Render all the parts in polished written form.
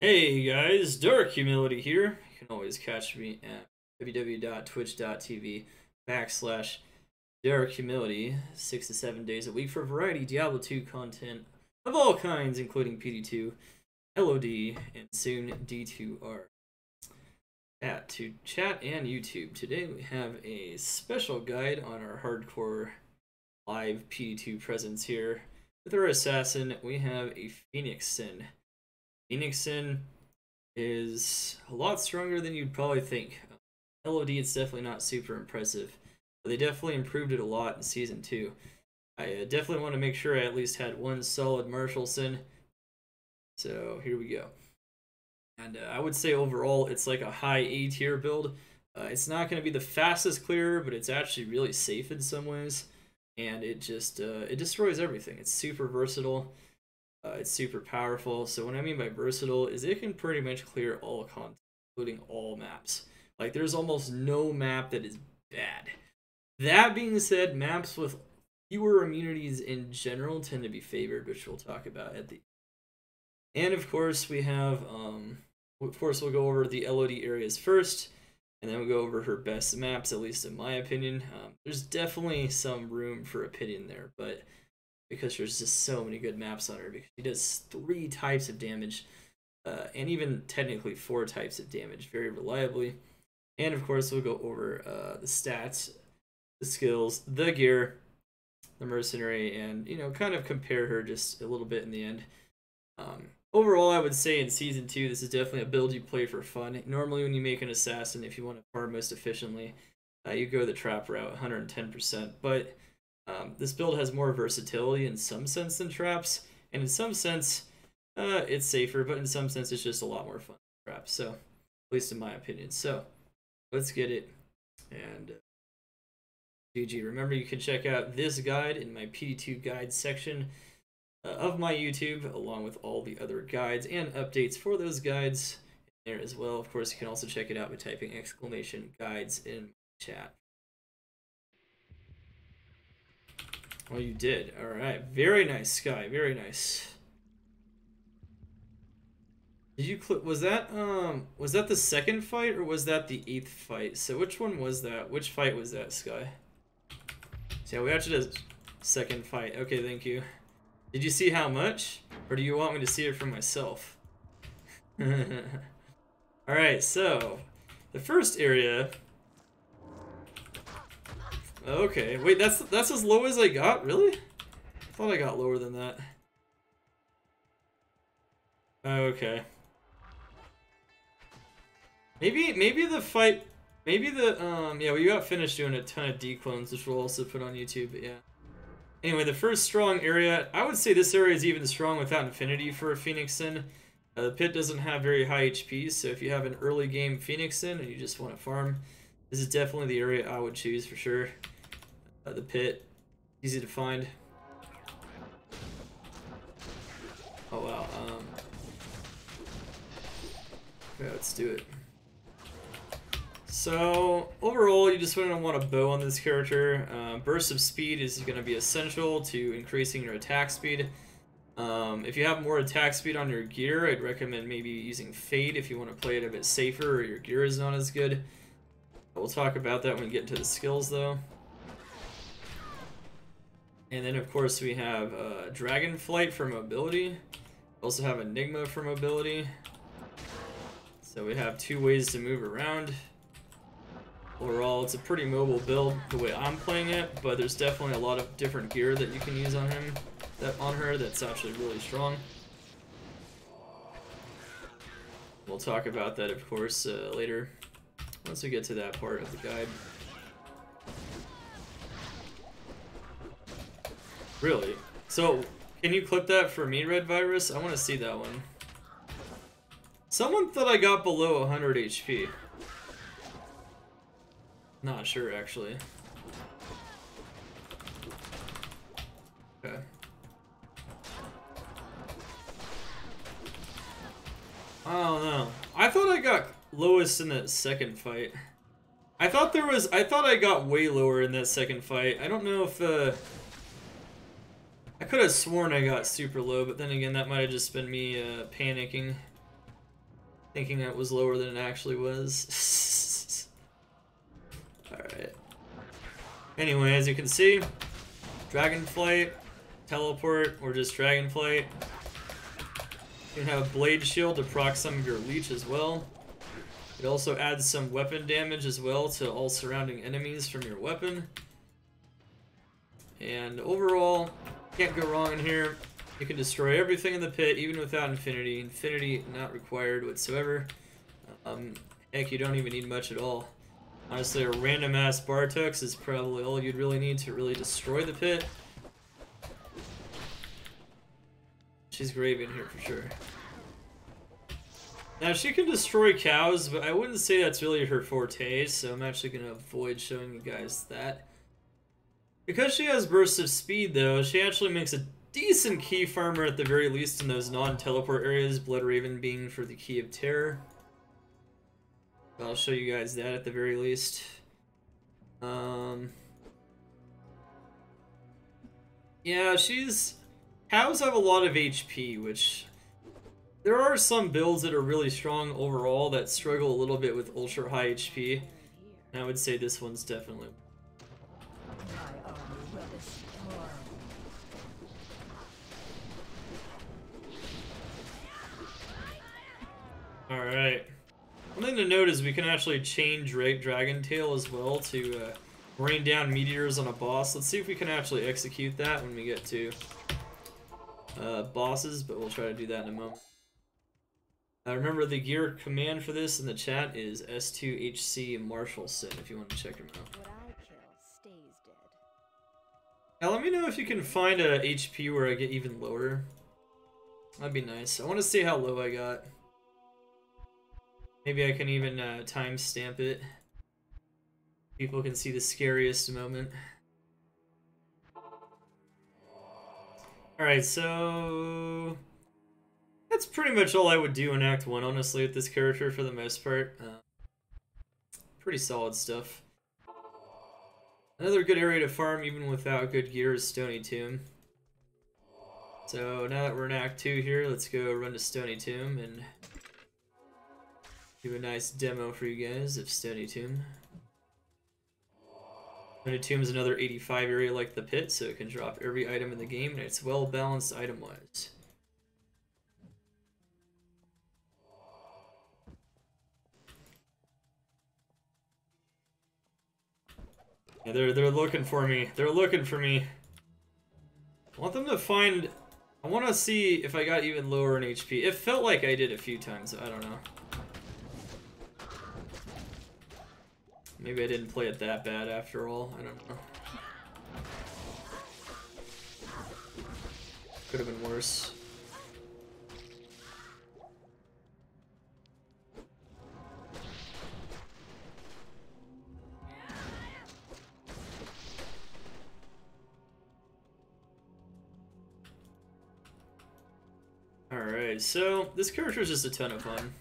Hey guys, Dark Humility here. You can always catch me at www.twitch.tv/Dark Humility 6 to 7 days a week for variety Diablo 2 content of all kinds, including PD2, LOD, and soon D2R. To chat and YouTube. Today we have a special guide on our hardcore live PD2 presence here. With our assassin, we have a Phoenixin. Phoenixin is a lot stronger than you'd probably think. LOD, it's definitely not super impressive, but they definitely improved it a lot in Season 2. I definitely want to make sure I at least had one solid Marshalson. So here we go. And I would say overall it's like a high A tier build. It's not going to be the fastest clearer, but it's actually really safe in some ways. And it just it destroys everything. It's super versatile. It's super powerful. So what I mean by versatile is it can pretty much clear all content, including all maps. Like there's almost no map that is bad. That being said, maps with fewer immunities in general tend to be favored, which we'll talk about at the end. And of course we have we'll go over the LOD areas first, and then we'll go over her best maps, at least in my opinion. There's definitely some room for opinion there, but because there's just so many good maps on her, because she does 3 types of damage, and even technically 4 types of damage very reliably. And of course we'll go over the stats, the skills, the gear, the mercenary, and kind of compare her just a little bit in the end. Overall, I would say in Season 2, this is definitely a build you play for fun. Normally when you make an assassin, if you want to farm most efficiently, you go the trap route, 110%, but this build has more versatility in some sense than traps, and in some sense it's safer, but in some sense it's just a lot more fun than traps, so at least in my opinion. So let's get it. And GG. Remember, you can check out this guide in my PD2 guides section of my YouTube, along with all the other guides and updates for those guides there as well. Of course, you can also check it out by typing !guides in chat. Oh, you did. All right. Very nice, Sky. Very nice. Did you was that the second fight, or was that the 8th fight? So which one was that? Which fight was that, Sky? So yeah, we actually did second fight. Okay, thank you. Did you see how much? Or do you want me to see it for myself? Alright, so the first area. Okay, wait, that's as low as I got? Really? I thought I got lower than that. Okay. Maybe the fight, yeah, we got finished doing a ton of declones, which we'll also put on YouTube, but yeah. Anyway, the first strong area, I would say this area is even strong without Infinity for a Phoenixin. The pit doesn't have very high HP, so if you have an early game Phoenixin and you just want to farm, this is definitely the area I would choose for sure. The pit, easy to find. Oh wow. Okay, let's do it. So overall, you just want a bow on this character. Burst of speed is going to be essential to increasing your attack speed. If you have more attack speed on your gear, I'd recommend maybe using Fade if you want to play it a bit safer or your gear is not as good. We'll talk about that when we get into the skills though. And then of course we have Dragonflight for mobility. We also have Enigma for mobility. So we have 2 ways to move around. Overall, it's a pretty mobile build the way I'm playing it, but there's definitely a lot of different gear that you can use on her that's actually really strong. We'll talk about that, of course, later once we get to that part of the guide. Really? So, can you clip that for me, Red Virus? I want to see that one. Someone thought I got below 100 HP. Not sure, actually. Okay. I don't know. I thought I got lowest in that second fight. I thought I got way lower in that second fight. I don't know if I could have sworn I got super low, but then again, that might have just been me panicking. thinking it was lower than it actually was. Alright. Anyway, as you can see, Dragonflight, Teleport, or just Dragonflight. You can have Blade Shield to proc some of your Leech as well. It also adds some weapon damage as well to all surrounding enemies from your weapon. And overall, can't go wrong in here. You can destroy everything in the pit, even without Infinity. Infinity not required whatsoever. Heck, you don't even need much at all. Honestly, a random-ass Bartux is probably all you'd really need to really destroy the pit. She's great in here for sure. Now, she can destroy cows, but I wouldn't say that's really her forte, so I'm actually going to avoid showing you guys that. Because she has bursts of speed, though, she actually makes a decent key farmer at the very least in those non-teleport areas, Blood Raven being for the Key of Terror. I'll show you guys that at the very least. Yeah, cows have a lot of HP, which there are some builds that are really strong overall that struggle a little bit with ultra high HP, and I would say this one's definitely. Alright. One thing to note is we can actually chain Dragon Tail as well to rain down meteors on a boss. Let's see if we can actually execute that when we get to bosses, but we'll try to do that in a moment. Remember, the gear command for this in the chat is S2HC Marshall Sin if you want to check him out. What I kill stays dead. Now let me know if you can find a HP where I get even lower. That'd be nice. I want to see how low I got. Maybe I can even timestamp it. People can see the scariest moment. Alright, so that's pretty much all I would do in Act 1, honestly, with this character for the most part. Pretty solid stuff. Another good area to farm even without good gear is Stony Tomb. So now that we're in Act 2 here, let's go run to Stony Tomb and do a nice demo for you guys of Stony Tomb. Stony Tomb is another 85 area like the pit, so it can drop every item in the game, and it's well balanced item-wise. Yeah, they're looking for me. They're looking for me. I want them to find. I want to see if I got even lower in HP. It felt like I did a few times. I don't know. Maybe I didn't play it that bad after all. I don't know. Could have been worse. Alright, so this character is just a ton of fun.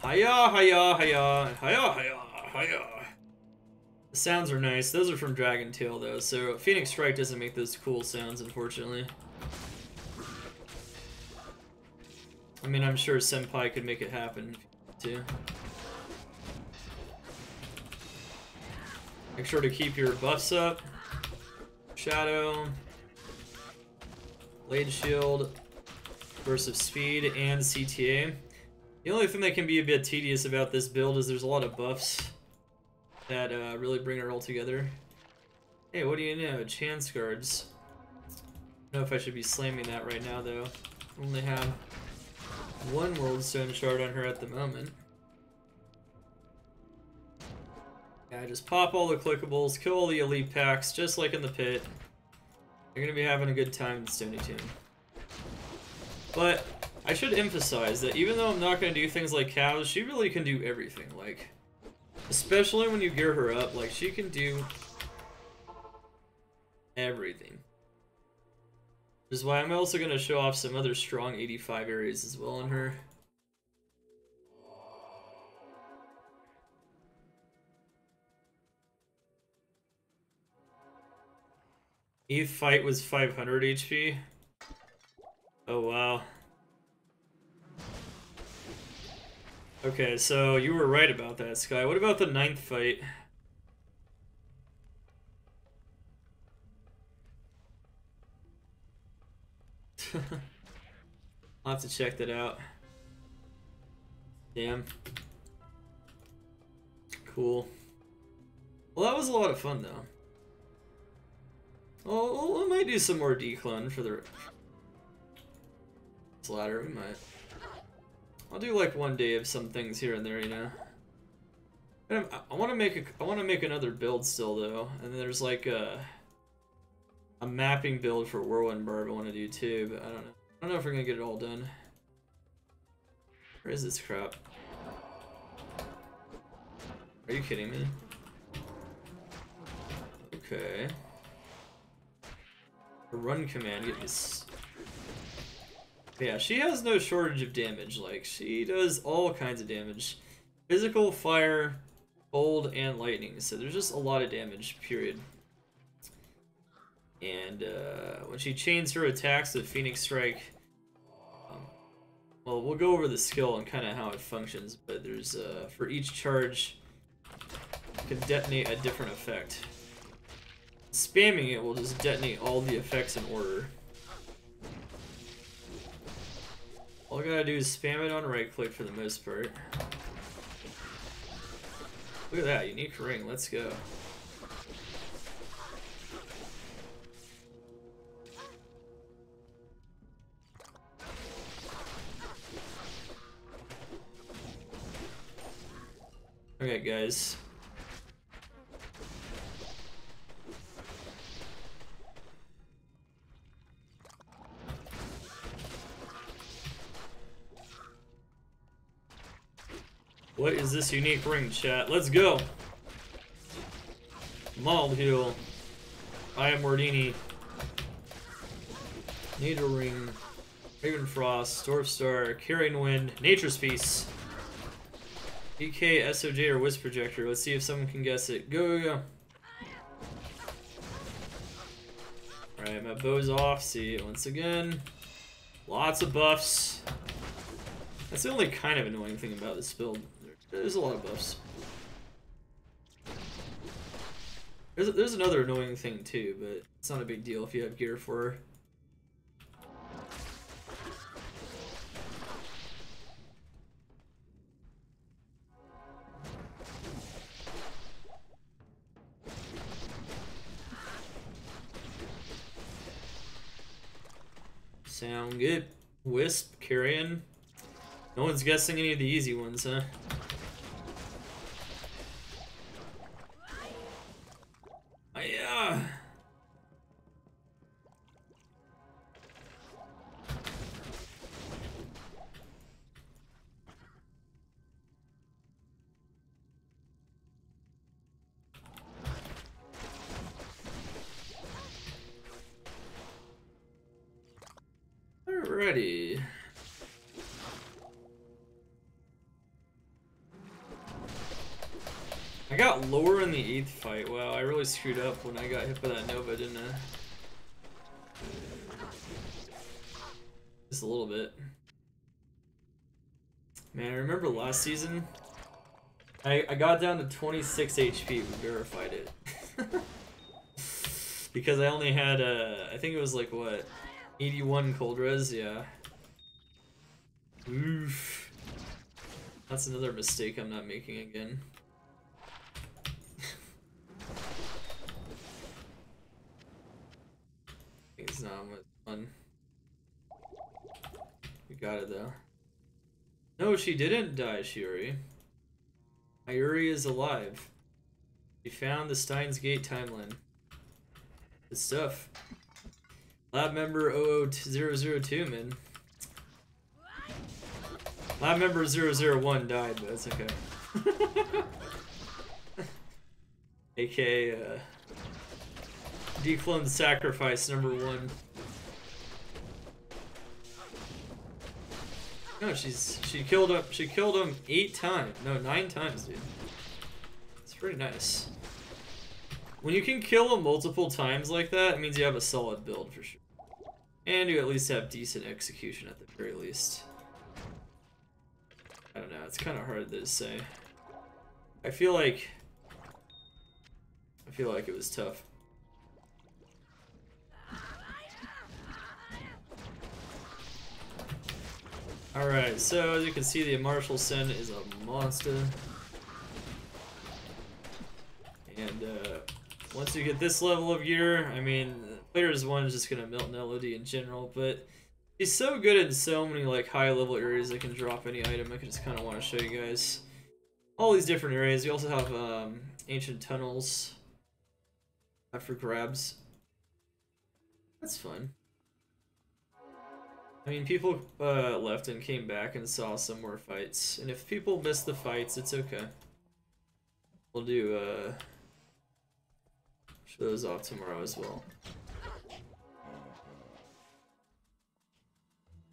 Hiya, hiya, hiya, hiya, hiya, hiya. The sounds are nice. Those are from Dragon Tail, though, so Phoenix Strike doesn't make those cool sounds, unfortunately. I mean, I'm sure Senpai could make it happen, too. Make sure to keep your buffs up. Shadow. Blade Shield. Burst of Speed, and CTA. The only thing that can be a bit tedious about this build is there's a lot of buffs that really bring it all together. Hey, what do you know? Chance Guards. I don't know if I should be slamming that right now, though. I only have one Worldstone shard on her at the moment. Yeah, just pop all the clickables, kill all the elite packs, just like in the pit. You're gonna be having a good time in Stony Tomb. But I should emphasize that even though I'm not going to do things like cows, she really can do everything. Like, especially when you gear her up, like, she can do everything. Which is why I'm also going to show off some other strong 85 areas as well on her. Eve fight was 500 HP. Oh wow. Okay, so you were right about that, Sky. What about the 9th fight? I'll have to check that out. Damn. Cool. Well, that was a lot of fun, though. Oh, we might do some more declone for the ladder. We might. I'll do like one day of some things here and there, you know. I want to make another build still though, and there's like a mapping build for Whirlwind Barb I want to do too, but I don't know. I don't know if we're gonna get it all done. Where is this crap? Are you kidding me? Okay. A run command, get this. Yeah, she has no shortage of damage. Like, she does all kinds of damage. Physical, fire, cold, and lightning. So there's just a lot of damage, period. And when she chains her attacks with Phoenix Strike, well, we'll go over the skill and kind of how it functions, but there's, for each charge, you can detonate a different effect. Spamming it will just detonate all the effects in order. All I gotta do is spam it on right click for the most part. Look at that, unique ring, let's go. Okay, guys. What is this unique ring, chat? Let's go! Mauled Heal. I am Mordini. Needle Ring. Ravenfrost. Dwarfstar. Carrying Wind. Nature's Peace. EK, SOJ, or Wisp Projector. Let's see if someone can guess it. Go, go, go. Alright, my bow's off. See it once again. Lots of buffs. That's the only kind of annoying thing about this build. There's a lot of buffs. There's another annoying thing too, but it's not a big deal if you have gear for her. Sound good. Wisp, Carrion. No one's guessing any of the easy ones, huh? Yeah. Alrighty. I got lower in the 8th fight. Wow, I really screwed up when I got hit by that Nova, didn't I? Just a little bit. Man, I remember last season, I got down to 26 HP. We verified it. Because I only had, I think it was like, what, 81 cold res? Yeah. Oof. That's another mistake I'm not making again. It's not much fun. We got it though. No, she didn't die, Shiori. Ayuri is alive. She found the Steins Gate timeline. Good stuff. Lab member 00002, man. Lab member 001 died, but it's okay. AK, Declone Sacrifice #1. No, she killed him 8 times. No, 9 times, dude. It's pretty nice. When you can kill him multiple times like that, it means you have a solid build for sure. And you at least have decent execution at the very least. I don't don't know. It's kind of hard to say. I feel like it was tough. Alright, so as you can see, the Martial Sen is a monster. And once you get this level of gear, I mean, Players 1 is just going to melt an LOD in general, but he's so good in so many like high level areas that can drop any item. I just kind of want to show you guys all these different areas. You also have ancient tunnels for grabs. That's fun. I mean, people left and came back and saw some more fights. And if people miss the fights, it's okay. We'll do show those off tomorrow as well.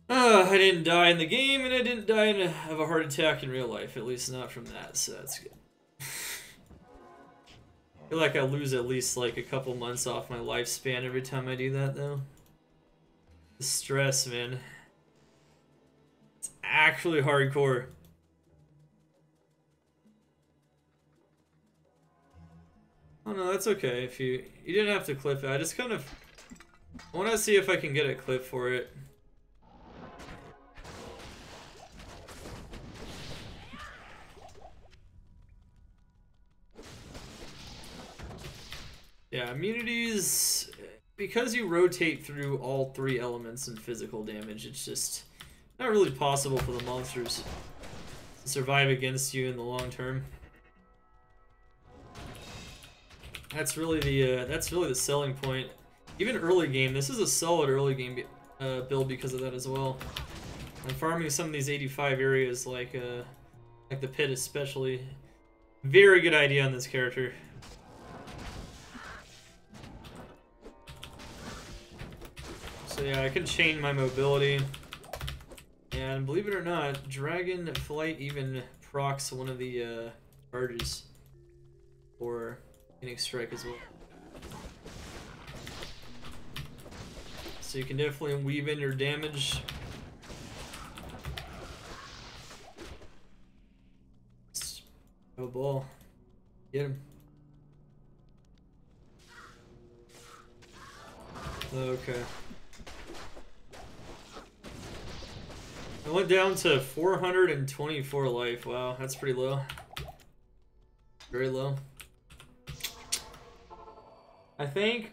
I didn't die in the game, and I didn't die of a heart attack in real life. At least not from that, so that's good. I feel like I lose at least like a couple months off my lifespan every time I do that, though. The stress, man. It's actually hardcore. Oh no, that's okay. If you didn't have to clip it. I just kind of want to see if I can get a clip for it. Yeah, immunities, because you rotate through all 3 elements and physical damage, it's just not really possible for the monsters to survive against you in the long term. That's really the selling point. Even early game, this is a solid early game build because of that as well. And farming some of these 85 areas, like the pit especially, very good idea on this character. So yeah, I can chain my mobility, and believe it or not, Dragon Flight even procs one of the charges for Phoenix Strike as well. So you can definitely weave in your damage. Oh, Baal. Get him. Okay. I went down to 424 life. Wow, that's pretty low. Very low. I think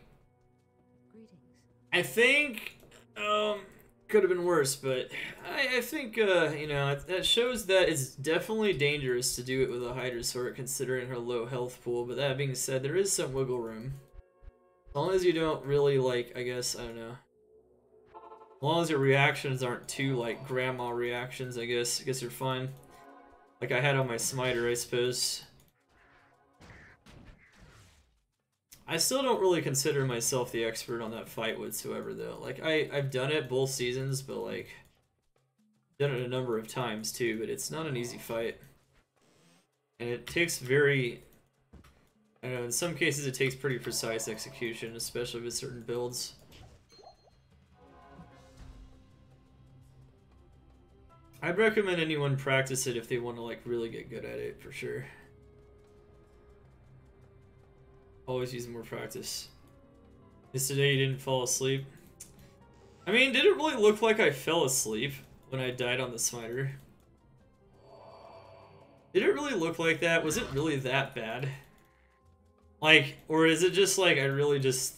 could have been worse, but I think you know, that shows that it's definitely dangerous to do it with a Hydra Sword considering her low health pool. But that being said, there is some wiggle room. As long as you don't really like, I guess, I don't know. As long as your reactions aren't too like grandma reactions, I guess you're fine. Like I had on my smiter, I suppose. I still don't really consider myself the expert on that fight whatsoever, though. Like, I've done it both seasons, but, like, done it a number of times, too, but it's not an easy fight. And it takes very... I don't know, in some cases it takes pretty precise execution, especially with certain builds. I'd recommend anyone practice it if they want to, like, really get good at it, for sure. Always use more practice. Yesterday you didn't fall asleep. I mean, did it really look like I fell asleep when I died on the smiter? Did it really look like that? Was it really that bad? Like, or is it just like I really just...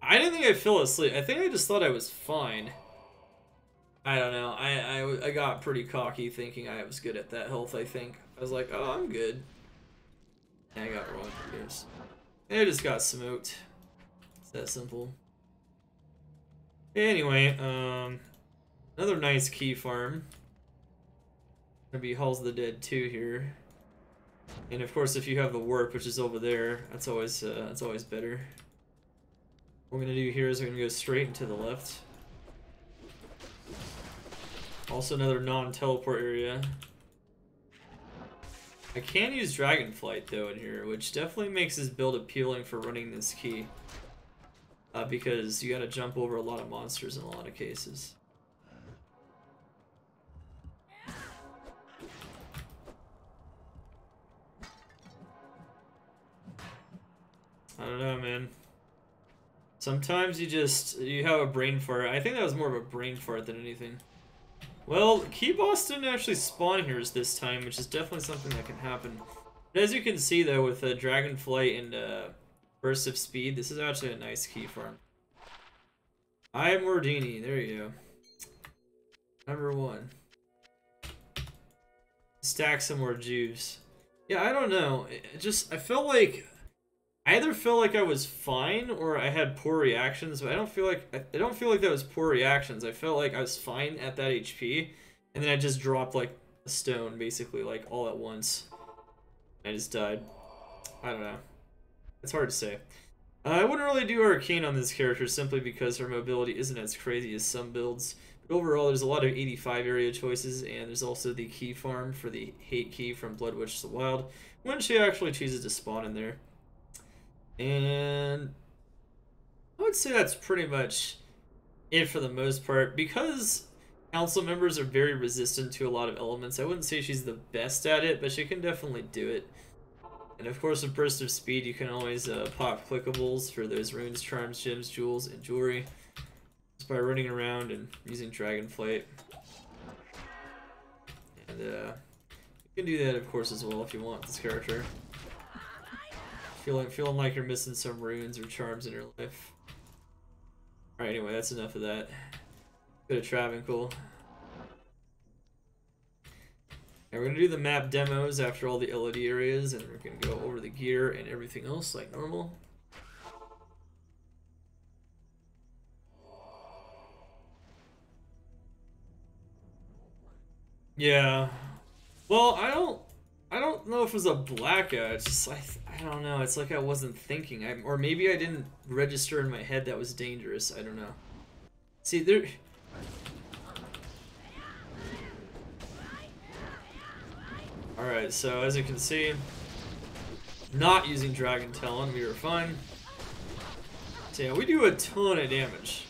I didn't think I fell asleep. I think I just thought I was fine. I don't know. I got pretty cocky thinking I was good at that health, I think. I was like, oh, I'm good. And I got wrong, I guess. I just got smoked. It's that simple. Anyway, another nice key farm. Gonna be Halls of the Dead 2 here. And of course, if you have the warp, which is over there, that's always better. What we're gonna do here is we're gonna go straight into the left. Also another non-teleport area. I can use Dragonflight though in here, which definitely makes this build appealing for running this key. Because you gotta jump over a lot of monsters in a lot of cases. I don't know, man. Sometimes you have a brain fart. I think that was more of a brain fart than anything. Well, key boss didn't actually spawn here this time, which is definitely something that can happen. But as you can see, though, with Dragonflight and Burst of Speed, this is actually a nice key farm. I am Mordini. There you go. Number 1. Stack some more juice. Yeah, I don't know. I felt like I either felt like I was fine or I had poor reactions, but I don't feel like that was poor reactions. I felt like I was fine at that HP, and then I just dropped like a stone basically like all at once. I just died. I don't know. It's hard to say. I wouldn't really do Arcane on this character simply because her mobility isn't as crazy as some builds. But overall, there's a lot of 85 area choices, and there's also the key farm for the hate key from Bloodwitch to Wild, when she actually chooses to spawn in there. And I would say that's pretty much it for the most part. Because council members are very resistant to a lot of elements, I wouldn't say she's the best at it, but she can definitely do it. And of course, with Burst of Speed, you can always pop clickables for those runes, charms, gems, jewels, and jewelry. Just by running around and using Dragonflight. And you can do that, of course, as well if you want this character. Feeling like you're missing some runes or charms in your life. Alright, anyway, that's enough of that. Go to Travincal. And we're going to do the map demos after all the LOD areas, and we're going to go over the gear and everything else like normal. Yeah. Well, I don't know if it was a blackout. It's just I don't know. It's like I wasn't thinking. Or maybe I didn't register in my head that was dangerous. I don't know. See, there. All right. So as you can see, not using Dragon Talon, we were fine. So yeah, we do a ton of damage.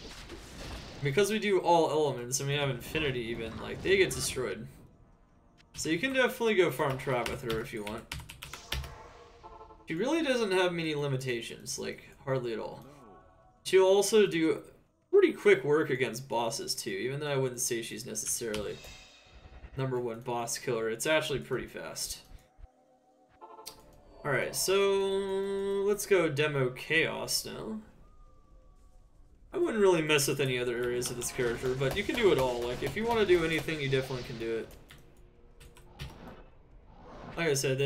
Because we do all elements and we have Infinity even, like, they get destroyed. So you can definitely go farm trap with her if you want. She really doesn't have many limitations, like, hardly at all. She'll also do pretty quick work against bosses too, even though I wouldn't say she's necessarily #1 boss killer. It's actually pretty fast. Alright, so let's go demo Chaos now. I wouldn't really mess with any other areas of this character, but you can do it all. Like, if you want to do anything, you definitely can do it. Like I said,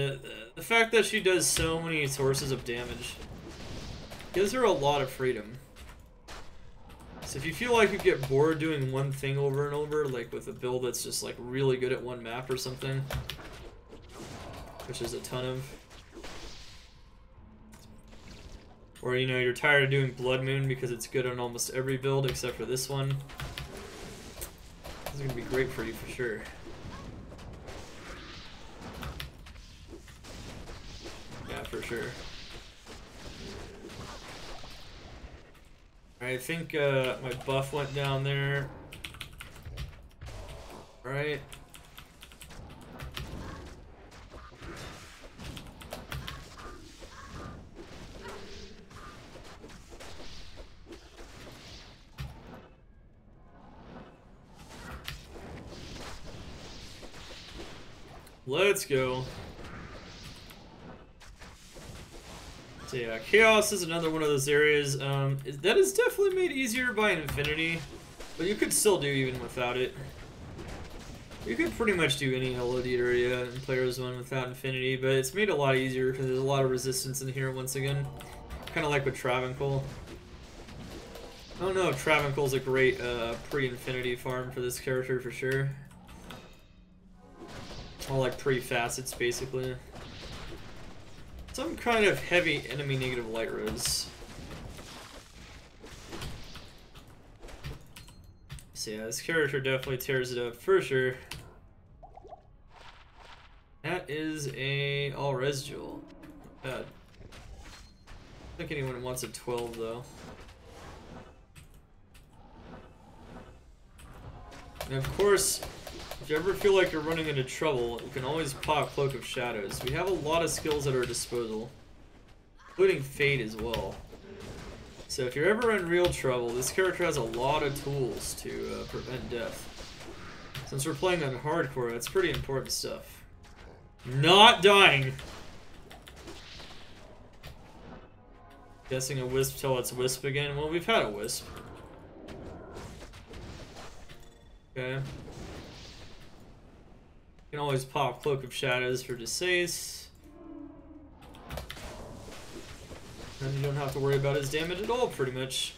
the fact that she does so many sources of damage gives her a lot of freedom. So if you feel like you get bored doing one thing over and over, like with a build that's just like really good at one map or something, which is a ton of, or you know, you're tired of doing Blood Moon because it's good on almost every build except for this one, this is going to be great for you for sure. Yeah, for sure. I think my buff went down there. Right. Let's go. So yeah, Chaos is another one of those areas that is definitely made easier by Infinity, but you could still do even without it. You could pretty much do any LOD area in Player's 1 without Infinity, but it's made a lot easier because there's a lot of resistance in here once again. Kind of like with Travincal. I don't know if Travincal's a great pre-Infinity farm for this character for sure. All like pre-facets basically. Some kind of heavy enemy negative light rose. So yeah, this character definitely tears it up for sure. That is a all res jewel. Not bad. I don't think anyone wants a 12 though. And of course, if you ever feel like you're running into trouble, you can always pop Cloak of Shadows. We have a lot of skills at our disposal. including Fate as well. So if you're ever in real trouble, this character has a lot of tools to prevent death. Since we're playing on hardcore, that's pretty important stuff. Not dying! Guessing a wisp till it's wisp again. Well, we've had a wisp. Okay. You can always pop Cloak of Shadows for Decease. And you don't have to worry about his damage at all, pretty much.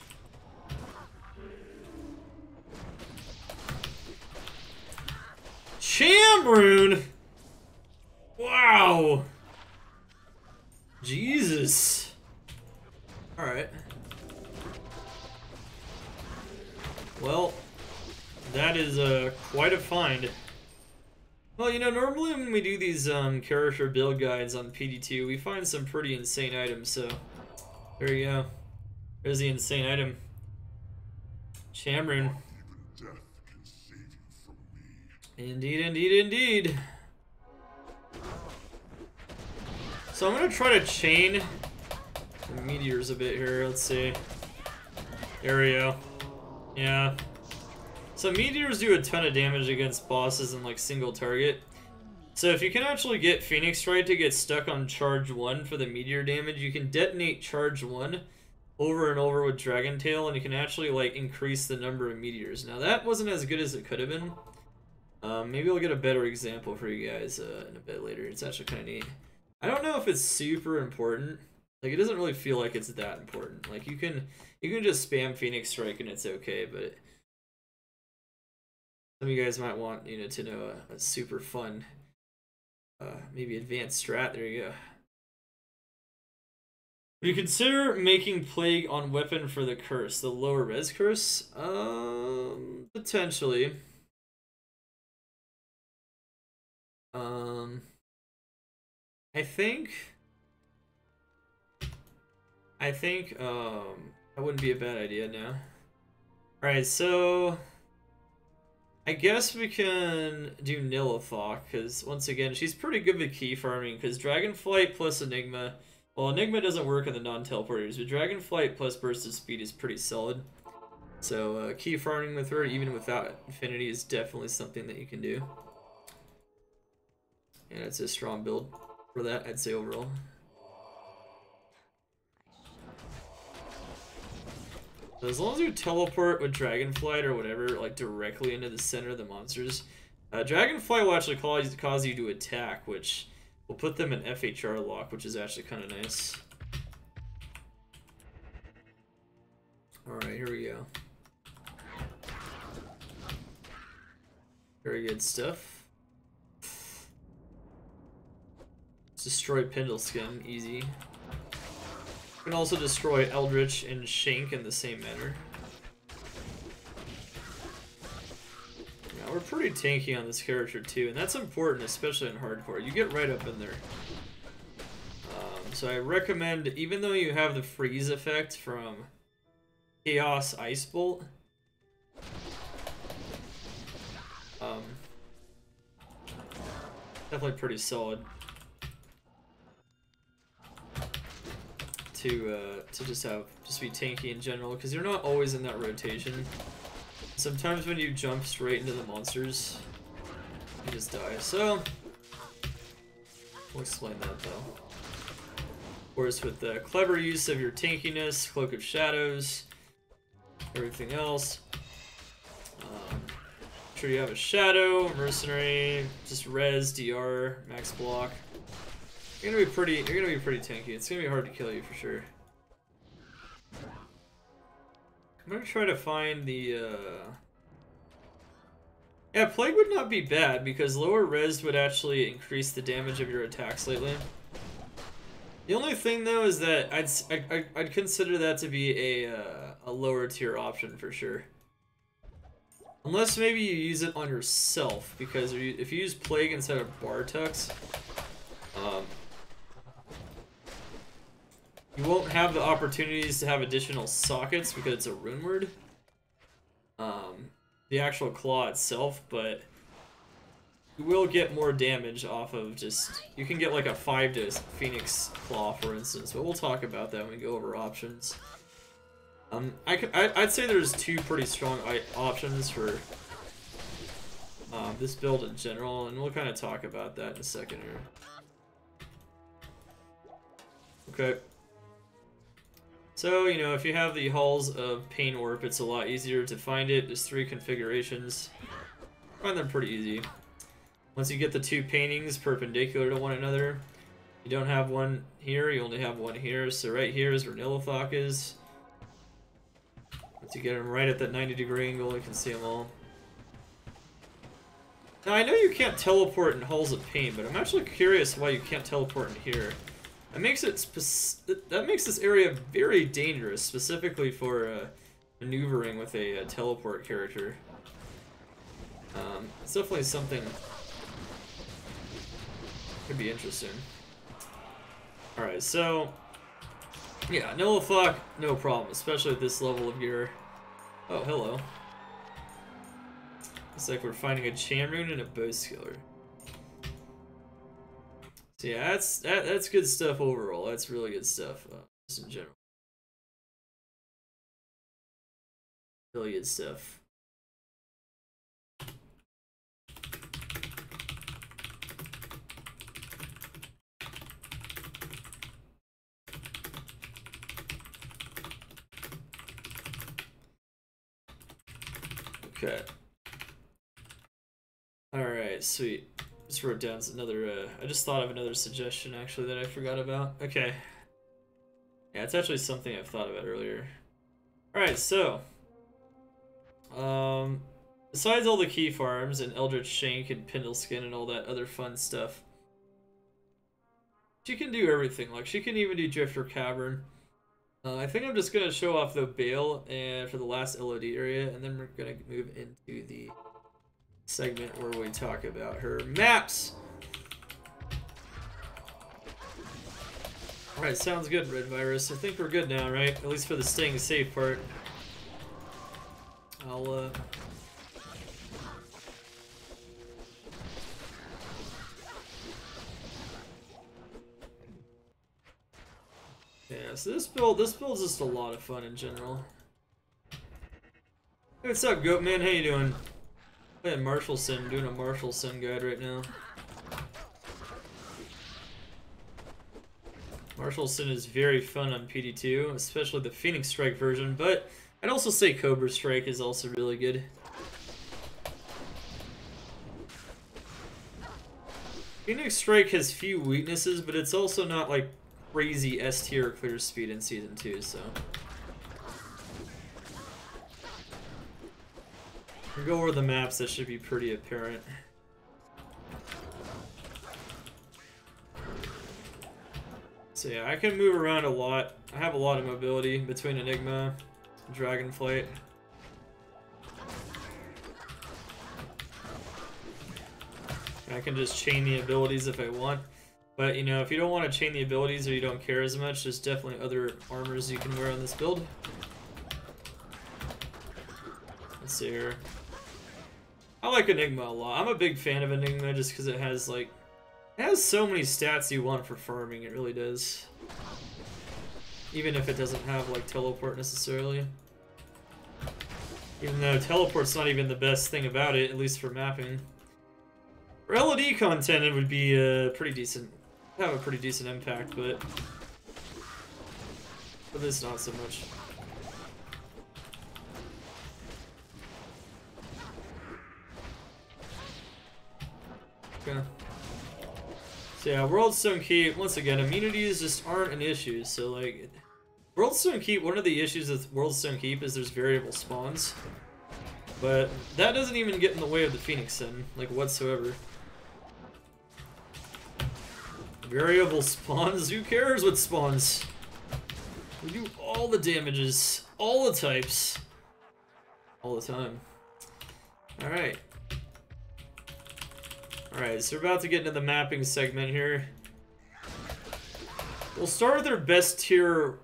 Cham Rune! Wow! Jesus. Alright. Well, that is quite a find. Well, you know, normally when we do these character build guides on PD2, we find some pretty insane items, so there you go. There's the insane item. Cham Rune. Indeed, indeed, indeed. So I'm gonna try to chain the meteors a bit here. Let's see. There we go. Yeah. So meteors do a ton of damage against bosses in like single target. So if you can actually get Phoenix Strike to get stuck on charge 1 for the meteor damage, you can detonate charge 1 over and over with Dragon Tail, and you can actually like increase the number of meteors. Now that wasn't as good as it could have been. Maybe I'll get a better example for you guys in a bit later. It's actually kind of neat. I don't know if it's super important. Like, it doesn't really feel like it's that important. Like, you can just spam Phoenix Strike and it's okay, but some of you guys might want, you know, to know a super fun, maybe advanced strat. There you go. Would you consider making Plague on weapon for the curse, the lower res curse? Potentially. I think that wouldn't be a bad idea now. Alright, so I guess we can do Nihlathak, because once again, she's pretty good with key farming, because Dragonflight plus Enigma, well, Enigma doesn't work on the non-teleporters, but Dragonflight plus Burst of Speed is pretty solid. So key farming with her, even without Infinity, is definitely something that you can do. And it's a strong build for that, I'd say, overall. So as long as you teleport with Dragonflight or whatever, like directly into the center of the monsters, Dragonflight will actually cause you to attack, which will put them in FHR lock, which is actually kind of nice. Alright, here we go. Very good stuff. Let's destroy Pindleskin, easy. You can also destroy Eldritch and Shank in the same manner. Yeah, we're pretty tanky on this character too, and that's important, especially in hardcore. You get right up in there. So I recommend, even though you have the freeze effect from Chaos Ice Bolt, definitely pretty solid to just be tanky in general, because you're not always in that rotation. Sometimes when you jump straight into the monsters, you just die. So we'll explain that though. Of course, with the clever use of your tankiness, Cloak of Shadows, everything else. Sure you have a Shadow, Mercenary, just res, DR, max block. You're gonna be pretty tanky. It's gonna be hard to kill you for sure. I'm gonna try to find the yeah, Plague would not be bad because lower res would actually increase the damage of your attacks lately. The only thing though is that I'd consider that to be a lower tier option for sure. Unless maybe you use it on yourself, because if you use Plague instead of Bartux, you won't have the opportunities to have additional sockets because it's a rune word. The actual claw itself, but you will get more damage off of just... You can get like a 5 to Phoenix Claw, for instance, but we'll talk about that when we go over options. I'd say there's 2 pretty strong options for this build in general, and we'll kind of talk about that in a second here. Okay. So, you know, if you have the Halls of Pain Warp, it's a lot easier to find it. There's 3 configurations. I find them pretty easy. Once you get the 2 paintings perpendicular to one another, you don't have one here, you only have one here. So right here is where Nihlathak is. Once you get them right at that 90-degree angle, you can see them all. Now, I know you can't teleport in Halls of Pain, but I'm actually curious why you can't teleport in here. That makes this area very dangerous, specifically for maneuvering with a teleport character. It's definitely something could be interesting. Alright, so yeah, Nihlathak, no problem, especially at this level of gear. Oh, hello. Looks like we're finding a Cham Rune and a bow skiller. So yeah, that's good stuff overall. That's really good stuff, just in general. Really good stuff. Okay. Alright, sweet. Just wrote down another, I just thought of another suggestion, actually, that I forgot about. Okay. Yeah, it's actually something I've thought about earlier. Alright, so. Besides all the key farms and Eldritch Shank and Pindleskin and all that other fun stuff, she can do everything. Like, she can even do Drifter Cavern. I think I'm just going to show off the Baal and for the last LOD area, and then we're going to move into the segment where we talk about her maps. Alright, sounds good, Red Virus. I think we're good now, right? At least for the staying safe part. I'll, yeah, so this build's just a lot of fun in general. Hey, what's up, Goatman? How you doing? Playing Martial Sin, doing a Martial Sin guide right now. Martial Sin is very fun on PD2, especially the Phoenix Strike version, but I'd also say Cobra Strike is also really good. Phoenix Strike has few weaknesses, but it's also not like crazy S tier clear speed in Season 2, so. We'll go over the maps, that should be pretty apparent. So yeah, I can move around a lot. I have a lot of mobility between Enigma and Dragonflight. I can just chain the abilities if I want. But, you know, if you don't want to chain the abilities or you don't care as much, there's definitely other armors you can wear on this build. Let's see here. I like Enigma a lot. I'm a big fan of Enigma just because it has, like, it has so many stats you want for farming, it really does. Even if it doesn't have, like, teleport necessarily. Even though teleport's not even the best thing about it, at least for mapping. For LOD content, it would be pretty decent. Have a pretty decent impact, but for this, not so much. Okay. So yeah, Worldstone Keep, once again, immunities just aren't an issue, so like, Worldstone Keep, one of the issues with Worldstone Keep is there's variable spawns, but that doesn't even get in the way of the Phoenix Sin, like, whatsoever. Variable spawns? Who cares what spawns? We do all the damages, all the types, all the time. Alright. Alright, so we're about to get into the mapping segment here. We'll start with her best tier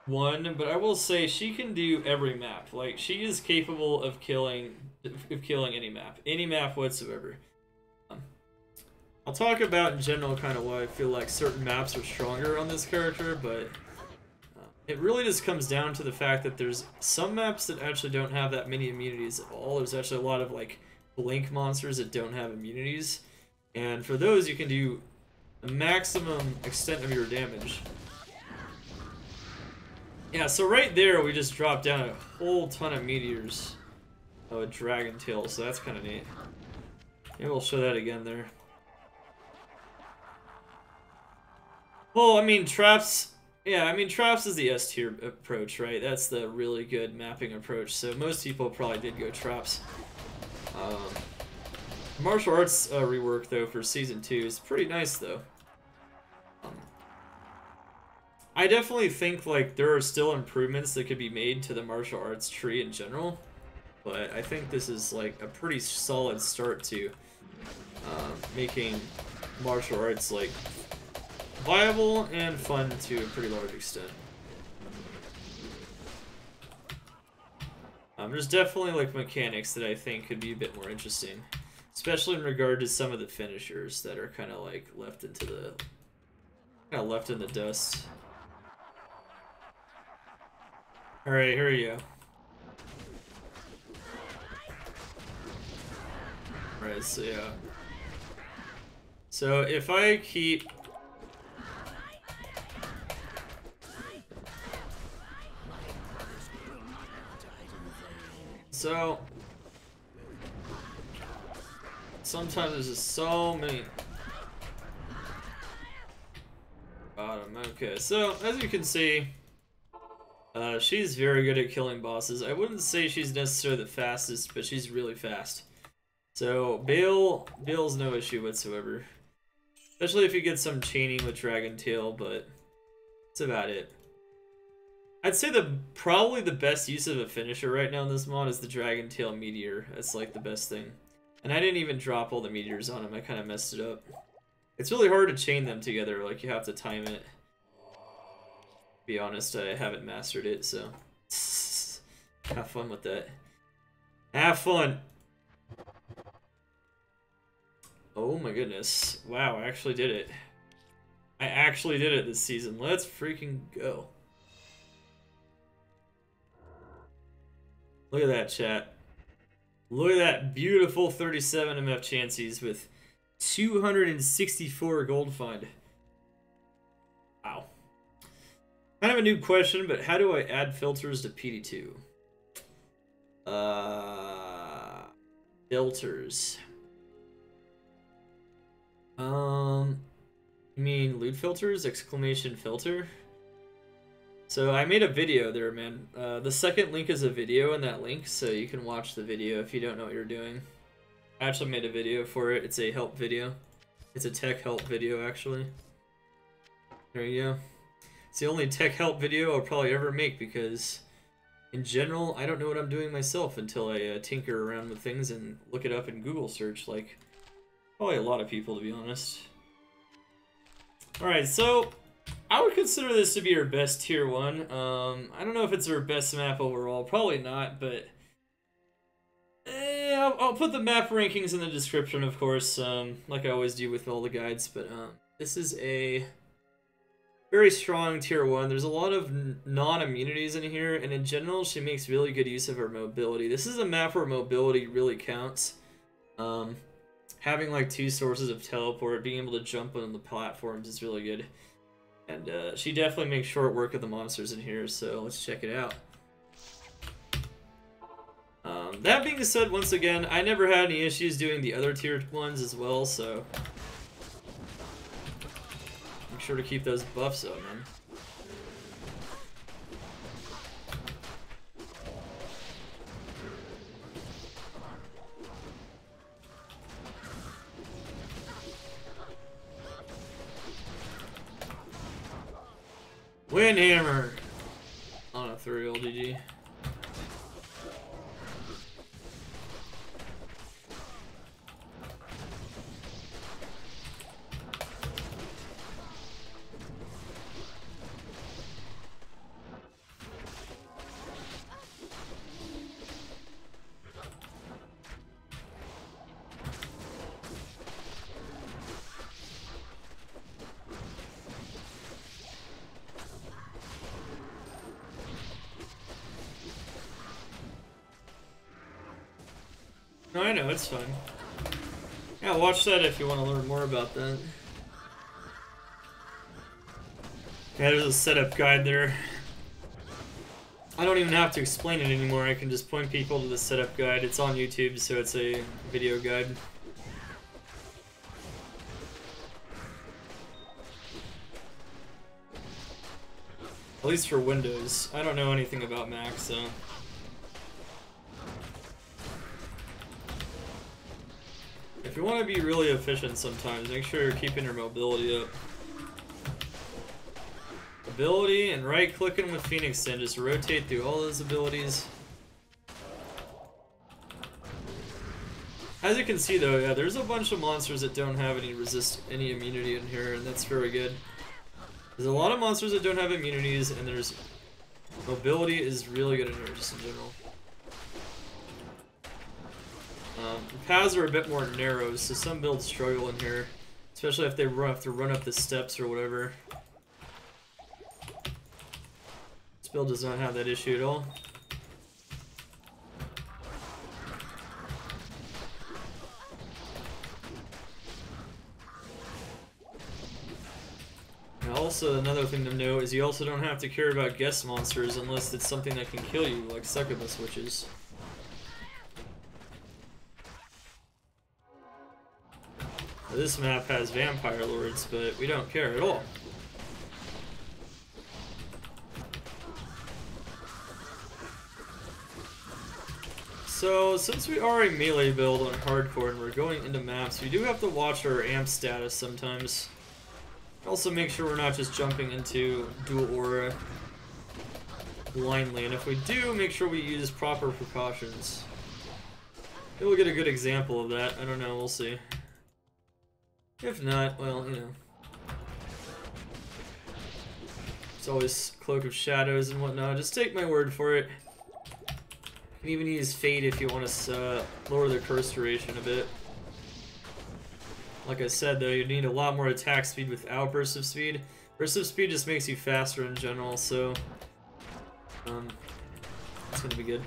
1, but I will say she can do every map. Like, she is capable of killing any map whatsoever. I'll talk about in general kind of why I feel like certain maps are stronger on this character, but it really just comes down to the fact that there's some maps that actually don't have that many immunities at all. There's actually a lot of like blink monsters that don't have immunities, and for those you can do the maximum extent of your damage. Yeah, so right there we just dropped down a whole ton of meteors of a dragon tail, so that's kind of neat. Maybe we'll show that again there. Well, I mean, traps... Yeah, I mean, traps is the S tier approach, right? That's the really good mapping approach, so most people probably did go traps. Martial arts rework, though, for Season 2 is pretty nice, though. I definitely think, like, there are still improvements that could be made to the martial arts tree in general, but I think this is, like, a pretty solid start to making martial arts, like, viable and fun to a pretty large extent. There's definitely, like, mechanics that I think could be a bit more interesting, especially in regard to some of the finishers that are kind of, like, left in the dust. Alright, here we go. Alright, so yeah. So if I keep... So... Sometimes there's just so many... Bottom, okay. So, as you can see... she's very good at killing bosses. I wouldn't say she's necessarily the fastest, but she's really fast. So Baal's no issue whatsoever. Especially if you get some chaining with Dragon Tail, but that's about it. I'd say probably the best use of a finisher right now in this mod is the Dragon Tail Meteor. That's like the best thing. And I didn't even drop all the meteors on him, I kind of messed it up. It's really hard to chain them together, like you have to time it. Be honest, I haven't mastered it, so have fun with that. Have fun. Oh my goodness. Wow, I actually did it. I actually did it this season. Let's freaking go. Look at that, chat. Look at that beautiful 37 MF chances with 264 gold find. Wow. Kind of a new question, but how do I add filters to PD2? Filters. You mean loot filters? Exclamation filter? So I made a video there, man. The second link is a video in that link, so you can watch the video if you don't know what you're doing. I actually made a video for it. It's a help video. It's a tech help video, actually. There you go. It's the only tech help video I'll probably ever make because, in general, I don't know what I'm doing myself until I tinker around with things and look it up in Google search, like probably a lot of people, to be honest. Alright, so I would consider this to be her best tier 1. I don't know if it's her best map overall. Probably not, but I'll put the map rankings in the description, of course, like I always do with all the guides. But this is a very strong tier 1. There's a lot of non-immunities in here, and in general, she makes really good use of her mobility. This is a map where mobility really counts. Having like 2 sources of teleport, being able to jump on the platforms is really good. And she definitely makes short work of the monsters in here, so let's check it out. That being said, once again, I never had any issues doing the other tier 1s as well, so make sure to keep those buffs up, man. Windhammer on a 3 LGG. No, I know, it's fine. Yeah, watch that if you want to learn more about that. Yeah, there's a setup guide there. I don't even have to explain it anymore, I can just point people to the setup guide. It's on YouTube, so it's a video guide. At least for Windows. I don't know anything about Mac, so... If you want to be really efficient sometimes, make sure you're keeping your mobility up. Ability and right clicking with Phoenix and just rotate through all those abilities. As you can see though, yeah, there's a bunch of monsters that don't have any immunity in here, and that's very good. There's a lot of monsters that don't have immunities, and there's mobility is really good in here just in general. The paths are a bit more narrow, so some builds struggle in here, especially if they have to run up the steps or whatever. This build does not have that issue at all. Now also, another thing to note is you also don't have to care about guest monsters unless it's something that can kill you, like succubus witches. Now, this map has vampire lords, but we don't care at all. So, since we are a melee build on hardcore and we're going into maps, we do have to watch our amp status sometimes. Also make sure we're not just jumping into dual aura blindly, and if we do, make sure we use proper precautions. Maybe we'll get a good example of that, I don't know, we'll see. If not, well, you know. It's always Cloak of Shadows and whatnot, just take my word for it. You can even use Fate if you want to lower the curse duration a bit. Like I said though, you need a lot more attack speed without burst of speed. Burst of speed just makes you faster in general, so it's gonna be good.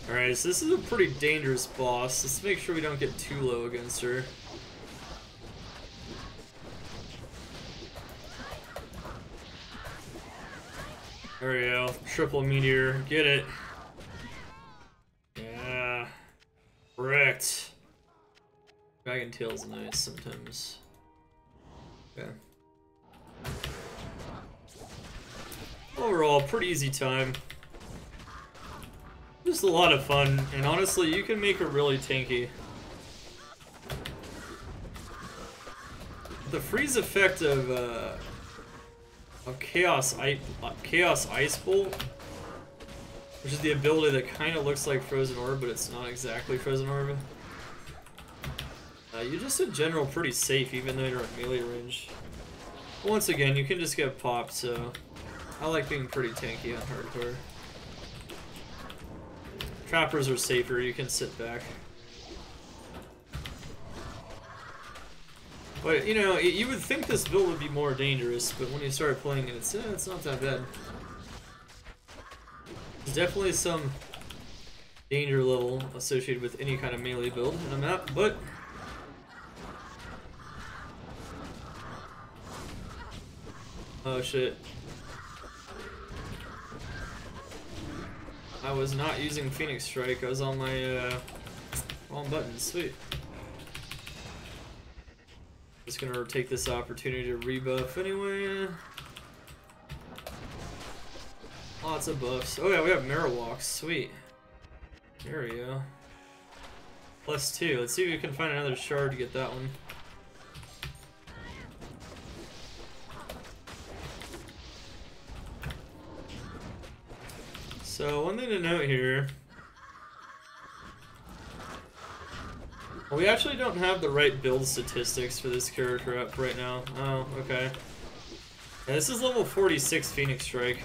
Alright, so this is a pretty dangerous boss. Let's make sure we don't get too low against her. There we go. Triple meteor. Get it. Yeah. Correct. Dragon Tail's nice sometimes. Okay. Overall, pretty easy time. Just a lot of fun, and honestly, you can make her really tanky. The freeze effect of Chaos Ice Bolt, which is the ability that kind of looks like Frozen Orb, but it's not exactly Frozen Orb. You're just in general pretty safe, even though you're at melee range. But once again, you can just get popped, so I like being pretty tanky on hardcore. Trappers are safer, you can sit back. But, you know, you would think this build would be more dangerous, but when you start playing it, it's not that bad. There's definitely some danger level associated with any kind of melee build in a map, but... Oh shit. I was not using Phoenix Strike, I was on my wrong button. Sweet. Just gonna take this opportunity to rebuff anyway. Lots of buffs. Oh yeah, we have Mirror Walks. Sweet. There we go. +2. Let's see if we can find another shard to get that one. So one thing to note here Well, we actually don't have the right build statistics for this character up right now. Oh, okay. Yeah, this is level 46 Phoenix Strike.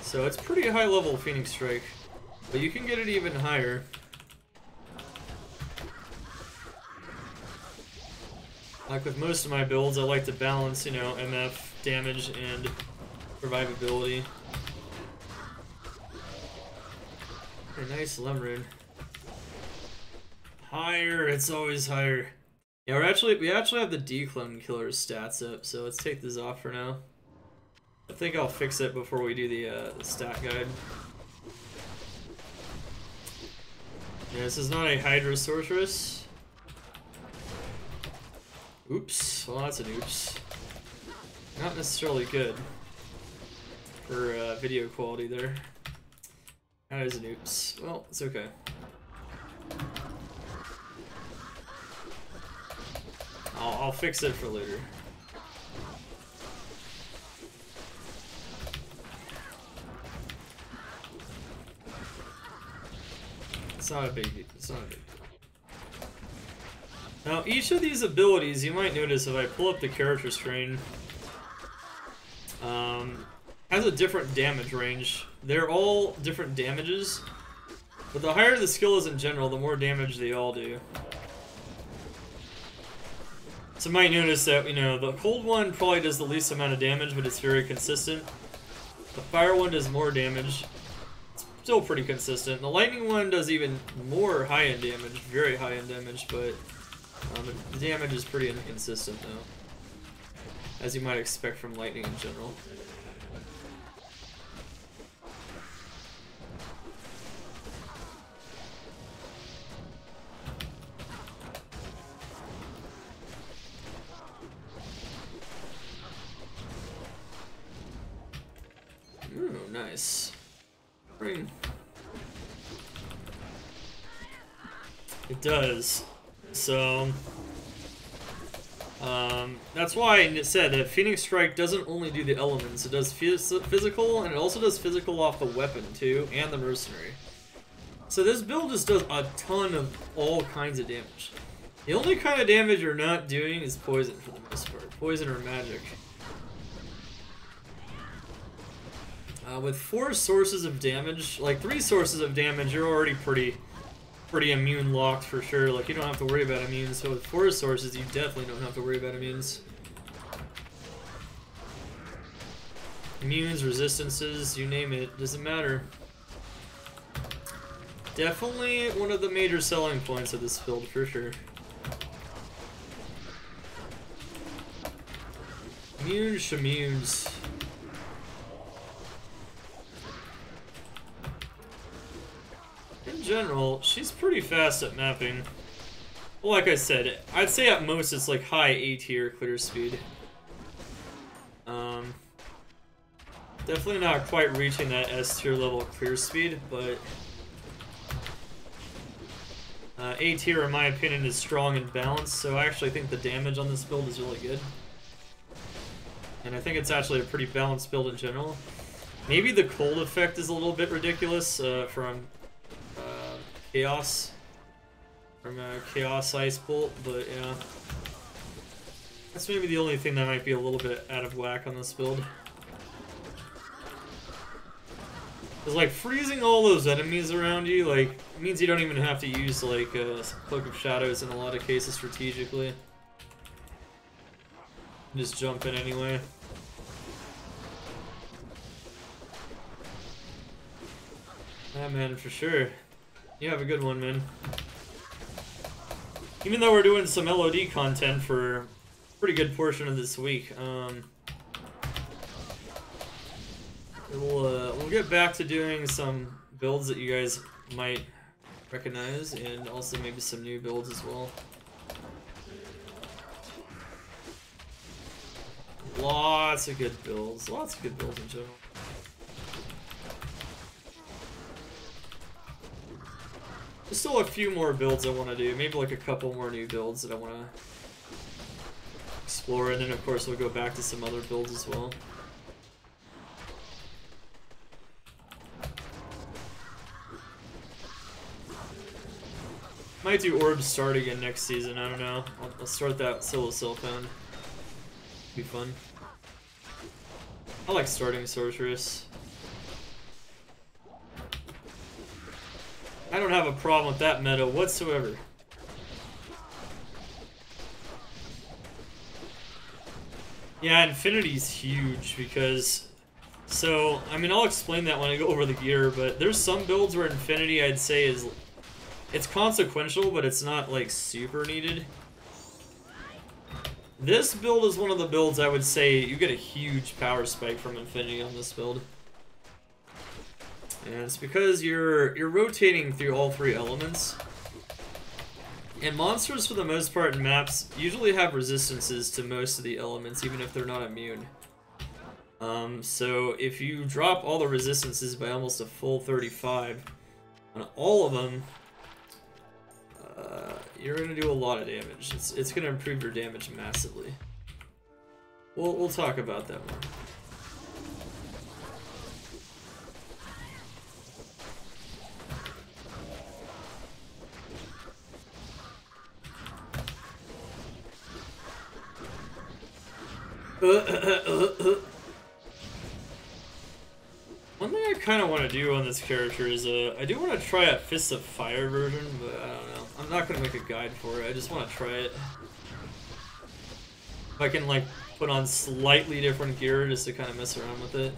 So it's pretty high level Phoenix Strike, but you can get it even higher. Like with most of my builds, I like to balance, you know, MF, damage, and survivability. A nice Cham Rune. Higher, it's always higher. Yeah, we actually have the Declone Killer's stats up, so let's take this off for now. I think I'll fix it before we do the stat guide. Yeah, this is not a Hydra Sorceress. Oops. Well, that's an oops. Not necessarily good for video quality there. That is an oops. Well, it's okay. I'll fix it for later. It's not a big deal. It's not a big deal. Now, each of these abilities, you might notice if I pull up the character screen, has a different damage range. They're all different damages, but the higher the skill is in general, the more damage they all do. So you might notice that, you know, the cold one probably does the least amount of damage, but it's very consistent. The fire one does more damage. It's still pretty consistent. The lightning one does even more high-end damage, very high-end damage, but the damage is pretty inconsistent, though, as you might expect from lightning in general. Ooh, nice. Ring. It does. So, that's why it said that Phoenix Strike doesn't only do the elements, it does physical, and it also does physical off the weapon, too, and the Mercenary. So this build just does a ton of all kinds of damage. The only kind of damage you're not doing is poison, for the most part. Poison or magic. With 4 sources of damage, like 3 sources of damage, you're already pretty immune locked for sure. Like, you don't have to worry about immunes. So with 4 sources, you definitely don't have to worry about immunes. Immunes, resistances, you name it, doesn't matter. Definitely one of the major selling points of this build for sure. Immune shamunes. In general, she's pretty fast at mapping. Well, like I said, I'd say at most it's like high A tier clear speed. Definitely not quite reaching that S tier level clear speed, but A tier, in my opinion, is strong and balanced, so I actually think the damage on this build is really good. And I think it's actually a pretty balanced build in general. Maybe the cold effect is a little bit ridiculous from Chaos. From Chaos Ice Bolt, but yeah. That's maybe the only thing that might be a little bit out of whack on this build. Because, like, freezing all those enemies around you, like, means you don't even have to use, like, Cloak of Shadows in a lot of cases strategically. Just jump in anyway. Yeah, man, for sure. You have a good one, man. Even though we're doing some LOD content for a pretty good portion of this week, we'll get back to doing some builds that you guys might recognize, and also maybe some new builds as well. Lots of good builds in general. There's still a few more builds I want to do, maybe like a couple more new builds that I want to explore, and then of course we'll go back to some other builds as well. Might do Orbs start again next season, I don't know. I'll start that solo Silphound. Be fun. I like starting Sorceress. I don't have a problem with that meta whatsoever. Yeah, Infinity's huge because... So, I mean, I'll explain that when I go over the gear, but there's some builds where Infinity, I'd say, is... It's consequential, but it's not, like, super needed. This build is one of the builds I would say you get a huge power spike from Infinity on this build. And it's because you're rotating through all three elements. And monsters, for the most part, in maps usually have resistances to most of the elements, even if they're not immune. So if you drop all the resistances by almost a full 35 on all of them, you're gonna do a lot of damage. It's gonna improve your damage massively. We'll talk about that more. One thing I kind of want to do on this character is, I do want to try a Fist of Fire version, but I don't know. I'm not going to make a guide for it, I just want to try it. If I can, like, put on slightly different gear just to kind of mess around with it.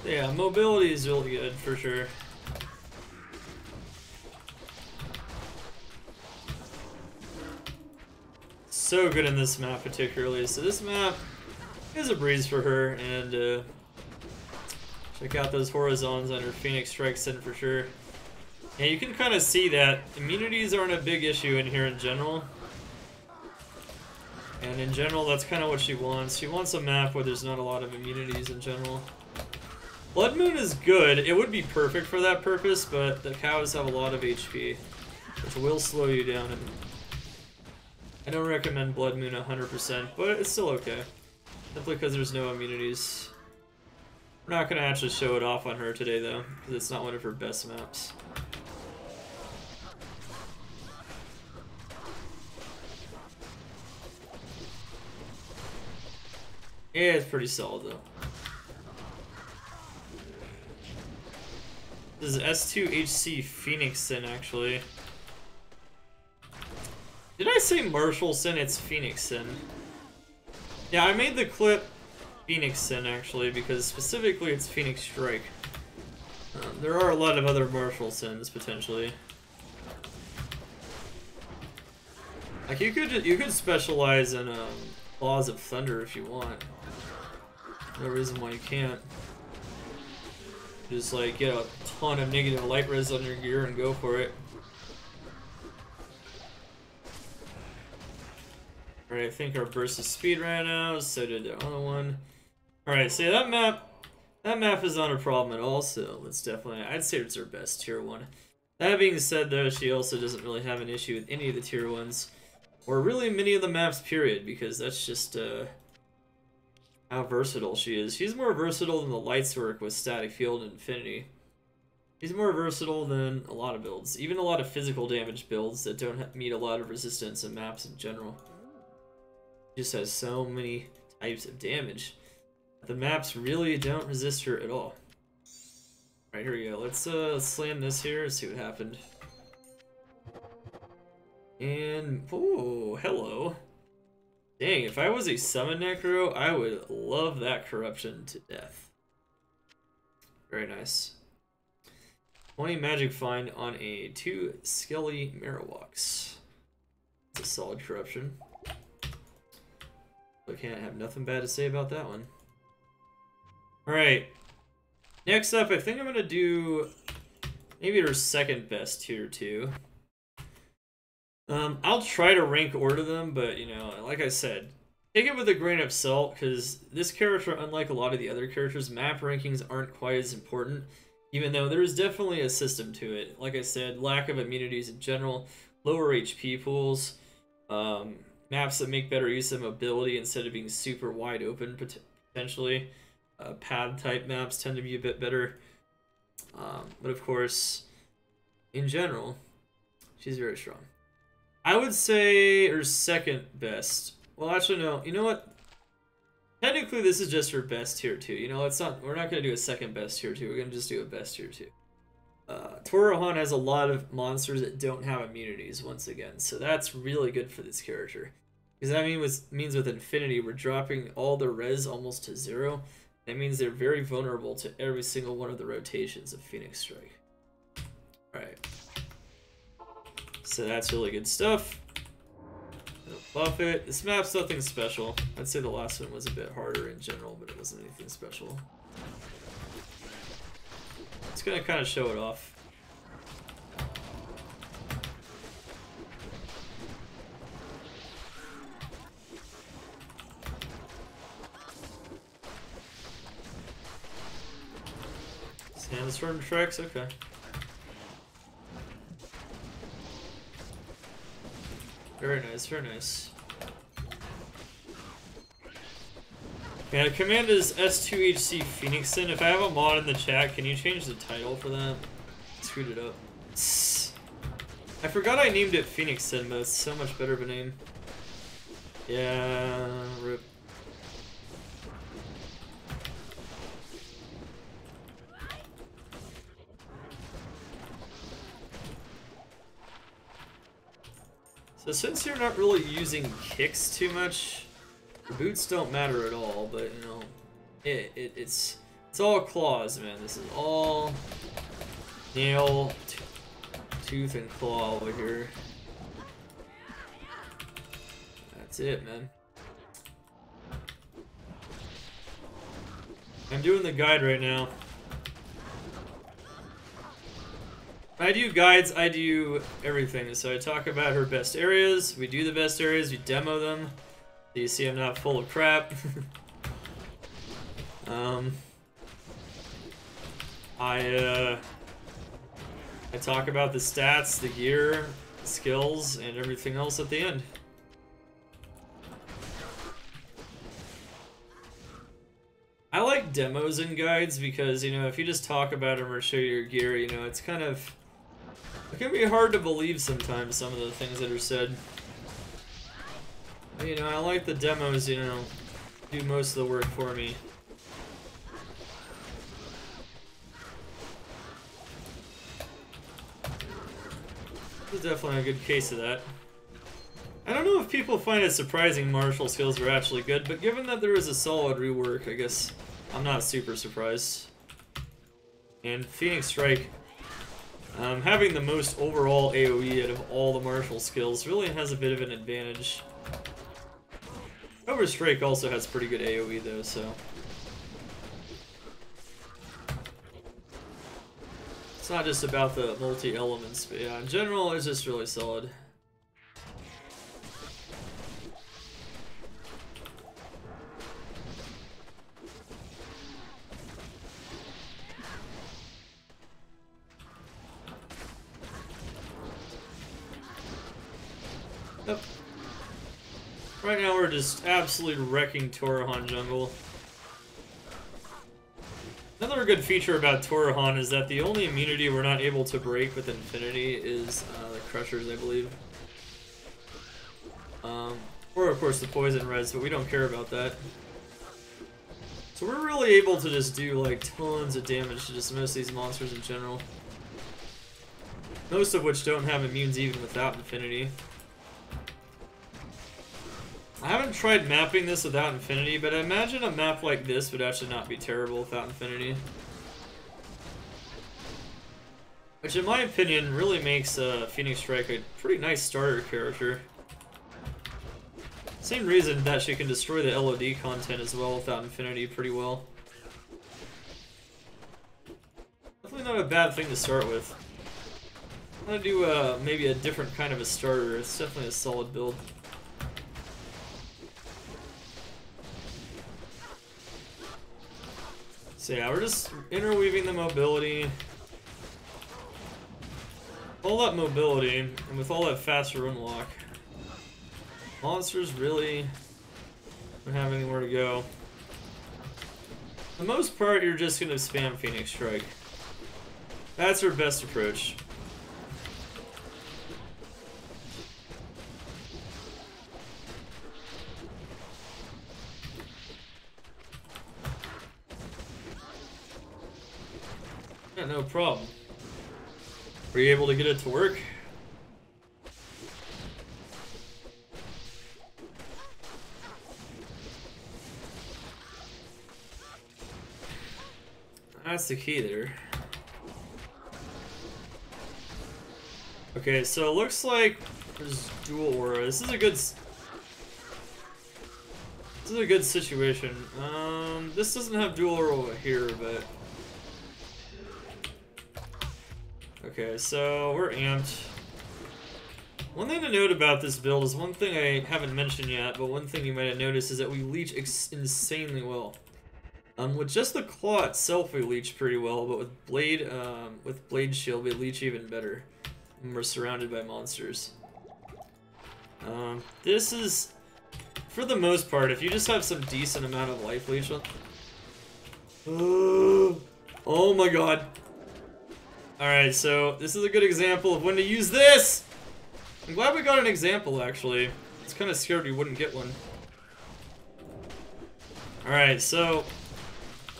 Yeah, mobility is really good, for sure. So good in this map, particularly. So this map is a breeze for her, and check out those Horazons under Phoenix Strike Sin for sure. And you can kind of see that immunities aren't a big issue in here in general. And in general, that's kind of what she wants. She wants a map where there's not a lot of immunities in general. Blood Moon is good. It would be perfect for that purpose, but the cows have a lot of HP, which will slow you down. And I don't recommend Blood Moon 100%, but it's still okay. Simply because there's no immunities. We're not going to actually show it off on her today, though, because it's not one of her best maps. Yeah, it's pretty solid, though. This is S2HC Phoenix Sin, actually. Did I say Martial Sin? It's Phoenix Sin. Yeah, I made the clip Phoenix Sin, actually, because specifically it's Phoenix Strike. There are a lot of other Martial Sins, potentially. Like, you could specialize in Laws of Thunder if you want. No reason why you can't. Just like get a ton of negative light res on your gear and go for it. Alright, I think our burst of speed ran out, so did the other one. Alright, so yeah, that map is not a problem at all, so it's definitely, I'd say it's her best tier 1. That being said though, she also doesn't really have an issue with any of the tier 1s, or really many of the maps period, because that's just how versatile she is. She's more versatile than the Lights work with Static Field and Infinity. She's more versatile than a lot of builds, even a lot of physical damage builds that don't meet a lot of resistance in maps in general. She just has so many types of damage. The maps really don't resist her at all. Alright, here we go. Let's slam this here and see what happened. And, oh, hello. Dang, if I was a Summon Necro, I would love that Corruption to death. Very nice. 20 Magic Find on a 2 Skelly Marowaks. It's a solid Corruption. I can't have nothing bad to say about that one. Alright. Next up, I think I'm going to do maybe her second best tier 2. I'll try to rank order them, but, you know, like I said, take it with a grain of salt, because this character, unlike a lot of the other characters, map rankings aren't quite as important Even though there is definitely a system to it. Like I said, lack of immunities in general, lower HP pools, maps that make better use of mobility instead of being super wide open potentially. Pad type maps tend to be a bit better. But of course, in general, she's very strong. I would say her second best. Well, actually, no. You know what? Technically, this is just her best tier 2. You know, it's not. We're not gonna do a second best tier 2. We're gonna just do a best tier 2. Torajan has a lot of monsters that don't have immunities once again, so that's really good for this character. Because that means with Infinity, we're dropping all the res almost to 0. That means they're very vulnerable to every single one of the rotations of Phoenix Strike. Alright. So that's really good stuff. Buff it. This map's nothing special. I'd say the last one was a bit harder in general, but it wasn't anything special. It's gonna kind of show it off. Sandstorm tracks, okay. Very nice, very nice. Yeah, the command is S2HC Phoenixin. If I have a mod in the chat, can you change the title for that? Screwed it up. I forgot I named it Phoenixin, but it's so much better of a name. Yeah, rip. So since you're not really using kicks too much, the boots don't matter at all, but you know, it's all claws, man. This is all nail, tooth, and claw over here. That's it, man. I'm doing the guide right now. I do guides, I do everything. So I talk about her best areas, we do the best areas, we demo them. So you see I'm not full of crap. I talk about the stats, the gear, skills, and everything else at the end. I like demos and guides because, you know, if you just talk about them or show your gear, you know, it's kind of... It can be hard to believe sometimes, some of the things that are said. But, you know, I like the demos, you know, do most of the work for me. This is definitely a good case of that. I don't know if people find it surprising martial skills are actually good, but given that there is a solid rework, I guess I'm not super surprised. And Phoenix Strike, having the most overall AoE out of all the martial skills really has a bit of an advantage. Overstrike also has pretty good AoE though, so... It's not just about the multi-elements, but yeah, in general, it's just really solid. Yep. Right now we're just absolutely wrecking Torajan jungle. Another good feature about Torajan is that the only immunity we're not able to break with Infinity is the Crushers, I believe. Or of course the Poison Res, but we don't care about that. So we're really able to just do like tons of damage to just most of these monsters in general. Most of which don't have immunes even without Infinity. I haven't tried mapping this without Infinity, but I imagine a map like this would actually not be terrible without Infinity. Which in my opinion really makes Phoenix Strike a pretty nice starter character. Same reason that she can destroy the LOD content as well without Infinity pretty well. Definitely not a bad thing to start with. I'm gonna do maybe a different kind of a starter. It's definitely a solid build. So yeah, we're just interweaving the mobility. All that mobility, and with all that faster run lock, monsters really don't have anywhere to go. For the most part, you're just gonna spam Phoenix Strike. That's our best approach. Yeah, no problem. Were you able to get it to work? That's the key there. Okay, so it looks like there's dual aura. This is a good situation. This doesn't have dual aura here, but okay, so we're amped. One thing to note about this build is one thing I haven't mentioned yet, but one thing you might have noticed is that we leech insanely well. With just the claw itself, we leech pretty well, but with blade shield, we leech even better when we're surrounded by monsters. This is, for the most part, if you just have some decent amount of life leech on. Oh my god. Alright, so this is a good example of when to use this! I'm glad we got an example, actually. I was kind of scared we wouldn't get one. Alright, so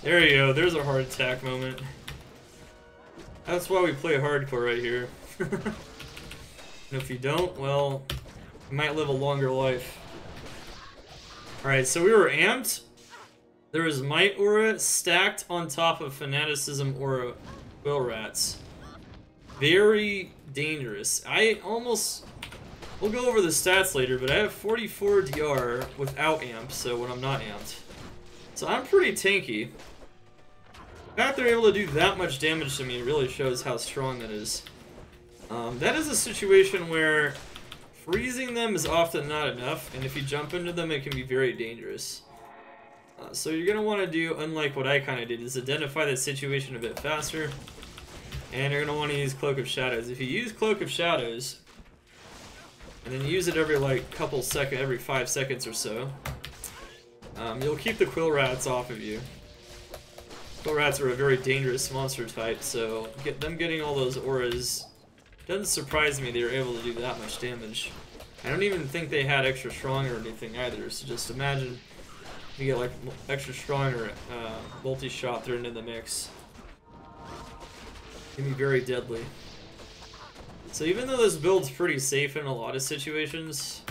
there you go. There's a heart attack moment. That's why we play hardcore right here. And if you don't, well, you might live a longer life. Alright, so we were amped. There was Might Aura stacked on top of Fanaticism Aura Will Rats. Very dangerous. We'll go over the stats later, but I have 44 DR without amp, so when I'm not amped. So I'm pretty tanky. The fact they're able to do that much damage to me really shows how strong that is. That is a situation where freezing them is often not enough, and if you jump into them, it can be very dangerous. So you're going to want to do, unlike what I kind of did, is identify that situation a bit faster. And you're going to want to use Cloak of Shadows. If you use Cloak of Shadows, and then use it every every 5 seconds or so, you'll keep the quill rats off of you. Quill rats are a very dangerous monster type, so getting all those auras doesn't surprise me they were able to do that much damage. I don't even think they had extra strong or anything either, so just imagine you get like extra strong or multi-shot thrown in the mix. It can be very deadly. So even though this build's pretty safe in a lot of situations,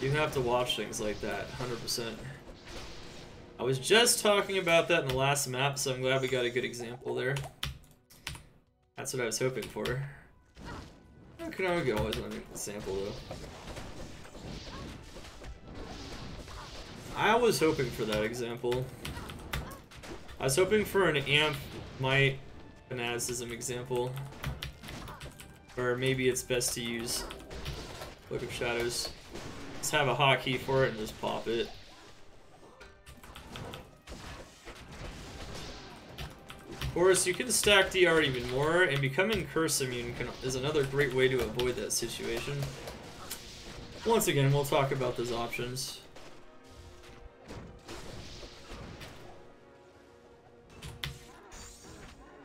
you have to watch things like that, 100%. I was just talking about that in the last map, so I'm glad we got a good example there. That's what I was hoping for. I could always want an example though. I was hoping for that example. I was hoping for an amp might fanaticism example. Or maybe it's best to use Cloak of Shadows. Just have a hotkey for it and just pop it. Of course, you can stack DR even more, and becoming curse immune is another great way to avoid that situation. Once again, we'll talk about those options.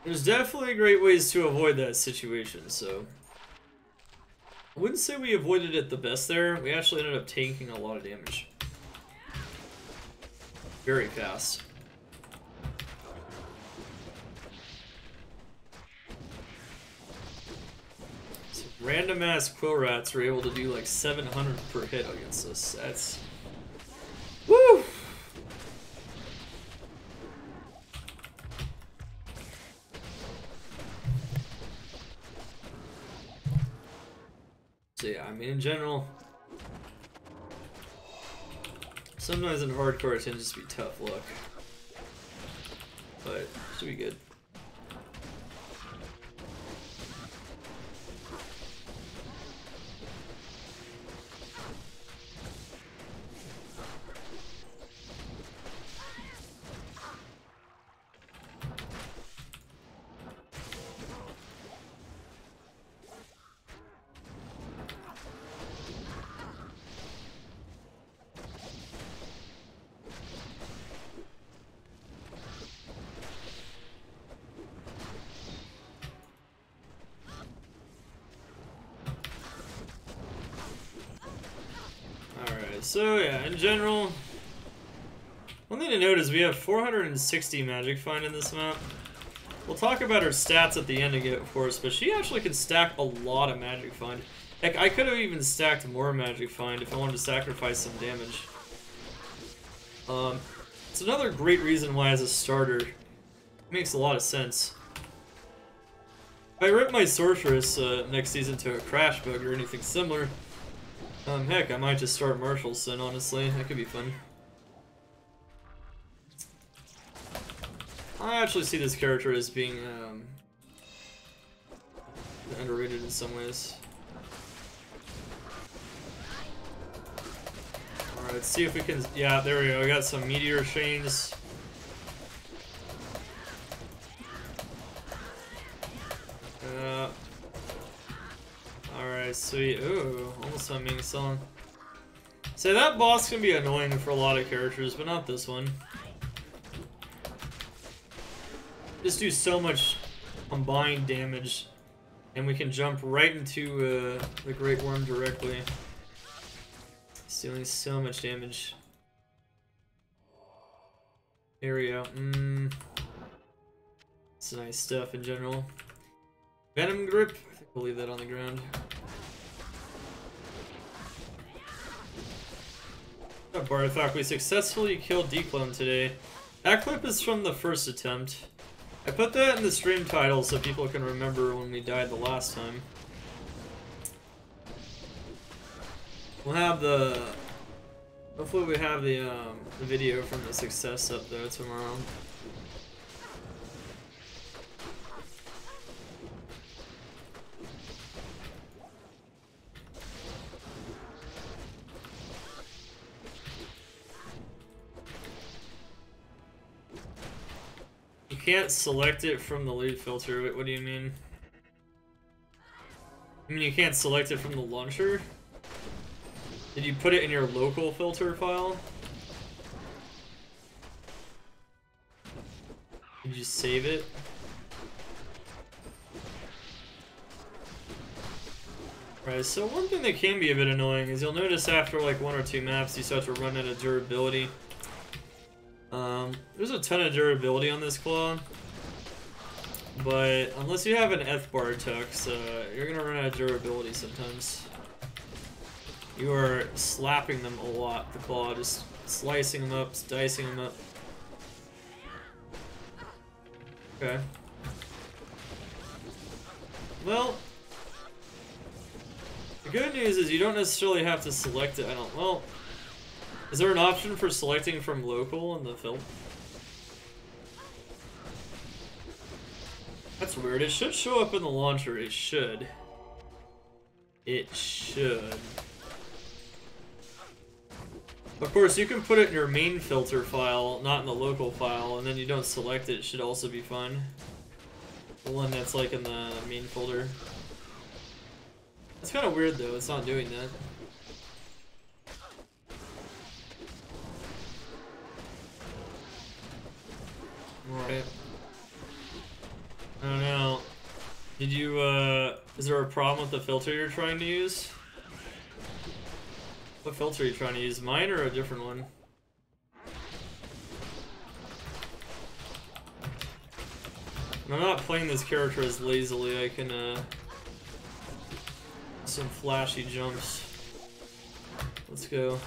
There's definitely great ways to avoid that situation, so I wouldn't say we avoided it the best there. We actually ended up taking a lot of damage. Very fast. So random ass quill rats were able to do like 700 per hit against us. That's... Woo! So yeah, I mean in general, sometimes in hardcore it tends to be tough luck, but it should be good. So yeah, in general, one thing to note is we have 460 magic find in this map. We'll talk about her stats at the end again, of course, but she actually can stack a lot of magic find. Heck, I could have even stacked more magic find if I wanted to sacrifice some damage. It's another great reason why, as a starter, it makes a lot of sense. If I rip my sorceress next season to a crash bug or anything similar, heck, I might just start Martial Sin, honestly. That could be fun. I actually see this character as being underrated in some ways. Alright, let's see if we can... Yeah, there we go. We got some meteor chains. Alright, sweet. Ooh, almost on being song. So that boss can be annoying for a lot of characters, but not this one. Just do so much combined damage, and we can jump right into the Great Worm directly. It's doing so much damage. Here we go. It's nice stuff in general. Venom Grip. I think we'll leave that on the ground. Barthok, we successfully killed Declone today. That clip is from the first attempt. I put that in the stream title so people can remember when we died the last time. We'll have the... Hopefully we have the video from the success up there tomorrow. You can't select it from the loot filter. Wait, what do you mean? I mean, you can't select it from the launcher? Did you put it in your local filter file? Did you save it? Right, so one thing that can be a bit annoying is you'll notice after like 1 or 2 maps you start to run out of durability. There's a ton of durability on this claw, but unless you have an F-bar tux, you're gonna run out of durability sometimes. You are slapping them a lot, the claw, just slicing them up, dicing them up. Okay. Well, the good news is you don't necessarily have to select it. Well, is there an option for selecting from local in the film? That's weird. It should show up in the launcher. It should. It should. Of course, you can put it in your main filter file, not in the local file, and then you don't select it. It should also be fine. The one that's like in the main folder. It's kind of weird though. It's not doing that. Right. I don't know. Did you, is there a problem with the filter you're trying to use? What filter are you trying to use? Mine or a different one? I'm not playing this character as lazily. I can, some flashy jumps. Let's go.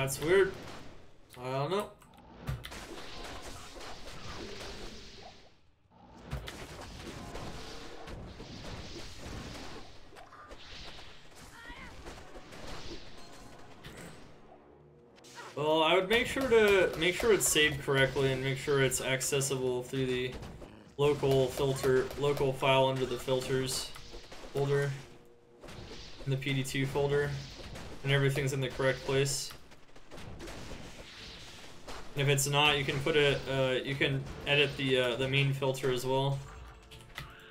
It's weird. I don't know. Well, I would make sure it's saved correctly and make sure it's accessible through the local file under the filters folder, in the PD2 folder, and everything's in the correct place. And if it's not, you can put it, you can edit the main filter as well.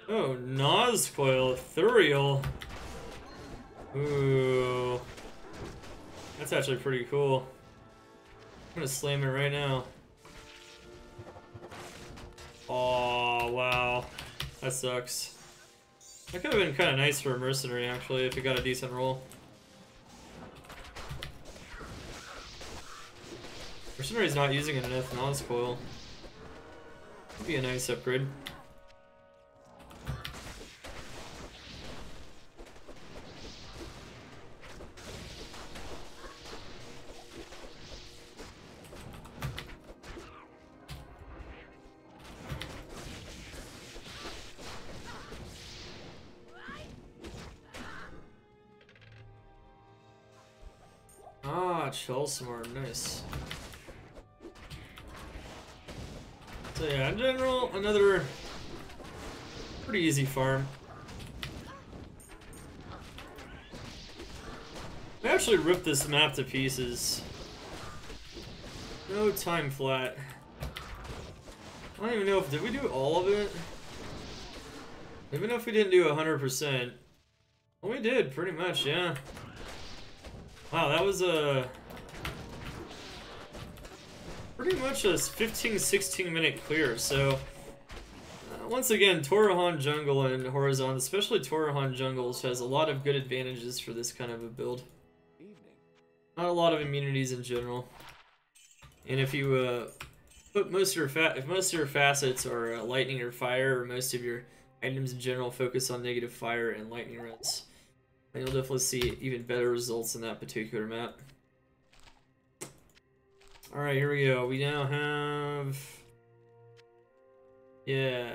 Oh, Noscoil, Thuriel. Ooh. That's actually pretty cool. I'm gonna slam it right now. Oh, wow. That sucks. That could have been kind of nice for a mercenary, actually, if it got a decent roll. Mercenary's not using an Ethnos coil. Would be a nice upgrade. Smart, nice. So yeah, in general, another pretty easy farm. I actually ripped this map to pieces. No time flat. I don't even know if, did we do all of it? Even if we didn't do 100%. Well, we did, pretty much, yeah. Wow, that was a... pretty much a 15-16 minute clear, so once again, Torajan jungle and Horazon, especially Torajan jungles, has a lot of good advantages for this kind of a build. Not a lot of immunities in general, and if you put most of your facets are lightning or fire, or most of your items in general focus on negative fire and lightning runs, then you'll definitely see even better results in that particular map. Alright, here we go. We now have... yeah.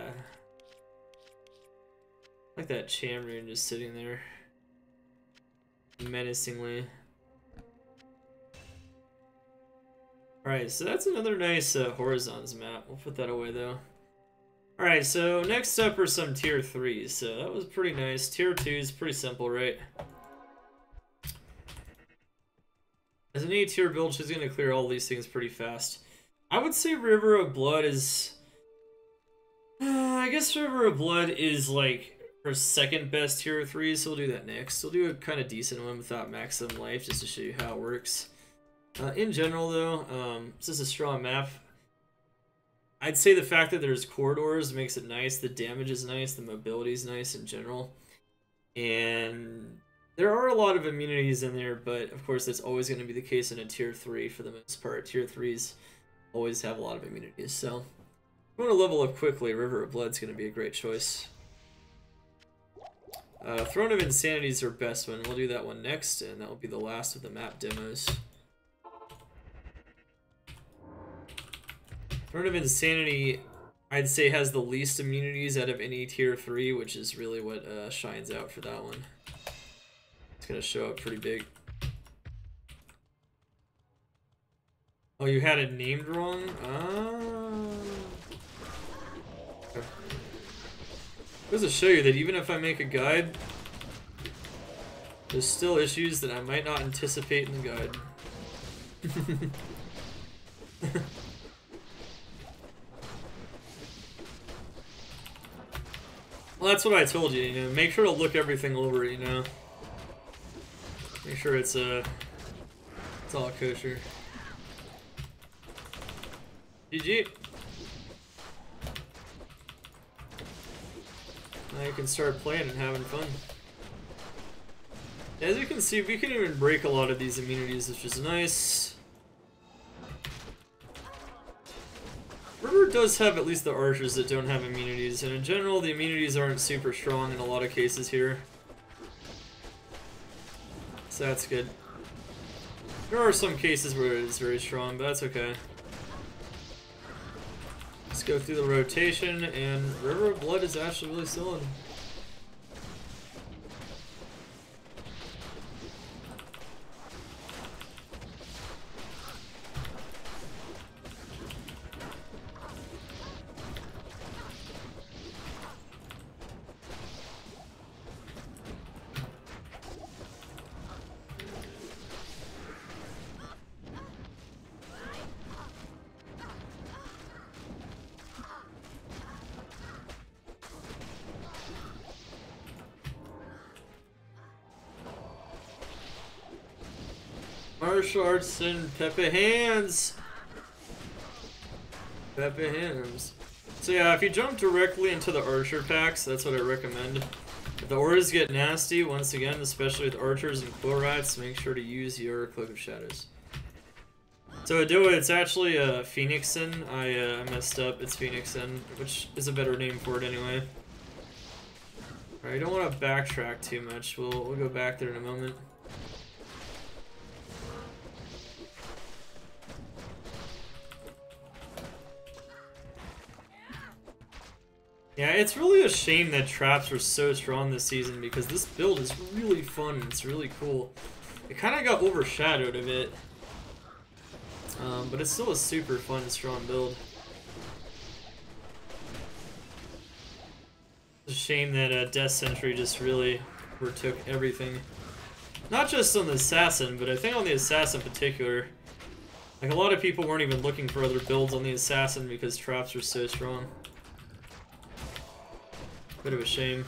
I like that Cham Rune just sitting there. Menacingly. Alright, so that's another nice Horizons map. We'll put that away though. Alright, so next up are some tier 3s. So that was pretty nice. Tier 2 is pretty simple, right? As an A-tier build, she's going to clear all these things pretty fast. I would say River of Blood is... I guess River of Blood is like her second best tier 3, so we'll do that next. We'll do a kind of decent one without maximum life, just to show you how it works. In general, though, this is a strong map. I'd say the fact that there's corridors makes it nice. The damage is nice. The mobility is nice in general. And... there are a lot of immunities in there, but of course that's always going to be the case in a tier 3 for the most part. Tier 3s always have a lot of immunities, so if you want to level up quickly, River of Blood's going to be a great choice. Throne of Insanity is our best one. We'll do that one next, and that will be the last of the map demos. Throne of Insanity, I'd say, has the least immunities out of any tier 3, which is really what shines out for that one. Gonna show up pretty big. Oh, you had it named wrong? Ah. Okay. Goes to show you that even if I make a guide, there's still issues that I might not anticipate in the guide. Well, that's what I told you, you know, make sure to look everything over, you know. Make sure it's all kosher. GG. Now you can start playing and having fun. As you can see, we can even break a lot of these immunities, which is nice. River does have at least the archers that don't have immunities, and in general, the immunities aren't super strong in a lot of cases here. So that's good. There are some cases where it is very strong, but that's okay. Let's go through the rotation, and River of Blood is actually really solid. Martial arts and Pepe hands. Pepe hands. So yeah, if you jump directly into the archer packs, that's what I recommend. If the auras get nasty, once again, especially with archers and quill rats, make sure to use your Cloak of Shadows. So Adoa, it's actually Phoenixin. I messed up. It's Phoenixin, which is a better name for it anyway. Alright, I don't want to backtrack too much. We'll go back there in a moment. Yeah, it's really a shame that traps were so strong this season because this build is really fun. It's really cool. It kind of got overshadowed a bit. But it's still a super fun, strong build. It's a shame that Death Sentry just really overtook everything. Not just on the Assassin, but I think on the Assassin in particular. Like, a lot of people weren't even looking for other builds on the Assassin because traps were so strong. Bit of a shame.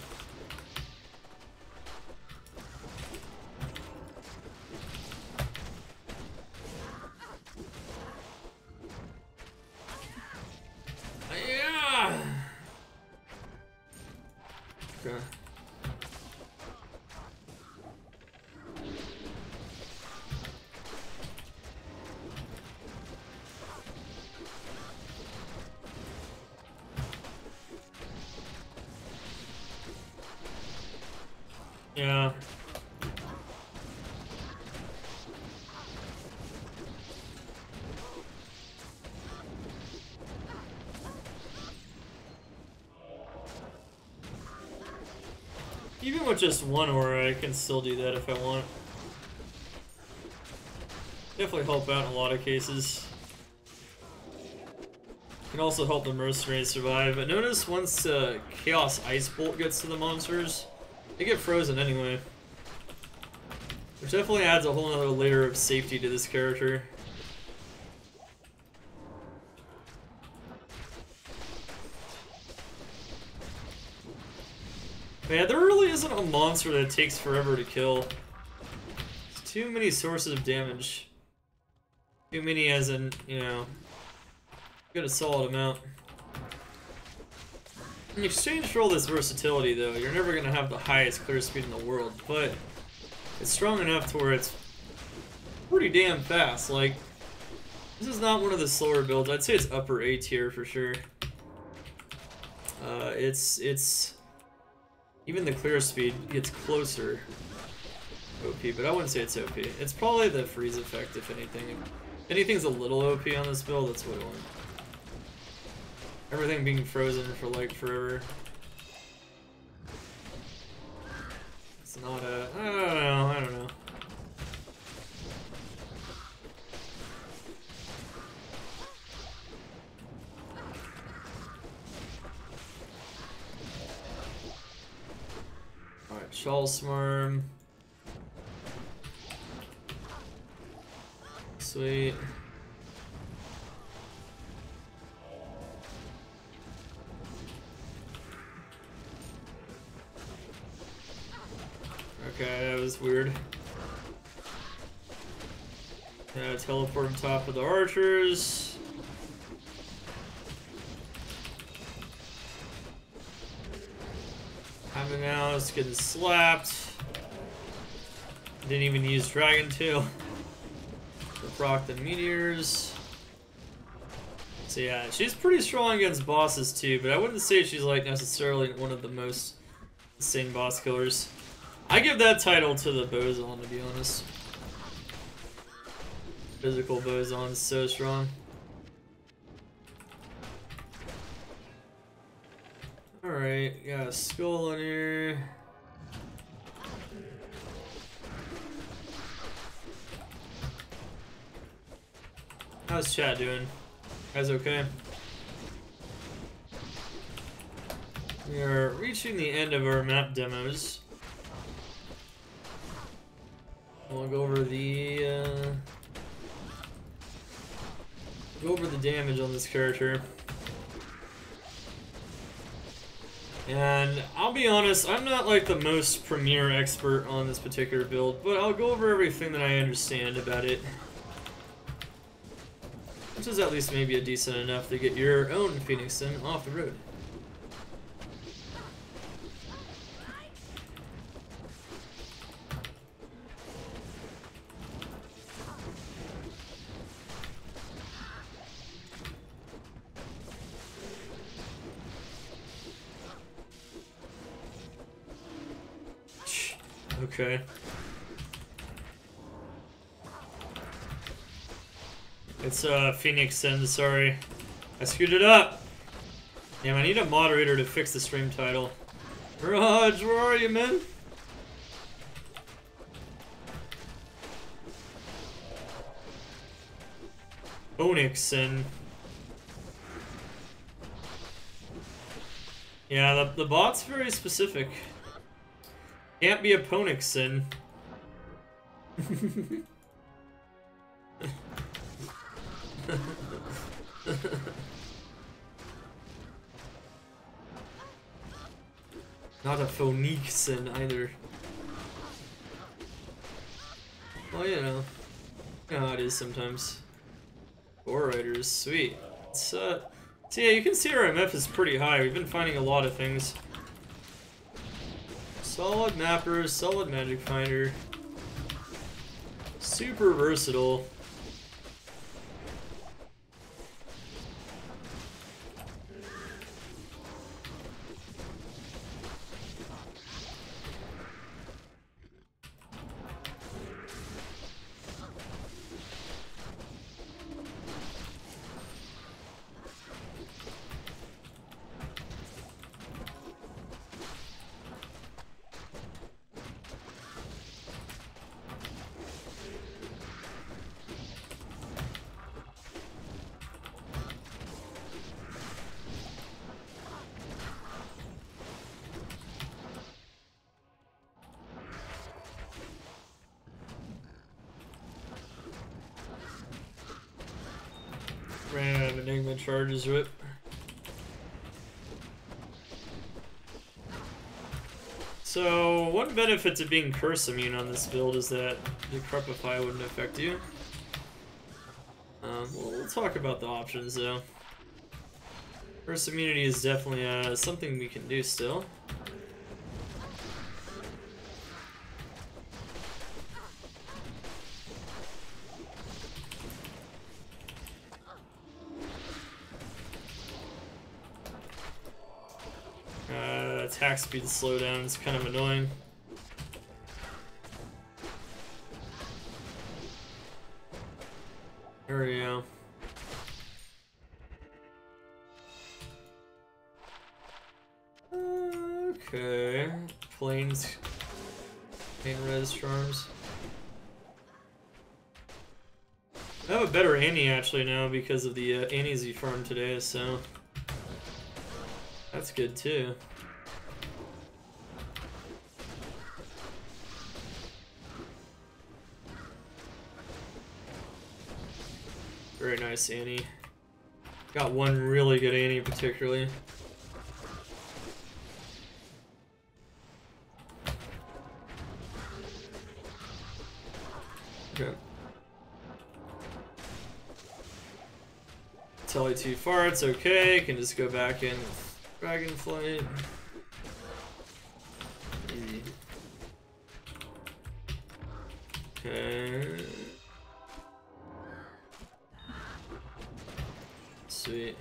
Yeah. Okay. Yeah. Even with just one aura, I can still do that if I want. Definitely help out in a lot of cases. Can also help the Mercenary survive. But notice once Chaos Ice Bolt gets to the monsters, they get frozen anyway. Which definitely adds a whole other layer of safety to this character. But yeah, there really isn't a monster that takes forever to kill. There's too many sources of damage. Too many as in, you know, get a solid amount. In exchange for all this versatility, though, you're never going to have the highest clear speed in the world, but it's strong enough to where it's pretty damn fast. Like, this is not one of the slower builds. I'd say it's upper A tier for sure. It's even the clear speed gets closer OP, but I wouldn't say it's OP. It's probably the freeze effect, if anything. If anything's a little OP on this build, that's what I want. Everything being frozen for like forever. It's not a... I don't know. Alright, Shawl Smarm. Sweet. Okay, that was weird. Teleport on top of the archers. Having Mouse getting slapped. Didn't even use Dragon Tail. To proc the meteors. So yeah, she's pretty strong against bosses too, but I wouldn't say she's like necessarily one of the most insane boss killers. I give that title to the Boson, to be honest. Physical Boson is so strong. Alright, got a skull in here. How's chat doing? Guys okay? We are reaching the end of our map demos. We'll go over the damage on this character. And I'll be honest, I'm not like the most premier expert on this particular build, but I'll go over everything that I understand about it. Which is at least maybe a decent enough to get your own Phoenixin off the road. Okay. It's Phoenix Sin, sorry. I screwed it up! Damn, I need a moderator to fix the stream title. Raj, where are you, man? Onyx Sin. Yeah, the bot's very specific. Can't be a Ponix Sin. Not a phonique sin either. Well, you know how it is sometimes. War Riders, sweet. So yeah, you can see our MF is pretty high. We've been finding a lot of things. Solid mapper, solid magic finder. Super versatile. Ran out of Enigma charges, rip. So, one benefit to being curse immune on this build is that your Crepify wouldn't affect you. We'll talk about the options though. Curse immunity is definitely something we can do still. Attack speed slowdown is kind of annoying. There we go. Okay. Plains. Pain res charms. I have a better Annie actually now because of the Annie's we farmed today, so that's good too. Very nice Annie. Got one really good Annie particularly. Okay. Telly 2 farts, okay. Can just go back in with Dragonflight. Easy. Okay. Sweet.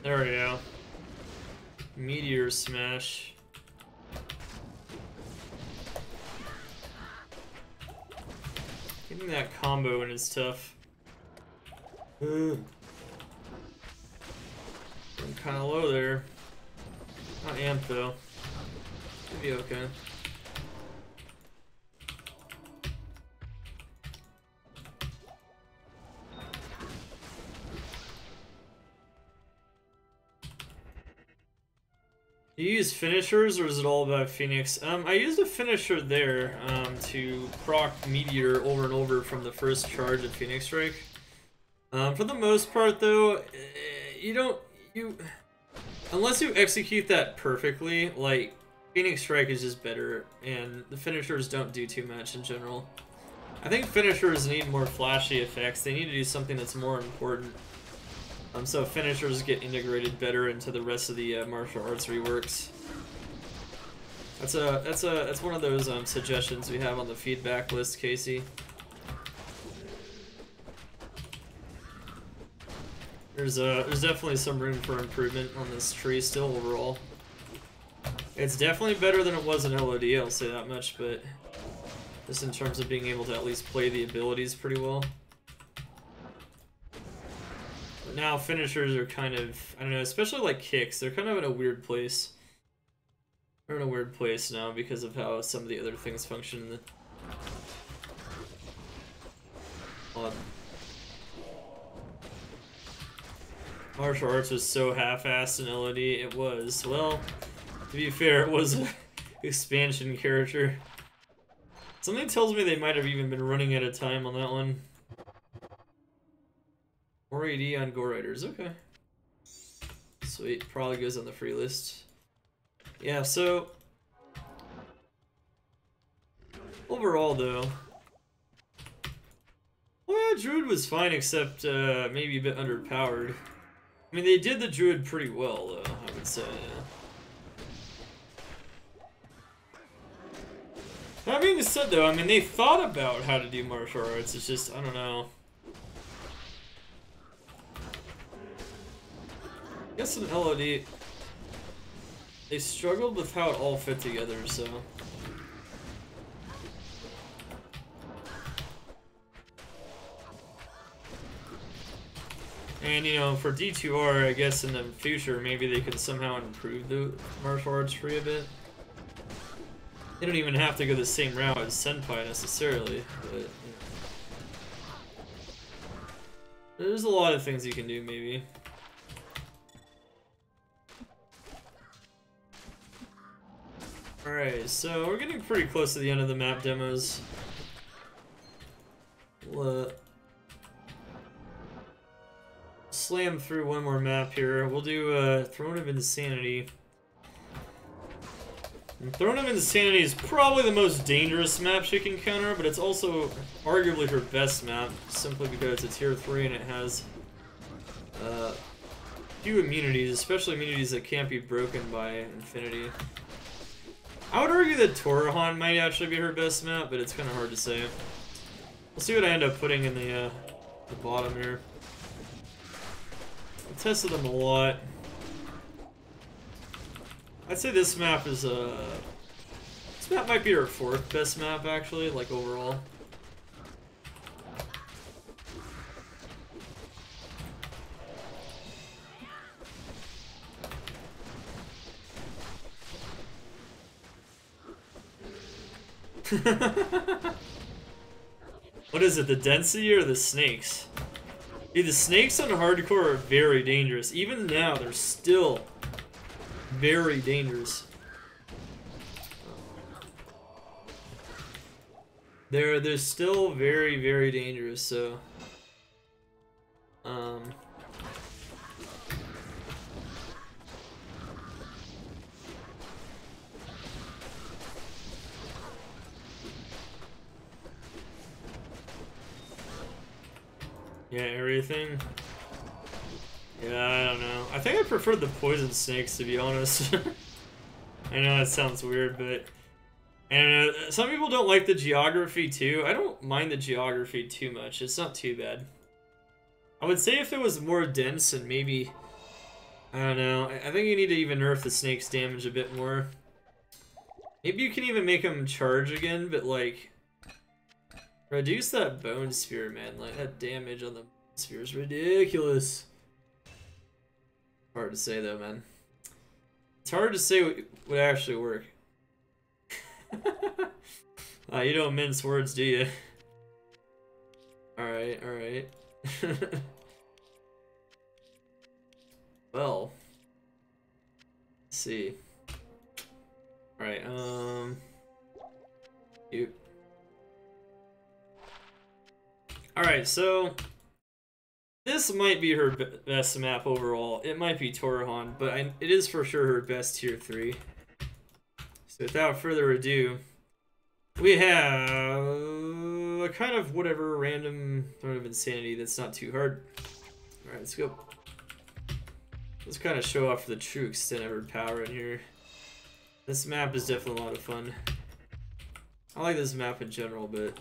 There we go. Meteor Smash. Getting that combo in is tough. I'm kind of low there. Not amped though. Should be okay. Do you use finishers or is it all about Phoenix? I used a finisher there to proc Meteor over and over from the first charge of Phoenix Strike. For the most part though, unless you execute that perfectly, like Phoenix Strike is just better and the finishers don't do too much in general. I think finishers need more flashy effects. They need to do something that's more important. So finishers get integrated better into the rest of the martial arts reworks. That's one of those suggestions we have on the feedback list, Casey. There's definitely some room for improvement on this tree still overall. It's definitely better than it was in LOD, I'll say that much, but just in terms of being able to at least play the abilities pretty well. But now finishers are kind of, I don't know, especially like kicks, they're kind of in a weird place. They're in a weird place now because of how some of the other things function in the... Martial arts was so half-assed in LOD, it was. Well, to be fair, it was an expansion character. Something tells me they might have even been running out of time on that one. More AD on Gore Riders, okay. Sweet, probably goes on the free list. Yeah, so... overall, though... well, yeah, Druid was fine, except maybe a bit underpowered. I mean, they did the Druid pretty well, though, I would say. That being said, though, I mean, they thought about how to do martial arts, it's just, I don't know. I guess in LOD, they struggled with how it all fit together, so... and, you know, for D2R, I guess in the future, maybe they could somehow improve the martial arts tree a bit. They don't even have to go the same route as Senpai necessarily, but... you know. There's a lot of things you can do, maybe. Alright, so we're getting pretty close to the end of the map demos. We'll, slam through one more map here. We'll do Throne of Insanity. And Throne of Insanity is probably the most dangerous map she can counter, but it's also arguably her best map, simply because it's tier 3 and it has few immunities, especially immunities that can't be broken by Infinity. I would argue that Torajan might actually be her best map, but it's kind of hard to say. We'll see what I end up putting in the bottom here. I tested them a lot. I'd say this map is this map might be her 4th best map actually, like overall. What is it, the density or the snakes? Dude, the snakes on hardcore are very dangerous. Even now, they're still very dangerous. They're still very, very dangerous, so... yeah, everything. Yeah, I don't know. I think I prefer the poison snakes, to be honest. I know that sounds weird, but... I don't know. Some people don't like the geography, too. I don't mind the geography too much. It's not too bad. I would say if it was more dense and maybe... I don't know. I think you need to even nerf the snake's damage a bit more. Maybe you can even make them charge again, but, like... reduce that bone sphere, man. Like, that damage on the sphere is ridiculous. Hard to say, though, man. It's hard to say what would actually work. You don't mince words, do you? Alright, alright. Well. Let's see. Alright, cute. Alright, so... this might be her best map overall. It might be Torajan, but it is for sure her best tier 3. So without further ado, we have do a kind of whatever random sort of insanity that's not too hard. Alright, let's go. Let's kind of show off the true extent of her power in here. This map is definitely a lot of fun. I like this map in general, but...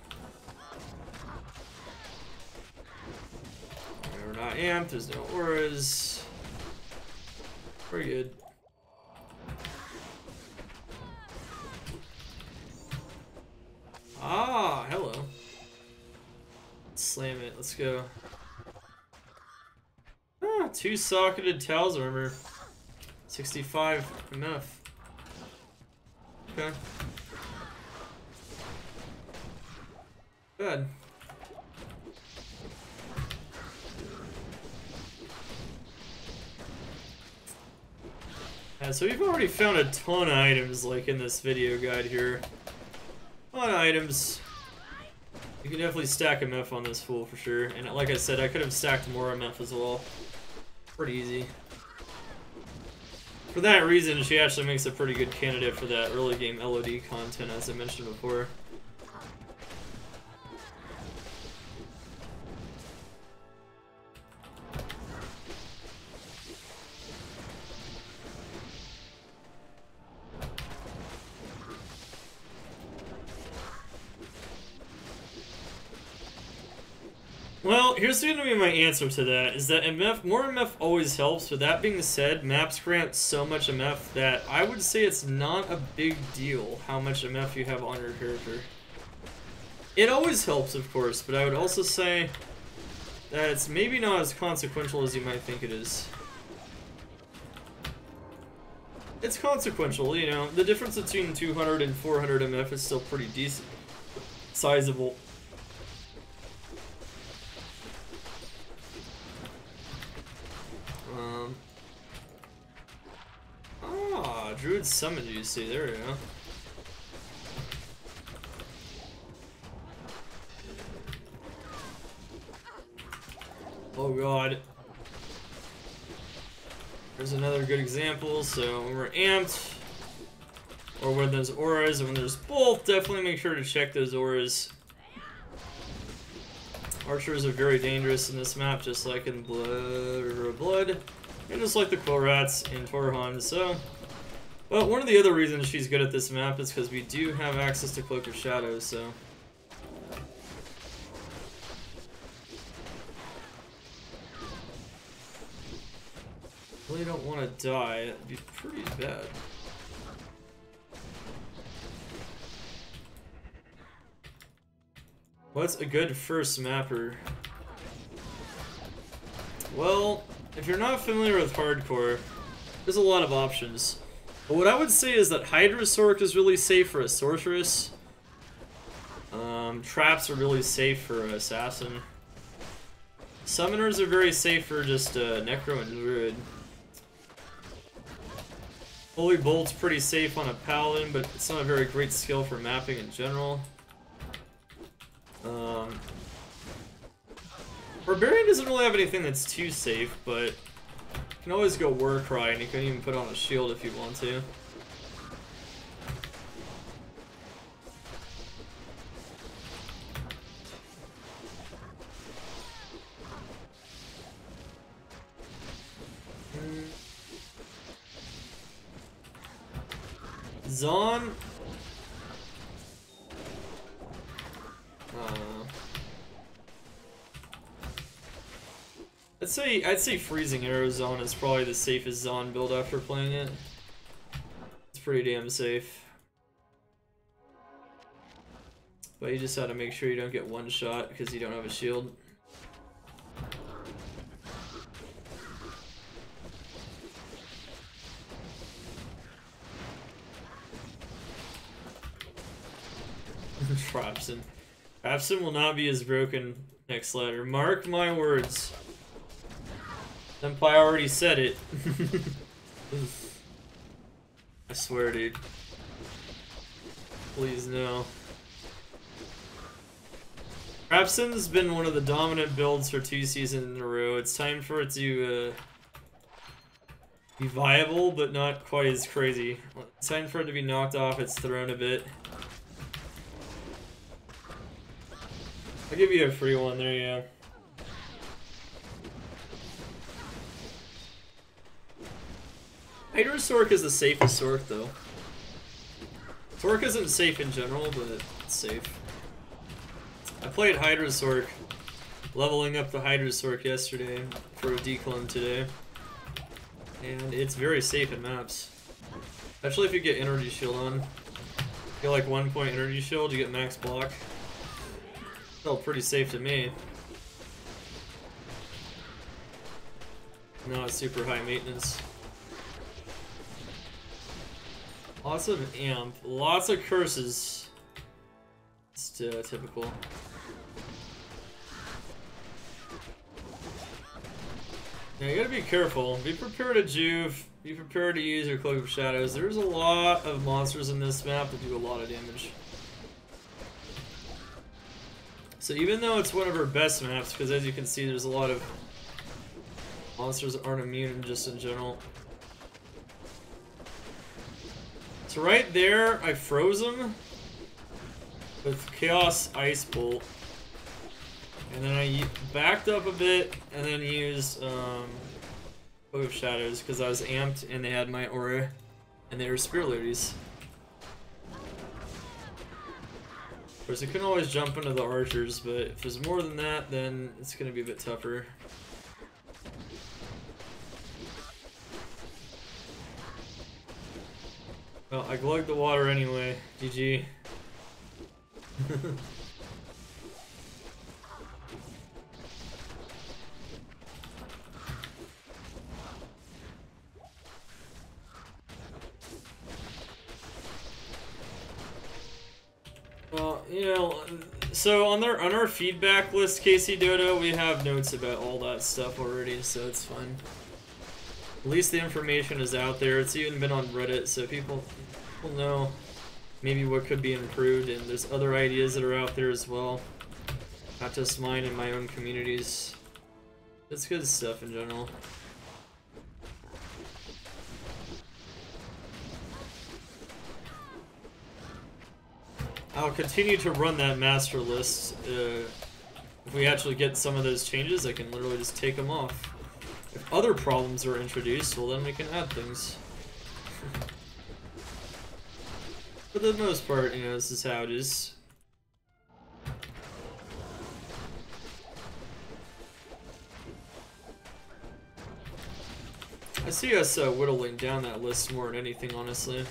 We're not amped, there's no auras. We're good. Ah, hello. Let's slam it, let's go. Ah, 2 socketed towels, remember. 65 MF. Okay. Good. Yeah, so we've already found a ton of items like in this video guide here. A lot of items. You can definitely stack MF on this fool for sure. And like I said, I could have stacked more MF as well. Pretty easy. For that reason, she actually makes a pretty good candidate for that early game LOD content, as I mentioned before. Well, here's going to be my answer to that, is that MF, more MF always helps. With that being said, maps grant so much MF that I would say it's not a big deal how much MF you have on your character. It always helps, of course, but I would also say that it's maybe not as consequential as you might think it is. It's consequential, you know. The difference between 200 and 400 MF is still pretty decent. Sizable. Druid Summon, you see, there we go. Oh god. There's another good example, so when we're amped, or when there's auras, and when there's both, definitely make sure to check those auras. Archers are very dangerous in this map, just like in Blood, and just like the Quill Rats in Torajan, so... But one of the other reasons she's good at this map is because we do have access to Cloak of Shadows, so... Really don't want to die, that'd be pretty bad. What's a good first mapper? Well, if you're not familiar with hardcore, there's a lot of options. But what I would say is that Hydrasork is really safe for a sorceress. Traps are really safe for an assassin. Summoners are very safe for just Necro and Druid. Holy Bolt's pretty safe on a Paladin, but it's not a very great skill for mapping in general. Barbarian doesn't really have anything that's too safe, but you can always go Warcry, and you can even put on a shield if you want to. Zon. I'd say Freezing Arrow Zone is probably the safest Zon build after playing it. It's pretty damn safe. But you just have to make sure you don't get one shot because you don't have a shield. Trapson. Trapson will not be as broken next ladder. Mark my words. Senpai already said it. I swear, dude. Please, no. Trapson's been one of the dominant builds for 2 seasons in a row. It's time for it to be viable, but not quite as crazy. It's time for it to be knocked off its throne a bit. I'll give you a free one there, yeah. Hydra Sork is the safest Sork, though. Sork isn't safe in general, but it's safe. I played Hydra Sork, leveling up the Hydra Sork yesterday for a declone today. And it's very safe in maps. Especially if you get energy shield on. You get like 1 point energy shield, you get max block. Felt pretty safe to me. Not super high maintenance. Lots of amp, lots of curses. It's typical. Now you gotta be careful. Be prepared to juve. Be prepared to use your Cloak of Shadows. There's a lot of monsters in this map that do a lot of damage. So even though it's one of our best maps, because as you can see there's a lot of monsters that aren't immune just in general. So right there, I froze him with Chaos Ice Bolt. And then I backed up a bit and then used Cloak of Shadows because I was amped and they had my aura and they were Spirit Ladies. Of course, I couldn't always jump into the archers, but if there's more than that, then it's going to be a bit tougher. Well, I glugged the water anyway. GG. Well, you know, so on our feedback list, Casey Dodo, we have notes about all that stuff already, so it's fine. At least the information is out there. It's even been on Reddit, so people know maybe what could be improved, and there's other ideas that are out there as well. Not just mine and my own communities. It's good stuff in general. I'll continue to run that master list. If we actually get some of those changes, I can literally just take them off. If other problems are introduced, well then we can add things. For the most part, you know, this is how it is. I see us whittling down that list more than anything, honestly.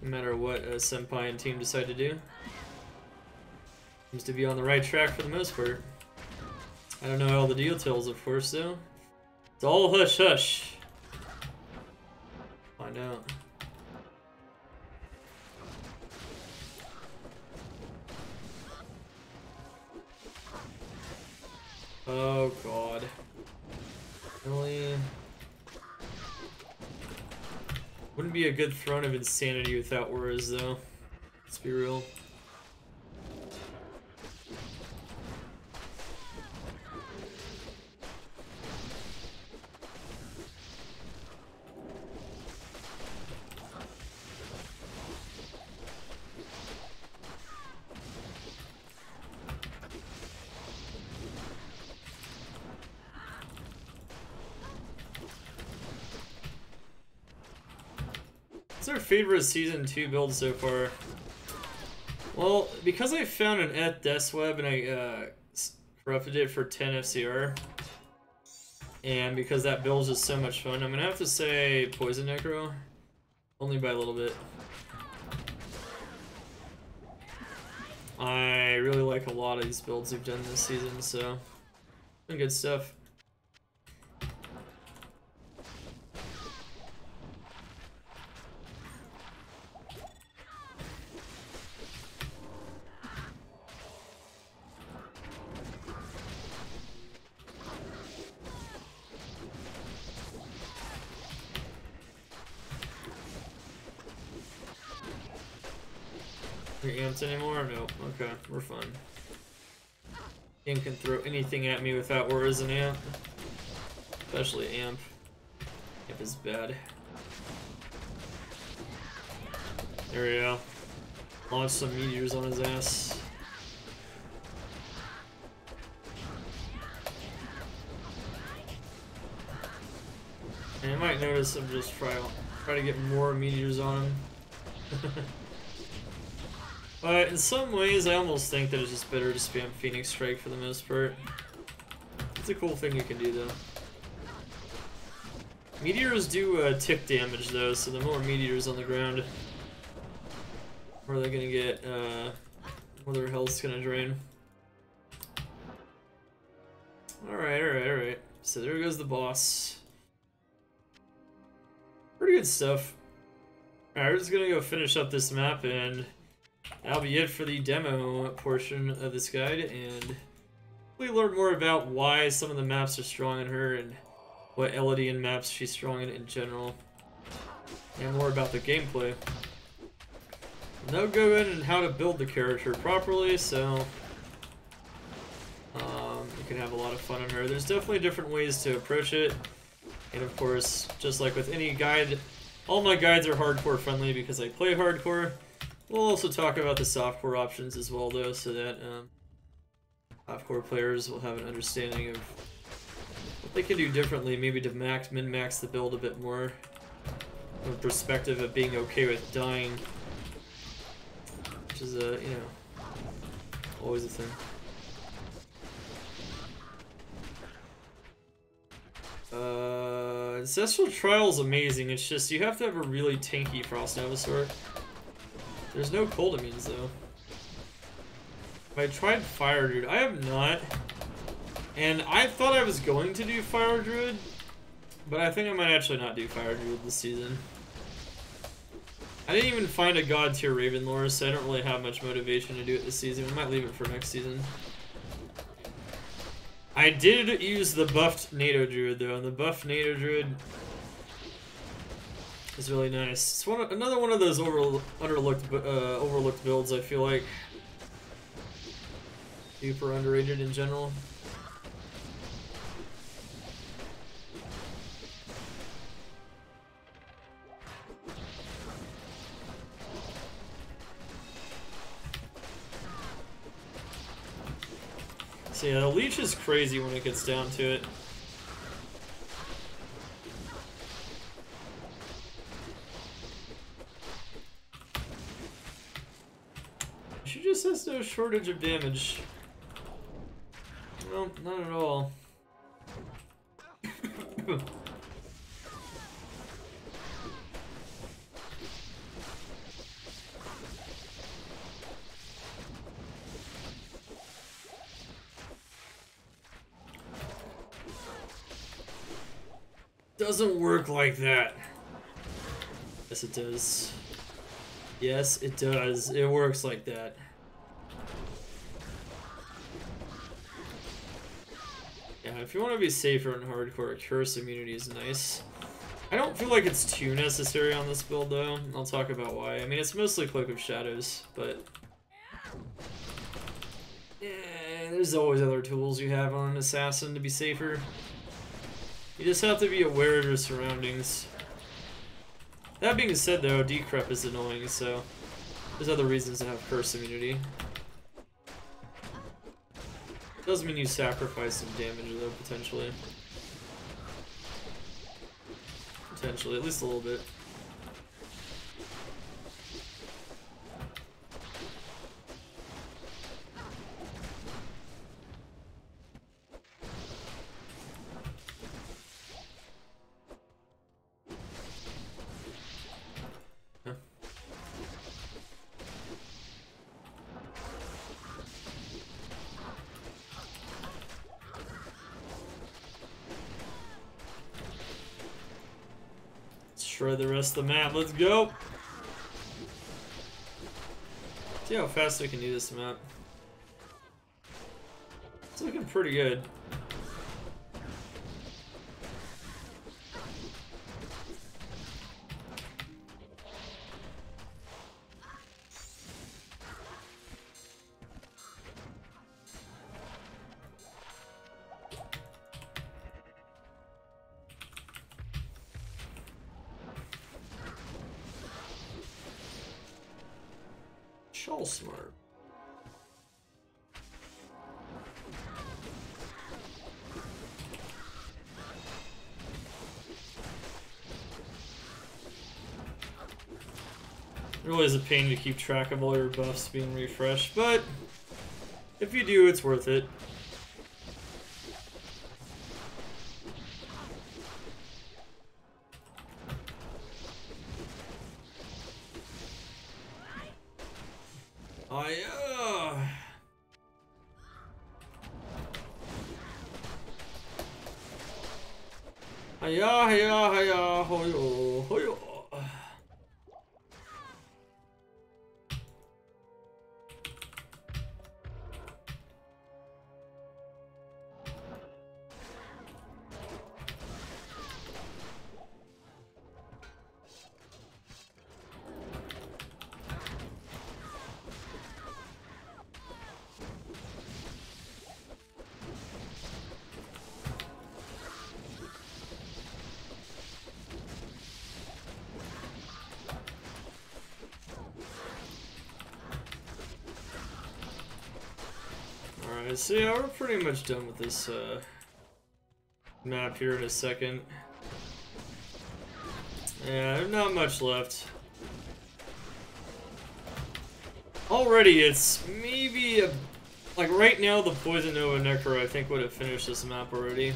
No matter what Senpai and team decide to do. Seems to be on the right track for the most part. I don't know all the details, of course, though. It's all hush hush. Find out. Oh god. Really? Wouldn't be a good throne of insanity without auras, though. Let's be real. What's our favorite Season 2 build so far? Well, because I found an Eth Death Web and I corrupted it for 10 FCR, and because that build is just so much fun, I'm gonna have to say Poison Necro, only by a little bit. I really like a lot of these builds we've done this season, so been good stuff. Are you amped anymore? No. Okay, we're fine. Game can throw anything at me without auras and amp. Especially amp. Amp is bad. There we go. Launch some meteors on his ass. And you might notice I'm just try to get more meteors on him. But in some ways, I almost think that it's just better to spam Phoenix Strike for the most part. It's a cool thing you can do, though. Meteors do tick damage, though, so the more meteors on the ground, the more they're gonna get, more their health's gonna drain. Alright. So there goes the boss. Pretty good stuff. Alright, we're just gonna go finish up this map, and that'll be it for the demo portion of this guide, and we learn more about why some of the maps are strong in her, and what Elodie maps she's strong in general, and more about the gameplay. Now go in and how to build the character properly, so you can have a lot of fun on her. There's definitely different ways to approach it, and of course, just like with any guide, all my guides are hardcore friendly because I play hardcore. We'll also talk about the softcore options as well, though, so that softcore players will have an understanding of what they can do differently, maybe to min-max the build a bit more, from a perspective of being okay with dying, which is always a thing. Ancestral Trial is amazing. It's just you have to have a really tanky Frost Novasaur. There's no cold immunes though. I tried Fire Druid. I have not. And I thought I was going to do Fire Druid, but I think I might actually not do Fire Druid this season. I didn't even find a God tier Ravenlore, so I don't really have much motivation to do it this season. We might leave it for next season. I did use the buffed NATO Druid though, and the buffed NATO Druid is really nice. It's another one of those overlooked builds, I feel like. Super underrated in general. So yeah, the leech is crazy when it gets down to it. She just has no shortage of damage. No, not at all. Doesn't work like that. Yes, it does. Yes, it does. It works like that. Yeah, if you want to be safer in hardcore, Curse immunity is nice. I don't feel like it's too necessary on this build, though. I'll talk about why. I mean, it's mostly Cloak of Shadows, but yeah, there's always other tools you have on an assassin to be safer. You just have to be aware of your surroundings. That being said, though, Decrep is annoying, so there's other reasons to have Curse immunity. Doesn't mean you sacrifice some damage, though, potentially. Potentially, at least a little bit. Shred the rest of the map. Let's go. See how fast we can do this map. It's looking pretty good. Smart. really is a pain to keep track of all your buffs being refreshed, but if you do, it's worth it. Hiya, hiya, hiya, hoyo, hoyo. Alright, so yeah, we're pretty much done with this map here in a second. Yeah, there's not much left. Already, it's maybe like right now the Poison Nova Necro I think would have finished this map already.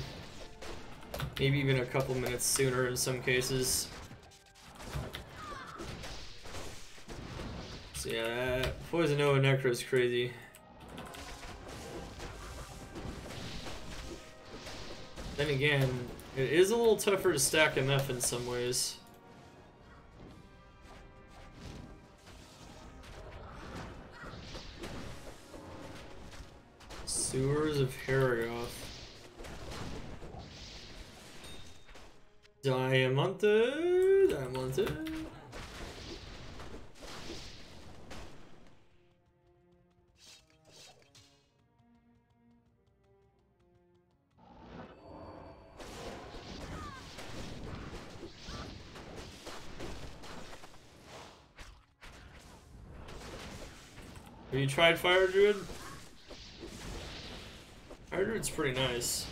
Maybe even a couple minutes sooner in some cases. So yeah, Poison Nova Necro is crazy. Then again, it is a little tougher to stack MF in some ways. Sewers of Heragoth. Diamante, Diamante. Have you tried Fire Druid? Fire Druid's pretty nice.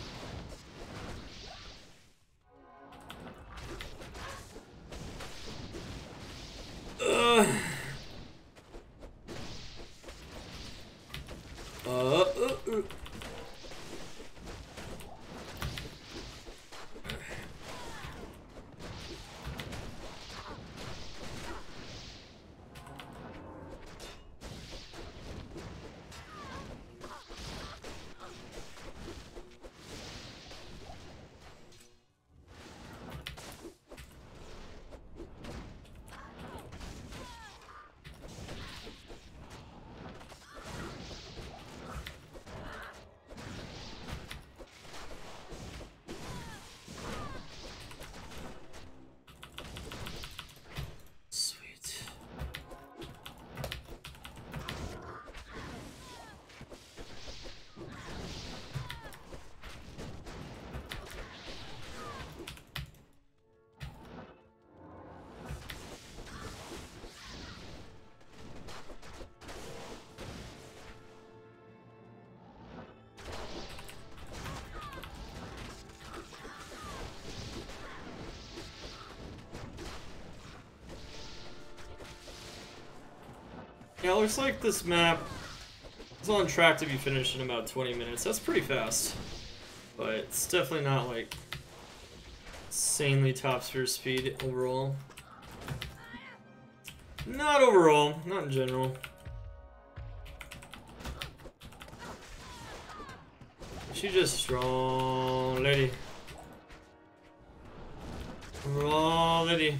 Yeah, it looks like this map is on track to be finished in about 20 minutes. That's pretty fast. But it's definitely not like insanely top sphere speed overall. Not overall, not in general. She's just strong lady. Strong lady.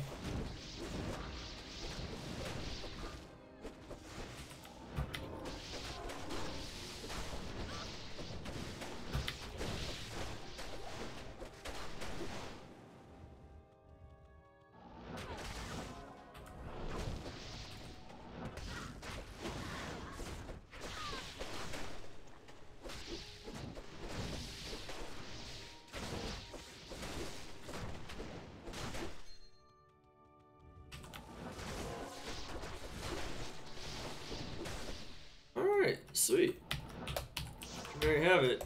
Sweet. There you have it.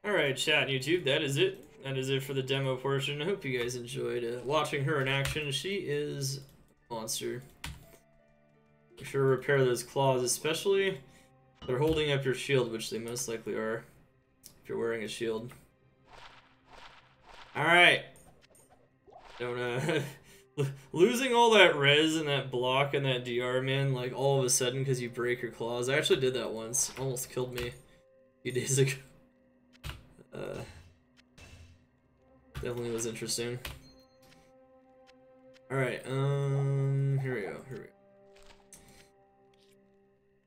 Alright, chat and YouTube, that is it. That is it for the demo portion. I hope you guys enjoyed watching her in action. She is a monster. Be sure to repair those claws, especially if they're holding up your shield, which they most likely are if you're wearing a shield. Alright. Don't, losing all that res and that block and that DR, man, like all of a sudden because you break your claws. I actually did that once. Almost killed me a few days ago. Definitely was interesting. Alright, here we go.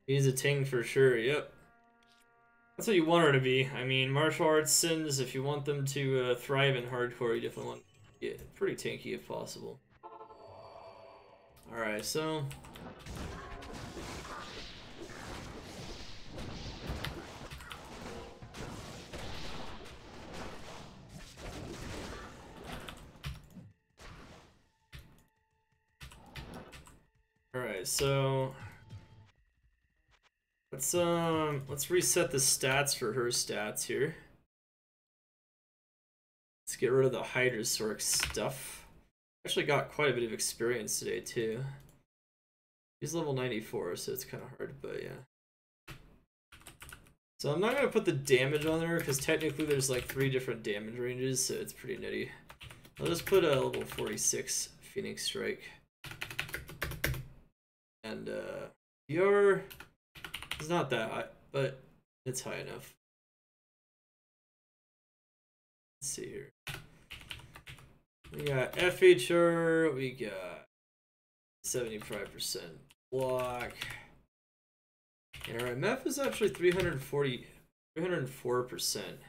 He's a ting for sure, yep. That's what you want her to be. I mean, martial arts sins, if you want them to thrive in hardcore, you definitely want to get pretty tanky if possible. Alright, so... Alright, so... Let's reset the stats for her stats here. Let's get rid of the Hydrasauric stuff. Actually got quite a bit of experience today too. He's level 94, so it's kind of hard, but yeah. So I'm not gonna put the damage on there because technically there's like 3 different damage ranges, so it's pretty nitty. I'll just put a level 46 Phoenix Strike. And your it's not that high, but it's high enough. Let's see here. We got FHR, we got 75% block. And our MF is actually 304%.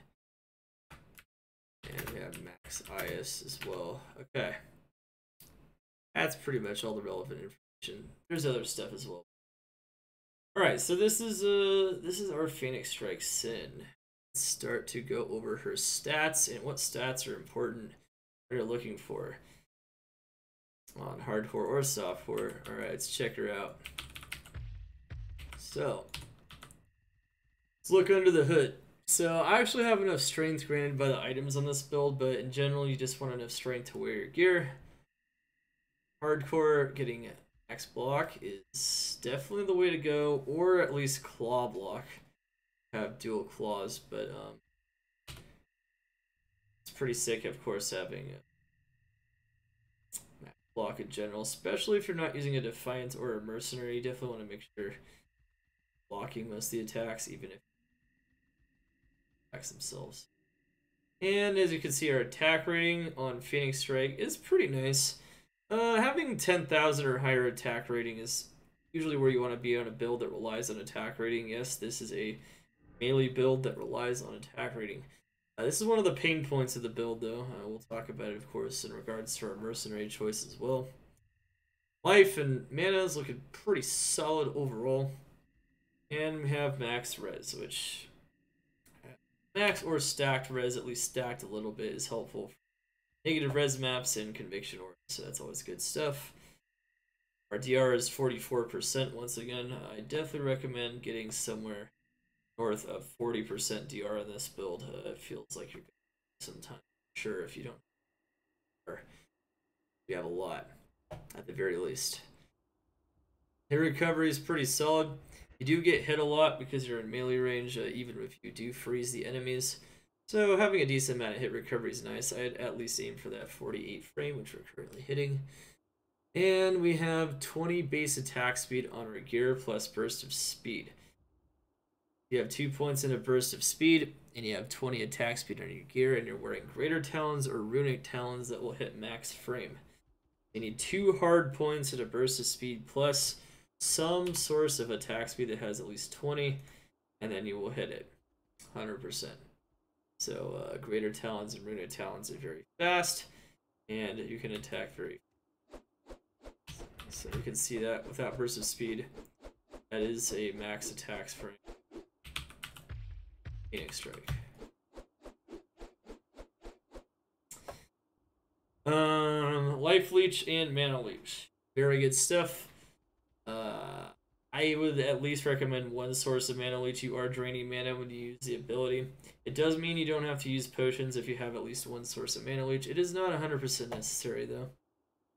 And we have max IS as well. Okay. That's pretty much all the relevant information. There's other stuff as well. Alright, so this is our Phoenix Strike Sin. Let's start to go over her stats and what stats are important that you're looking for on hardcore or softcore. Alright, let's check her out. So let's look under the hood. So I actually have enough strength granted by the items on this build, but in general you just want enough strength to wear your gear. Hardcore, getting max block is definitely the way to go, or at least claw block. Have dual claws, but it's pretty sick, of course, having max block in general, especially if you're not using a Defiant or a Mercenary. You definitely want to make sure blocking most of the attacks, even if attacks themselves. And as you can see, our attack rating on Phoenix Strike is pretty nice. Having 10,000 or higher attack rating is usually where you want to be on a build that relies on attack rating. Yes, this is a melee build that relies on attack rating. This is one of the pain points of the build, though. We'll talk about it, of course, in regards to our Mercenary choice as well. Life and mana is looking pretty solid overall. And we have max res, which max or stacked res, at least stacked a little bit, is helpful. Negative res maps and conviction ores, so that's always good stuff. Our DR is 44% once again. I definitely recommend getting somewhere north of 40% DR in this build. It feels like you're going to sometimes. Sure, if you don't, or you have a lot at the very least. Hit recovery is pretty solid. You do get hit a lot because you're in melee range, even if you do freeze the enemies. So having a decent amount of hit recovery is nice. I'd at least aim for that 48 frame, which we're currently hitting. And we have 20 base attack speed on our gear plus burst of speed. You have 2 points in a burst of speed, and you have 20 attack speed on your gear, and you're wearing greater talons or runic talons that will hit max frame. You need 2 hard points in a burst of speed plus some source of attack speed that has at least 20, and then you will hit it 100%. So greater talons and runic talons are very fast, and you can attack very fast. So you can see that without burst of speed, that is a max attacks frame. Phoenix Strike. Life Leech and Mana Leech. Very good stuff. I would at least recommend one source of Mana Leech. You are draining mana when you use the ability. It does mean you don't have to use potions if you have at least one source of Mana Leech. It is not 100% necessary, though.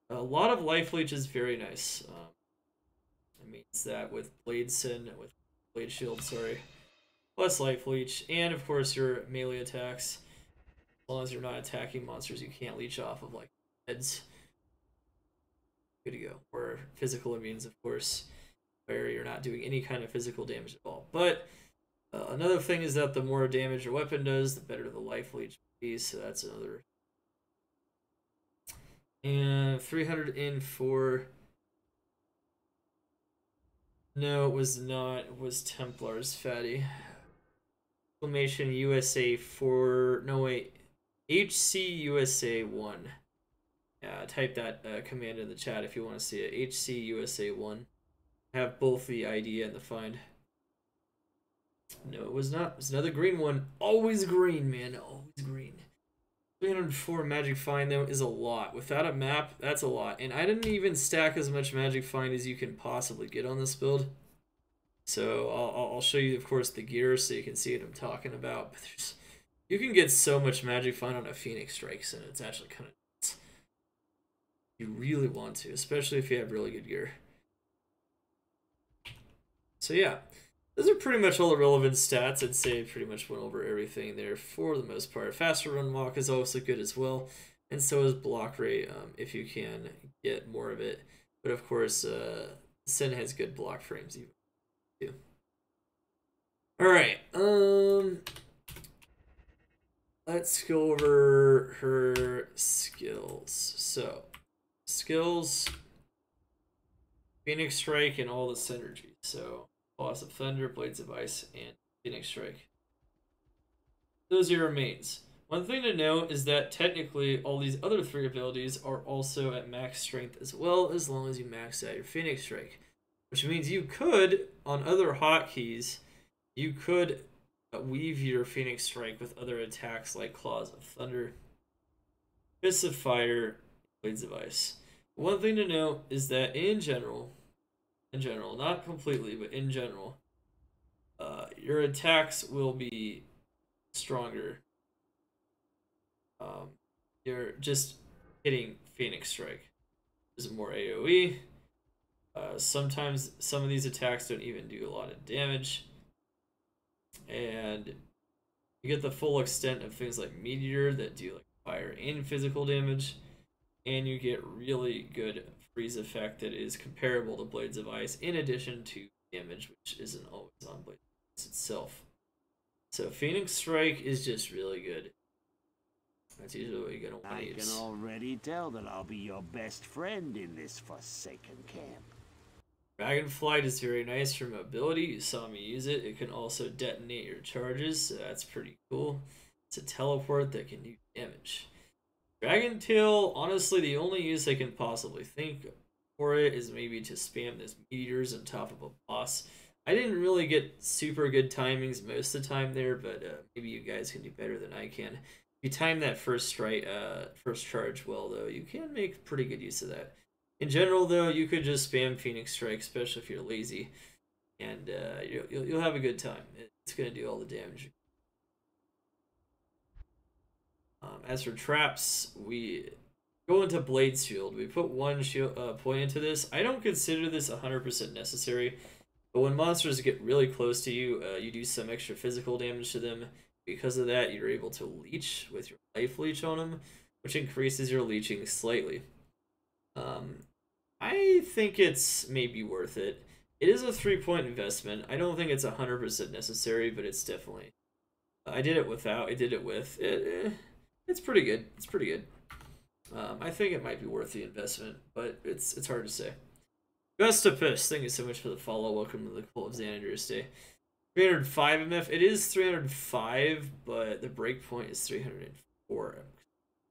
A lot of Life Leech is very nice. I mean, means that with with Blade Shield, sorry, plus Life Leech, and of course your melee attacks. As long as you're not attacking monsters you can't leech off of, like heads. Good to go. Or physical immunes, of course, where you're not doing any kind of physical damage at all. But another thing is that the more damage your weapon does, the better the life leech will be. So that's another. And 304. No, it was not. It was Templar's fatty. Exclamation USA 4. No, wait. HC USA 1. Type that command in the chat if you want to see it. HC USA 1. Have both the ID and the find. No, it was not. It was another green one. Always green, man. Always green. 304 magic find, though, is a lot. Without a map, that's a lot. And I didn't even stack as much magic find as you can possibly get on this build. So I'll show you, of course, the gear so you can see what I'm talking about. But you can get so much magic find on a Phoenix Strikes, and it's actually kind of nuts. You really want to, especially if you have really good gear. So yeah, those are pretty much all the relevant stats. I'd say I pretty much went over everything there for the most part. Faster run walk is also good as well, and so is block rate if you can get more of it. But of course, Sin has good block frames even too. All right, let's go over her skills. So skills, Phoenix Strike, and all the synergies. So Boss of Thunder, Blades of Ice, and Phoenix Strike. Those are your mains. One thing to note is that technically all these other 3 abilities are also at max strength as well, as long as you max out your Phoenix Strike. Which means you could, on other hotkeys, you could weave your Phoenix Strike with other attacks like Claws of Thunder, Fists of Fire, Blades of Ice. One thing to note is that in general, not completely, but in general, your attacks will be stronger. You're just hitting Phoenix Strike. There's more AoE. Sometimes some of these attacks don't even do a lot of damage. And you get the full extent of things like Meteor that do like fire and physical damage. And you get really good freeze effect that is comparable to Blades of Ice, in addition to damage, which isn't always on Blades of Ice itself. So Phoenix Strike is just really good. That's usually what you're going to want to use. I can already tell that I'll be your best friend in this forsaken camp. Dragonflight is very nice for mobility. You saw me use it. It can also detonate your charges, so that's pretty cool. It's a teleport that can do damage. Dragon Tail, honestly, the only use I can possibly think for it is maybe to spam those meteors on top of a boss. I didn't really get super good timings most of the time there, but maybe you guys can do better than I can. If you time that first charge well, though, you can make pretty good use of that. In general, though, you could just spam Phoenix Strike, especially if you're lazy, and you'll have a good time. It's going to do all the damage. As for traps, we go into Blade Shield. We put 1 point into this. I don't consider this 100% necessary, but when monsters get really close to you, you do some extra physical damage to them. Because of that, you're able to leech with your life leech on them, which increases your leeching slightly. I think it's maybe worth it. It is a 3-point investment. I don't think it's 100% necessary, but it's definitely. I did it without. I did it with. It's pretty good. It's pretty good. I think it might be worth the investment, but it's hard to say. Gustapus, thank you so much for the follow. Welcome to the Cult of Xanadur's Day. 305 MF. It is 305, but the breakpoint is 304.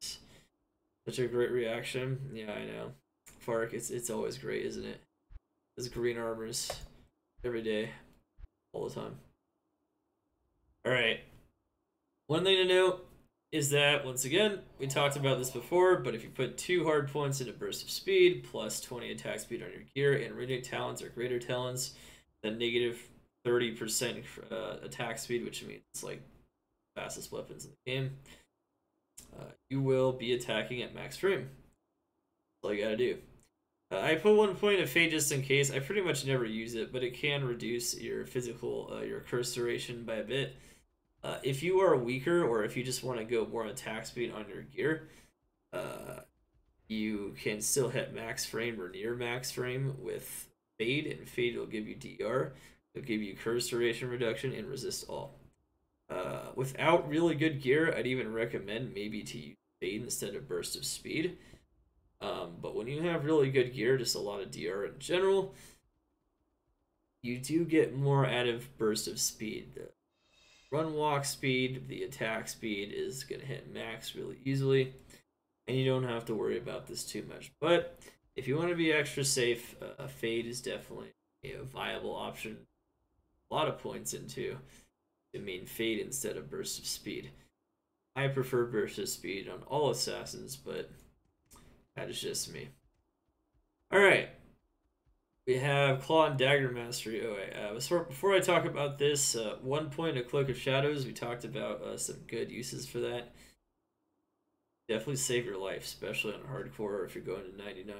Such a great reaction. Yeah, I know. Fark, it's always great, isn't it? Those green armors every day, all the time. All right. One thing to note is that, once again, we talked about this before, but if you put 2 hard points into burst of speed, plus 20 attack speed on your gear, and runic talons or greater talons, then negative 30% attack speed, which means it's like fastest weapons in the game, you will be attacking at max frame. That's all you gotta do. I put 1 point of fade just in case. I pretty much never use it, but it can reduce your physical, your curse duration by a bit. If you are weaker, or if you just want to go more attack speed on your gear, you can still hit max frame or near max frame with fade, and fade will give you DR. It'll give you curse duration reduction and resist all. Without really good gear, I'd even recommend maybe to use fade instead of burst of speed. But when you have really good gear, just a lot of DR in general, you do get more out of burst of speed. The run walk speed, the attack speed is going to hit max really easily, and you don't have to worry about this too much. But if you want to be extra safe, fade is definitely a viable option. A lot of points into to mean fade instead of burst of speed. I prefer burst of speed on all assassins, but that is just me. Alright. We have Claw and Dagger Mastery. Oh, wait. Before I talk about this, 1 point of Cloak of Shadows. We talked about some good uses for that. Definitely save your life, especially on hardcore or if you're going to 99.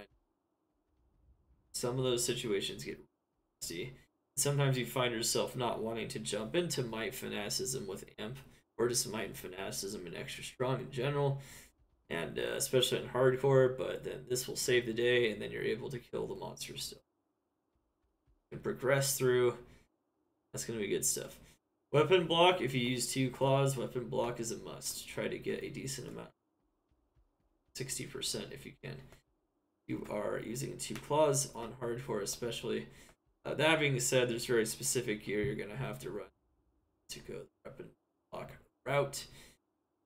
Some of those situations get nasty. Sometimes you find yourself not wanting to jump into Might Fanaticism with Amp, or just Might and Fanaticism and Extra Strong in general, and especially in hardcore, but then this will save the day, and then you're able to kill the monsters still. And progress through. That's going to be good stuff. Weapon block, if you use 2 claws, weapon block is a must. Try to get a decent amount. 60% if you can. You are using 2 claws on hardcore especially. That being said, there's very specific gear you're going to have to run to go the weapon block route,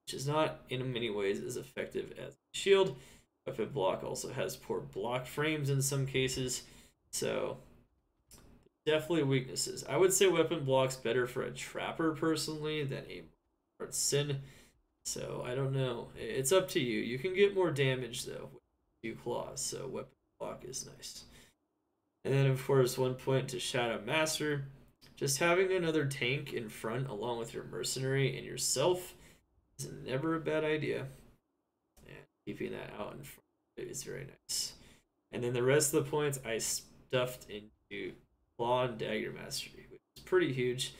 which is not in many ways as effective as shield. Weapon block also has poor block frames in some cases, so definitely weaknesses. I would say weapon block's better for a trapper personally than a sin. So I don't know. It's up to you. You can get more damage though with 2 claws, so weapon block is nice. And then of course 1 point to Shadow Master. Just having another tank in front along with your Mercenary and yourself is never a bad idea. And keeping that out in front is very nice. And then the rest of the points I stuffed into Claw and Dagger Mastery, which is pretty huge.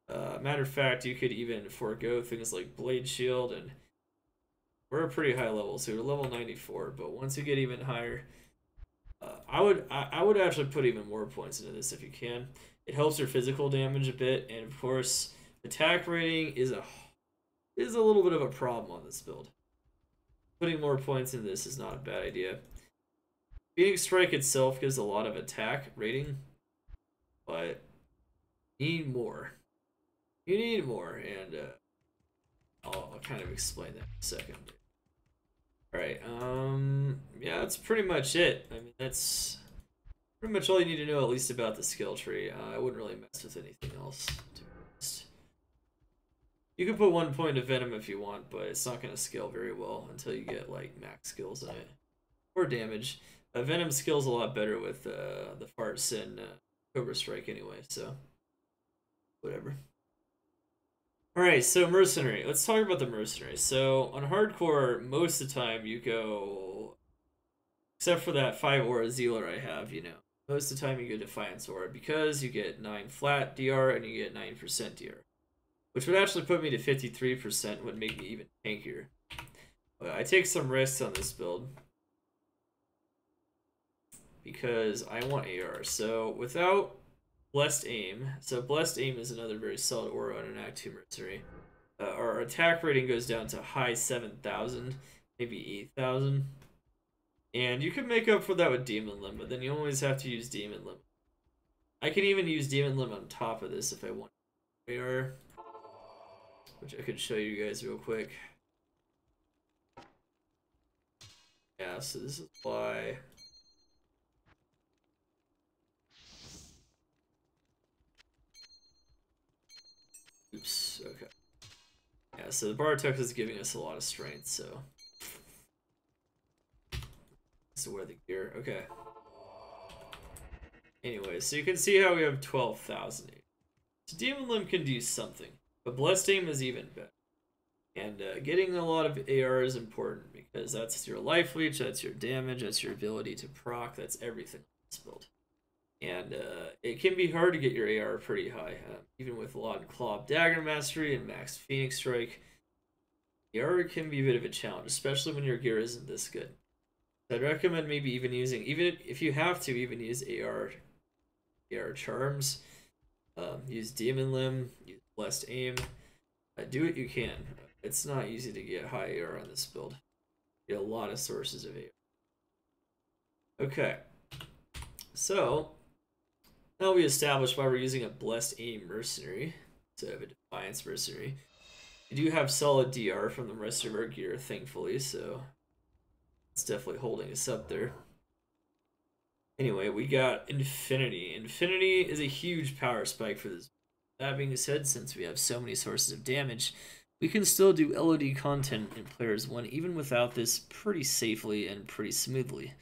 Matter of fact, you could even forego things like Blade Shield, and we're a pretty high level, so we're level 94. But once you get even higher, I would actually put even more points into this if you can. It helps your physical damage a bit, and of course, attack rating is a little bit of a problem on this build. Putting more points in this is not a bad idea. Phoenix Strike itself gives a lot of attack rating, but you need more. You need more, and I'll kind of explain that in a second. Alright, yeah, that's pretty much it. I mean, that's pretty much all you need to know, at least about the skill tree. I wouldn't really mess with anything else, to be honest. You can put 1 point of Venom if you want, but it's not going to scale very well until you get, like, max skills in it. Or damage. Venom scales a lot better with the Farts and Cobra Strike anyway, so whatever. Alright, so Mercenary. Let's talk about the Mercenary. So, on hardcore, most of the time you go, except for that 5 aura Zealer I have, you know, most of the time you go Defiance aura, because you get 9 flat DR and you get 9% DR. Which would actually put me to 53%, would make me even tankier. But I take some risks on this build, because I want AR. So, without Blessed Aim. So Blessed Aim is another very solid aura on an Act 2 Mercenary. Our attack rating goes down to high 7,000, maybe 8,000. And you can make up for that with Demon Limb, but then you always have to use Demon Limb. I can even use Demon Limb on top of this if I want AR, which I could show you guys real quick. Yeah, so this is why... Oops, okay. Yeah, so the Bartok is giving us a lot of strength, so... So where the gear... Okay. Anyway, so you can see how we have 12,000. So Demon Limb can do something, but Blessed Aim is even better. And getting a lot of AR is important because that's your life leech, that's your damage, that's your ability to proc, that's everything on this build. And it can be hard to get your AR pretty high, even with a lot of Claw Dagger Mastery and Max Phoenix Strike. The AR can be a bit of a challenge, especially when your gear isn't this good. So I'd recommend maybe even using, even if you have to, even use AR charms, use Demon Limb, use Blessed Aim. Do what you can. It's not easy to get high AR on this build. You get a lot of sources of AR. Okay, so now we established why we're using a Blessed Aim Mercenary instead of a Defiance Mercenary. We do have solid DR from the rest of our gear, thankfully, so it's definitely holding us up there. Anyway, we got Infinity. Infinity is a huge power spike for this. That being said, since we have so many sources of damage, we can still do LOD content in Players 1 even without this pretty safely and pretty smoothly.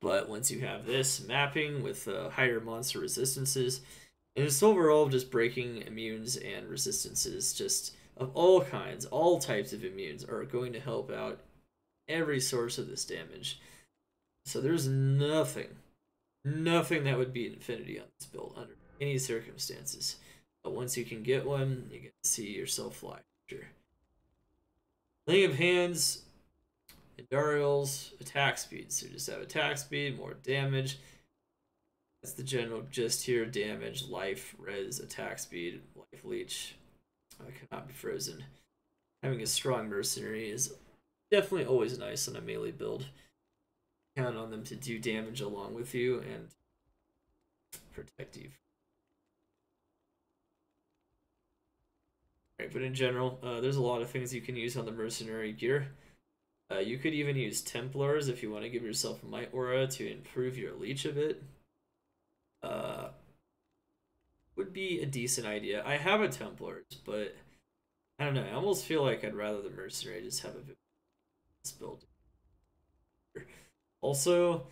But once you have this mapping with higher monster resistances, and it's overall just breaking immunes and resistances, just of all kinds, all types of immunes are going to help out every source of this damage. So there's nothing that would beat Infinity on this build under any circumstances. But once you can get one, you get to see yourself fly. Sure. Laying of Hands, Endurials, attack speed. So just have attack speed, more damage. That's the general gist here. Damage, life, res, attack speed, life leech. Cannot be frozen. Having a strong mercenary is definitely always nice on a melee build. Count on them to do damage along with you and protect you. Right, but in general, there's a lot of things you can use on the mercenary gear. You could even use Templars if you want to give yourself a Might Aura to improve your leech a bit. Would be a decent idea. I have a Templars, but I don't know. I almost feel like I'd rather the mercenary just have a bit this build. Also,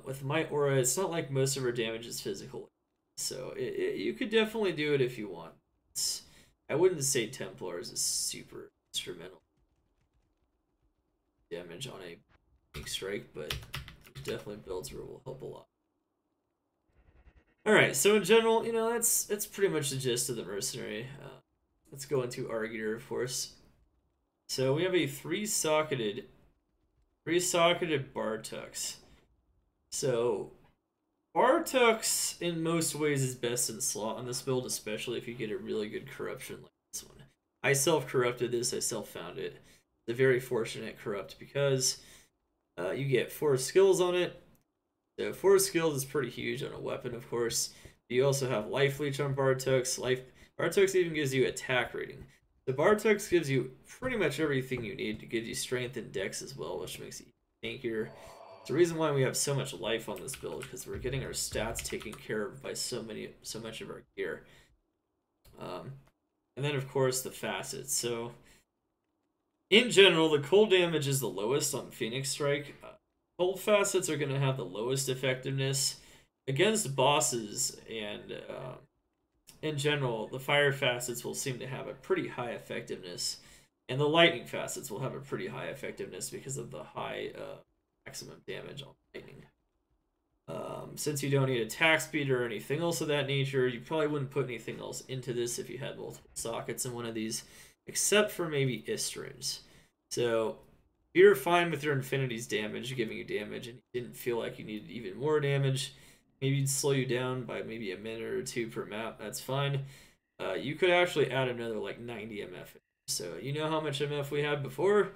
with Might Aura, it's not like most of her damage is physical, so you could definitely do it if you want. I wouldn't say Templars is super instrumental damage on a big strike, but there's definitely builds where it will help a lot. Alright, so in general, you know, that's pretty much the gist of the mercenary. Let's go into our gear, of course. So we have a three-socketed Bartux. So Bartux in most ways is best in slot on this build, especially if you get a really good corruption like this one. I self-corrupted this, I self-found it. It's a very fortunate corrupt because you get 4 skills on it. So 4 skills is pretty huge on a weapon, of course. You also have life leech on Bartux. Bartux even gives you attack rating. The Bartux gives you pretty much everything you need. It gives you strength and dex as well, which makes you tankier. It's the reason why we have so much life on this build, because we're getting our stats taken care of by so much of our gear. And then of course the facets. So in general, the cold damage is the lowest on Phoenix Strike. Cold facets are going to have the lowest effectiveness against bosses, and in general, the fire facets will seem to have a pretty high effectiveness, and the lightning facets will have a pretty high effectiveness because of the high maximum damage on lightning. Since you don't need attack speed or anything else of that nature, you probably wouldn't put anything else into this if you had multiple sockets in one of these, except for maybe Istrunes. So if you're fine with your Infinity's damage, giving you damage, and you didn't feel like you needed even more damage, maybe it'd slow you down by maybe a minute or 2 per map, that's fine. You could actually add another like 90 MF. So you know how much MF we had before?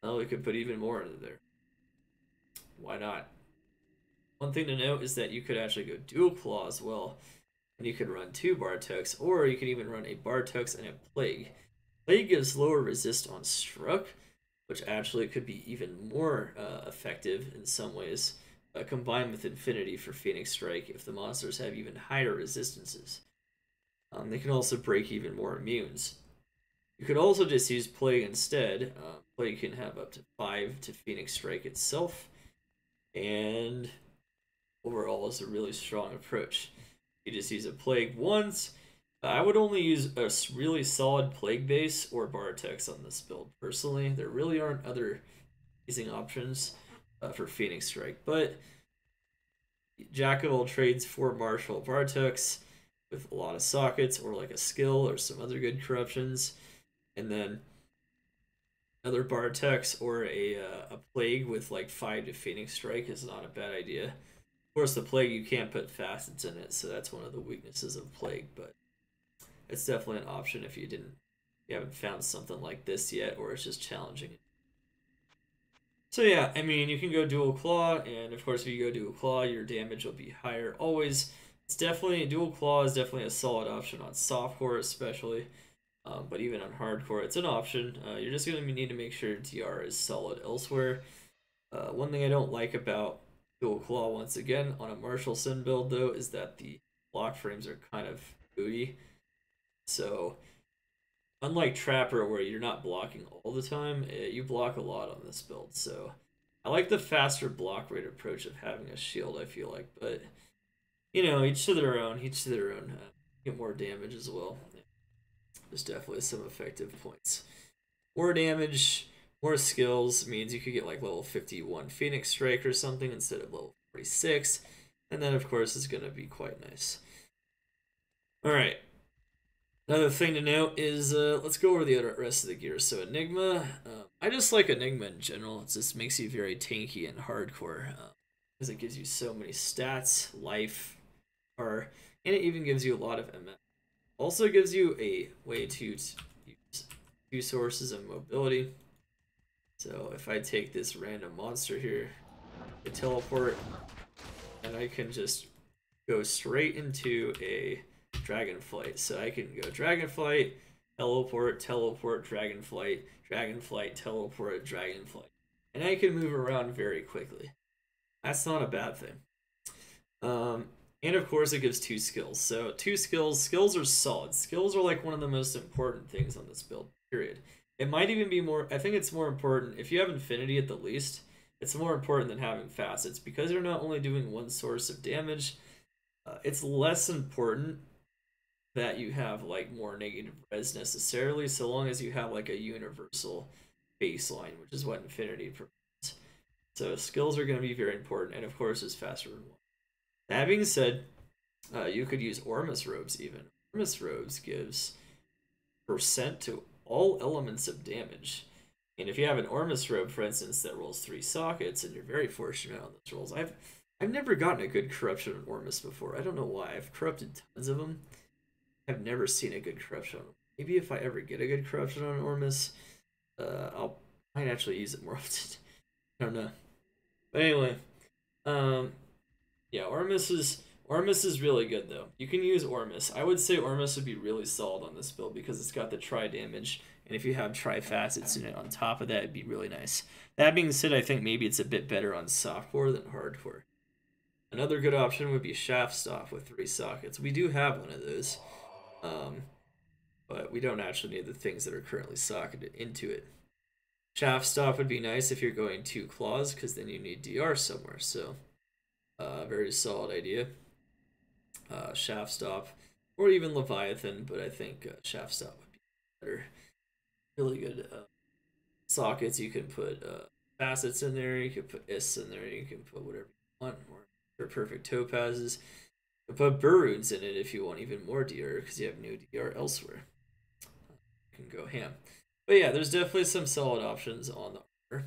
Well, we could put even more into there. Why not? One thing to note is that you could actually go dual claw as well, and you could run 2 Bartux, or you could even run a Bartux and a Plague. Plague gives lower resist on struck, which actually could be even more effective in some ways, combined with Infinity for Phoenix Strike if the monsters have even higher resistances. They can also break even more immunes. You could also just use Plague instead. Plague can have up to 5 to Phoenix Strike itself, and overall is a really strong approach. You just use a Plague once, I would only use a really solid Plague Base or Bartex on this build. Personally, there really aren't other amazing options for Phoenix Strike. But Jack of all trades for Martial Bartex with a lot of sockets or like a skill or some other good corruptions. And then another Bartex or a Plague with like 5 to Phoenix Strike is not a bad idea. Of course, the Plague, you can't put facets in it, so that's one of the weaknesses of Plague, but it's definitely an option if you haven't found something like this yet, or it's just challenging. So yeah, I mean, you can go dual claw, and of course, if you go dual claw, your damage will be higher always. It's definitely dual claw is definitely a solid option on softcore, especially. But even on hardcore, it's an option. You're just gonna need to make sure DR is solid elsewhere. One thing I don't like about dual claw, once again, on a Martial Sin build though, is that the block frames are kind of booty. So unlike Trapper, where you're not blocking all the time, you block a lot on this build. So I like the faster block rate approach of having a shield, I feel like. But, you know, each to their own. Each to their own. Get more damage as well. There's definitely some effective points. More damage, more skills means you could get like level 51 Phoenix Strike or something instead of level 46. And then, of course, it's going to be quite nice. Alright. Another thing to note is, let's go over the rest of the gear. So Enigma, I just like Enigma in general. It just makes you very tanky and hardcore, because it gives you so many stats, life, and it even gives you a lot of MS. Also gives you a way to use 2 sources of mobility. So if I take this random monster here, I teleport, and I can just go straight into a Dragonflight. So I can go Dragonflight, teleport, Dragonflight, teleport, Dragonflight. And I can move around very quickly. That's not a bad thing. And of course it gives 2 skills. So 2 skills. Skills are solid. Skills are like one of the most important things on this build, period. It might even be more, I think it's more important, if you have Infinity at the least, it's more important than having facets, because you're not only doing 1 source of damage, it's less important that you have like more negative res necessarily, so long as you have like a universal baseline, which is what Infinity provides. So skills are going to be very important, and of course is faster than 1. That being said, you could use Ormus Robes even. Ormus Robes gives percent to all elements of damage. And if you have an Ormus Robe, for instance, that rolls 3 sockets, and you're very fortunate on those rolls. I've never gotten a good corruption on Ormus before. I don't know why. I've corrupted tons of them. I've never seen a good corruption on them. Maybe if I ever get a good corruption on Ormus, might actually use it more often. I don't know. But anyway, yeah, Ormus is really good though. You can use Ormus. I would say Ormus would be really solid on this build because it's got the tri damage, and if you have tri facets in it on top of that, it'd be really nice. That being said, I think maybe it's a bit better on softcore than hardcore. Another good option would be Shaft Stop with 3 sockets. We do have one of those, but we don't actually need the things that are currently socketed into it. Shaft Stop would be nice if you're going 2 claws, because then you need DR somewhere. So, very solid idea. Shaft Stop, or even Leviathan, but I think Shaft Stop would be better. Really good sockets. You can put facets in there. You can put ists in there. You can put whatever you want. Or perfect topazes. You can put Buruns in it if you want even more DR, because you have no DR elsewhere. You can go ham. But yeah, there's definitely some solid options on the armor.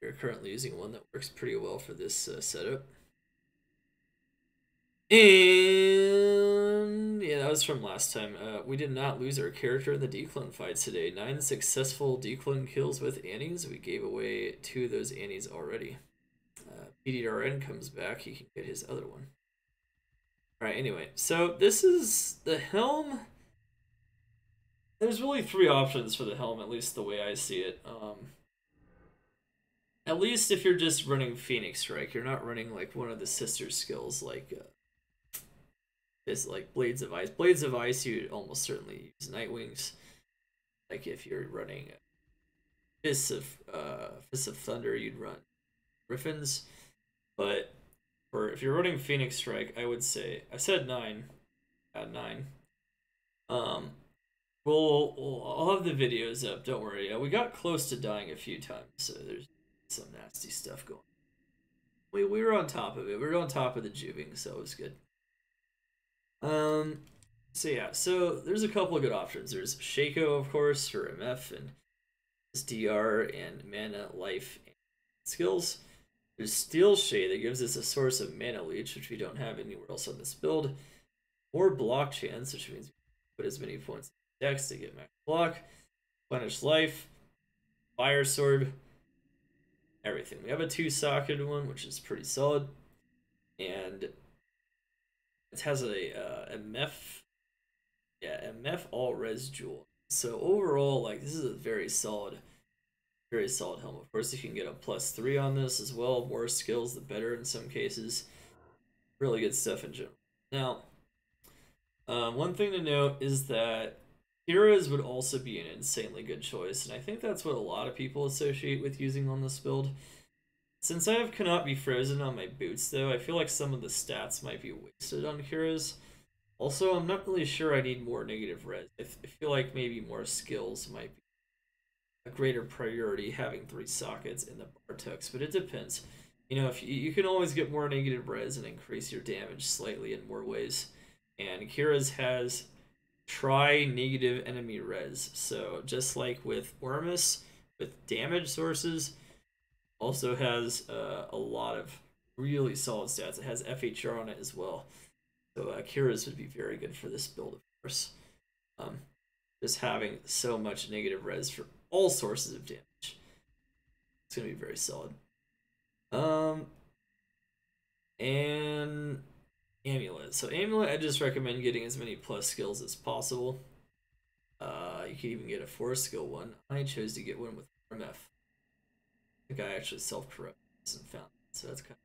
We are currently using one that works pretty well for this setup. And yeah, that was from last time. We did not lose our character in the declone fight today. 9 successful declone kills with Annies. We gave away 2 of those Annies already. PDRN comes back. He can get his other one. Alright, anyway. So this is the helm. There's really 3 options for the helm, at least the way I see it. At least if you're just running Phoenix Strike, you're not running like one of the sister skills like like Blades of Ice. Blades of Ice, you'd almost certainly use Nightwings. Like if you're running Fists of Thunder, you'd run Griffins. But if you're running Phoenix Strike, I would say I said 9. Add 9. I'll have the videos up. Don't worry. We got close to dying a few times, so there's some nasty stuff going. We were on top of it. We were on top of the juving, so it was good. So yeah, so there's a couple of good options. There's Shaco, of course, for MF and DR and mana, life, and skills. There's Steel Shade that gives us a source of mana leech, which we don't have anywhere else on this build. More block chance, which means we put as many points in Dex to get max block. Replenish life, fire sword, everything. We have a 2-socketed one, which is pretty solid, and it has a MF, yeah, MF all res jewel. So overall, like, this is a very solid helmet. Of course, you can get a +3 on this as well. More skills, the better in some cases. Really good stuff in general. Now, one thing to note is that Heroes would also be an insanely good choice, and I think that's what a lot of people associate with using on this build. Since I have Cannot Be Frozen on my boots, though, I feel like some of the stats might be wasted on Heroes. Also, I'm not really sure I need more negative res. I feel like maybe more skills might be a greater priority, having 3 sockets in the Bartux, but it depends. You know, if you can always get more negative res and increase your damage slightly in more ways. And Kira's has tri-negative enemy res, so just like with Ormus, with damage sources, also has a lot of really solid stats. It has FHR on it as well, so Kira's would be very good for this build, of course. Just having so much negative res for all sources of damage, it's gonna be very solid. And Amulet. So Amulet, I just recommend getting as many plus skills as possible. You can even get a 4-skill one. I chose to get one with MF. I think I actually self-corrupt and found it, so that's kind of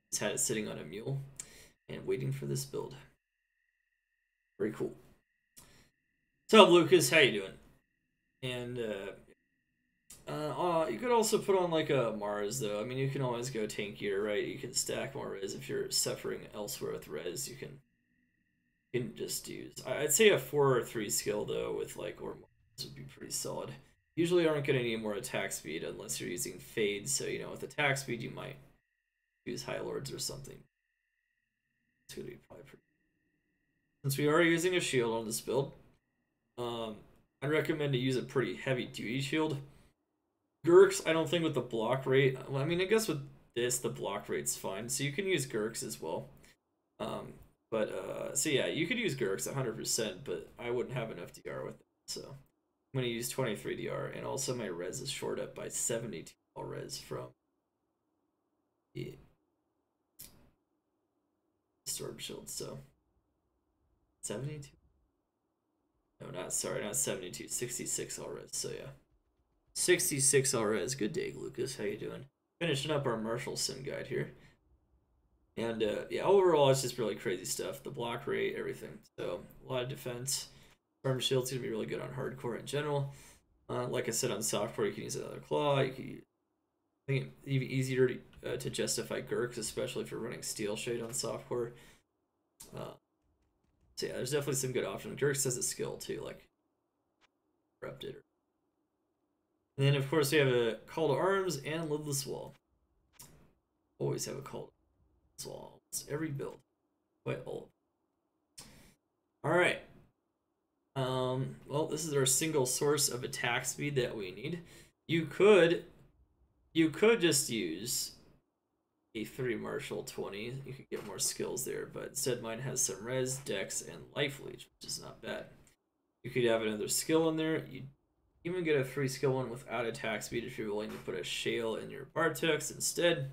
just had it sitting on a mule and waiting for this build. Very cool. What's up, Lucas? How you doing? And you could also put on like a Mars, though. I mean, you can always go tankier, right? You can stack more res if you're suffering elsewhere with res. You can just use. I'd say a 4 or 3 skill though with like or Mars would be pretty solid. Usually aren't going to need more attack speed unless you're using fades. So you know, with attack speed you might use High Lords or something. It's going to be probably pretty. Since we are using a shield on this build, I'd recommend to use a pretty heavy duty shield. Gurks, I don't think with the block rate. Well, I mean, I guess with this, the block rate's fine. So you can use Gurks as well. So yeah, you could use Gurks 100%, but I wouldn't have enough DR with it. So I'm going to use 23 DR. And also my res is short up by 72 res from the Storm Shield. So 72? No, not 72. 66 res. So yeah. 66 res. Good day, Lucas. How you doing? Finishing up our Martial Sim guide here. And yeah, overall, it's just really crazy stuff. The block rate, everything. So a lot of defense. Storm Shield's gonna be really good on hardcore in general. Like I said, on softcore, you can use another claw. You can use, I think it's even easier to justify Gurks, especially if you're running Steel Shade on softcore. So yeah, there's definitely some good options. Gurks has a skill too, like Corrupted. And then of course we have a Call to Arms and Lidless Wall. Always have a Call to Arms wall. Almost every build. Quite all. Alright. Well, this is our single source of attack speed that we need. You could just use a 3 Martial 20. You could get more skills there, but instead mine has some res, dex, and life leech, which is not bad. You could have another skill in there. You even get a 3 skill one without attack speed if you're willing to put a Shale in your Bartux instead.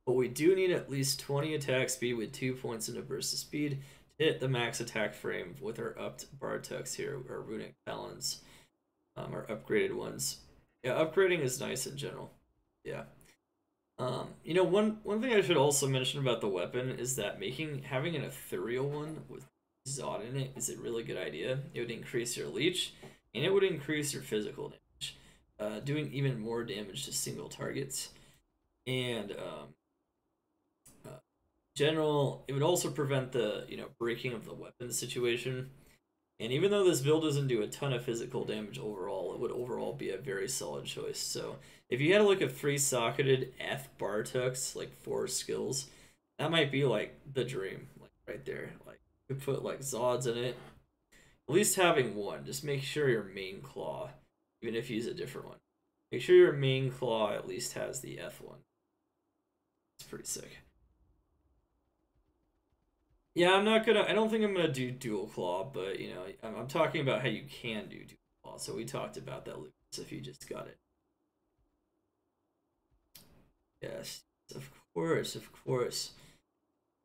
But we do need at least 20 attack speed with 2 points into burst of speed to hit the max attack frame with our upped Bartux here, our runic talons, our upgraded ones. Yeah, upgrading is nice in general. Yeah. You know, one thing I should also mention about the weapon is that having an ethereal one with Zod in it is a really good idea. It would increase your leech, and it would increase your physical damage, doing even more damage to single targets. And general, it would also prevent the breaking of the weapon situation. And even though this build doesn't do a ton of physical damage overall, it would overall be a very solid choice. So if you had to look at 3-socketed F Bartux, like 4 skills, that might be like the dream, like right there. Like you could put like Zods in it. At least having one. Just make sure your main claw, even if you use a different one, make sure your main claw at least has the F one. It's pretty sick. Yeah, I don't think I'm gonna do dual claw, but you know, I'm talking about how you can do dual claw. So we talked about that, Lucas, if you just got it. Yes, of course, of course.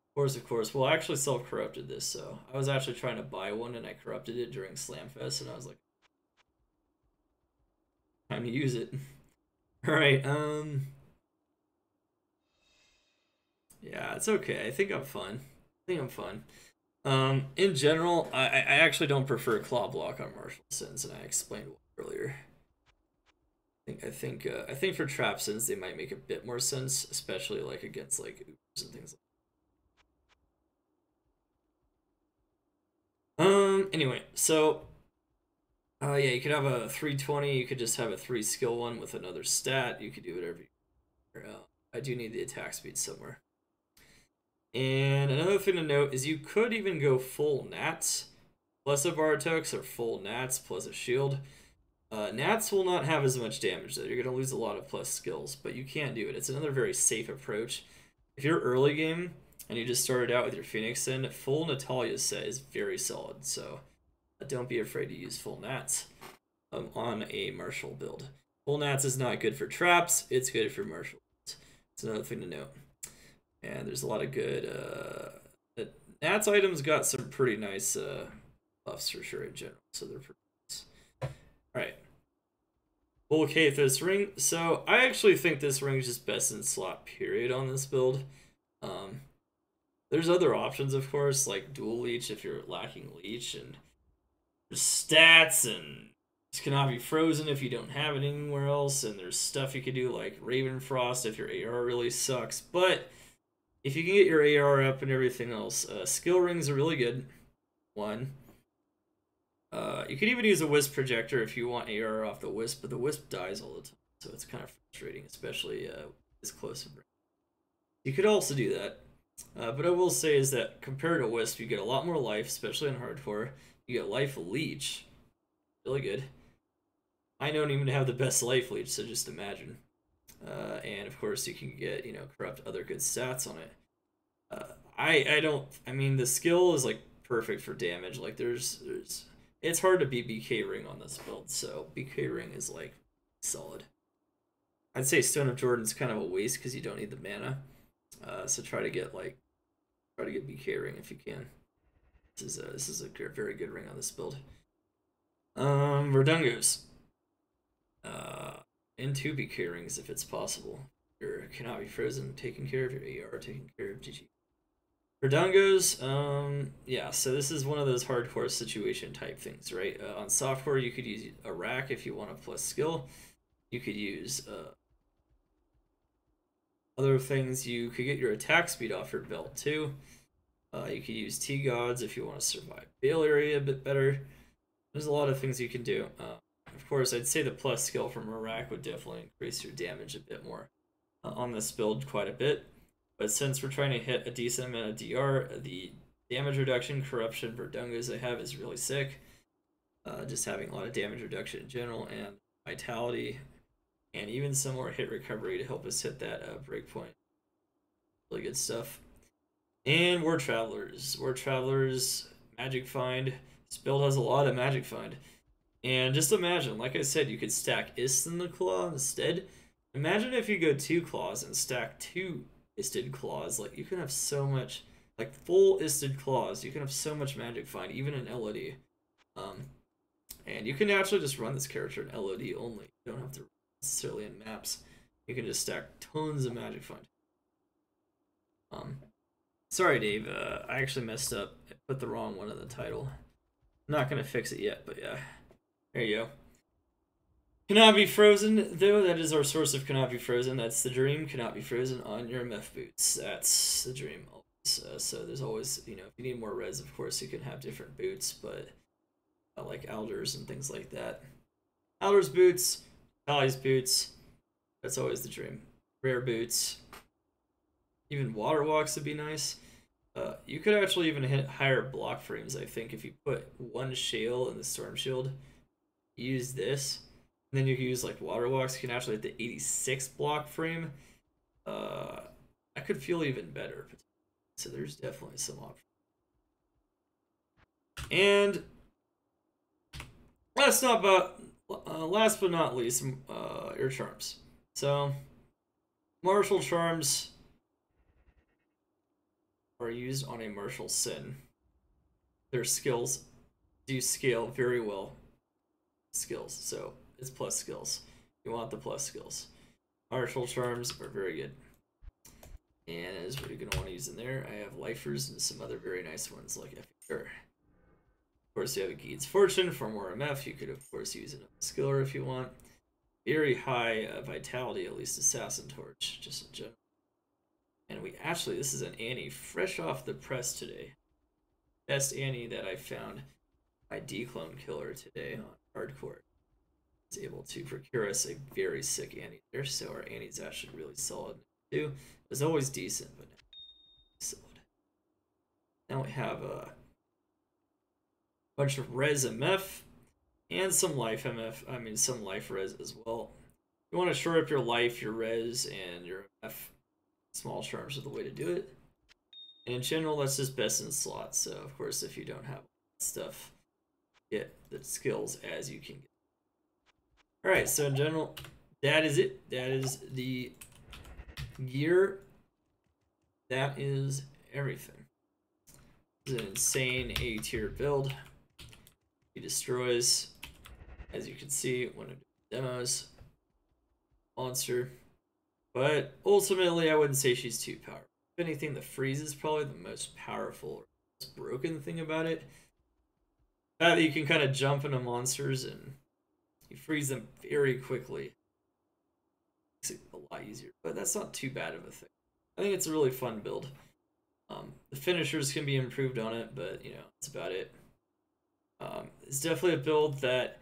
Of course, of course. Well, I actually self-corrupted this, so I was actually trying to buy one and I corrupted it during Slamfest, and I was like, time to use it. Alright, yeah, it's okay. I think I'm fine. In general, I actually don't prefer claw block on martial sins, and I explained earlier. I think for trap sins they might make a bit more sense, especially like against like Ubers and things like. Anyway, so yeah, you could have a 320. You could just have a 3 skill one with another stat. You could do whatever. I do need the attack speed somewhere. And another thing to note is you could even go full Nats plus a Bartux or full Nats plus a shield. Nats will not have as much damage though. You're going to lose a lot of plus skills, but you can do it. It's another very safe approach. If you're early game and you just started out with your Phoenix in, full Natalia's set is very solid. So don't be afraid to use full Nats on a martial build. Full Nats is not good for traps. It's good for martial builds. It's another thing to note. And there's a lot of good Nats items got some pretty nice buffs for sure in general, so they're pretty nice. Alright. Full Kathos ring. So I actually think this ring is just best in slot period on this build. There's other options, of course, like dual leech if you're lacking leech, and there's stats, and this cannot be frozen if you don't have it anywhere else, and there's stuff you could do like Raven Frost if your AR really sucks. But if you can get your AR up and everything else, skill rings are really good. One. You could even use a Wisp projector if you want AR off the Wisp, but the Wisp dies all the time, so it's kind of frustrating, especially this close of range. You could also do that, but I will say is that compared to Wisp, you get a lot more life, especially in hardcore. You get life leech, really good. I don't even have the best life leech, so just imagine. And of course, you can get corrupt other good stats on it. I mean, the skill is like perfect for damage. Like it's hard to beat BK Ring on this build, so BK Ring is like solid. I'd say Stone of Jordan's kind of a waste because you don't need the mana. So try to get BK Ring if you can. This is a very good ring on this build. Verdungos. Into BK rings if it's possible. Your cannot be frozen, taking care of your AR, taking care of GG. Verdungos, yeah, so this is one of those hardcore situation type things, right? On software, you could use a rack if you want a plus skill. You could use other things. You could get your attack speed off your belt too. You could use T-Gods if you want to survive Baal area a bit better. There's a lot of things you can do. Of course, I'd say the plus skill from a rack would definitely increase your damage a bit more on this build quite a bit. But since we're trying to hit a decent amount of DR, the damage reduction, corruption, Verdungos I have is really sick. Just having a lot of damage reduction in general, and vitality, and even some more hit recovery to help us hit that breakpoint. Really good stuff. And War Travelers. War Travelers, Magic Find. This build has a lot of Magic Find. And just imagine, like I said, you could stack Ist in the Claw instead. Imagine if you go 2 Claws and stack 2 Isted Claws. Like, you can have so much, like, full Isted Claws. You can have so much Magic Find, even in LOD. And you can actually just run this character in LOD only. You don't have to necessarily in maps. You can just stack tons of Magic Find. Sorry, Dave. I actually messed up. I put the wrong one in the title. I'm not going to fix it yet, but yeah. There you go. Cannot be frozen, though. That is our source of cannot be frozen. That's the dream. Cannot be frozen on your MF boots. That's the dream always. So there's always, if you need more res, of course, you can have different boots, but like Elders and things like that. Elders boots, Tally's boots, that's always the dream. Rare boots, even water walks would be nice. You could actually even hit higher block frames, I think, if you put one shale in the Storm Shield, use this, and then you can use like water walks. You can actually hit the 86 block frame. I could feel even better. So there's definitely some options. And last but not least, your charms. So martial charms are used on a martial sin. Their skills do scale very well. Skills, so it's plus skills. You want the plus skills. Martial charms are very good. And as what you're going to want to use in there, I have lifers and some other very nice ones like FR. Of course, you have a Geed's Fortune for more MF. You could, of course, use it as a skiller if you want. Very high vitality, at least Assassin Torch, just in general. And we actually, this is an Annie fresh off the press today. Best Annie that I found. My declone killer today on hardcore. Was able to procure us a very sick Annie there, so our Annie's actually really solid too. It was always decent, but solid. Now we have a bunch of res MF and some life MF. I mean, some life res as well. You want to shore up your life, your res, and your MF. Small charms are the way to do it. And in general, that's just best in slots. So, of course, if you don't have stuff, get the skills as you can get. Alright, so in general, that is it. That is the gear. That is everything. This is an insane A tier build. He destroys, as you can see, one of the demos. Monster. But ultimately, I wouldn't say she's too powerful. If anything, the freeze is probably the most powerful, most broken thing about it. That you can kind of jump into monsters and you freeze them very quickly. Makes it a lot easier, but that's not too bad of a thing. I think it's a really fun build. The finishers can be improved on it, but you know, that's about it. It's definitely a build that,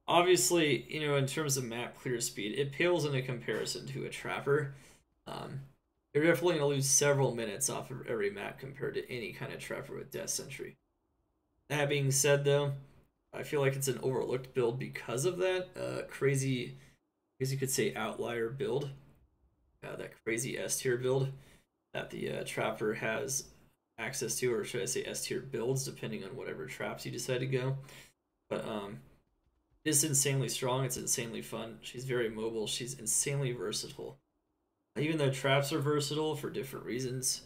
obviously, you know, in terms of map clear speed, it pales in a comparison to a Trapper. You're definitely going to lose several minutes off of every map compared to any kind of Trapper with Death Sentry. That being said, though, I feel like it's an overlooked build because of that crazy, I guess you could say, outlier build. That crazy S tier build that the Trapper has access to, or should I say S tier builds, depending on whatever traps you decide to go. But it's insanely strong, it's insanely fun. She's very mobile, she's insanely versatile. Even though traps are versatile for different reasons,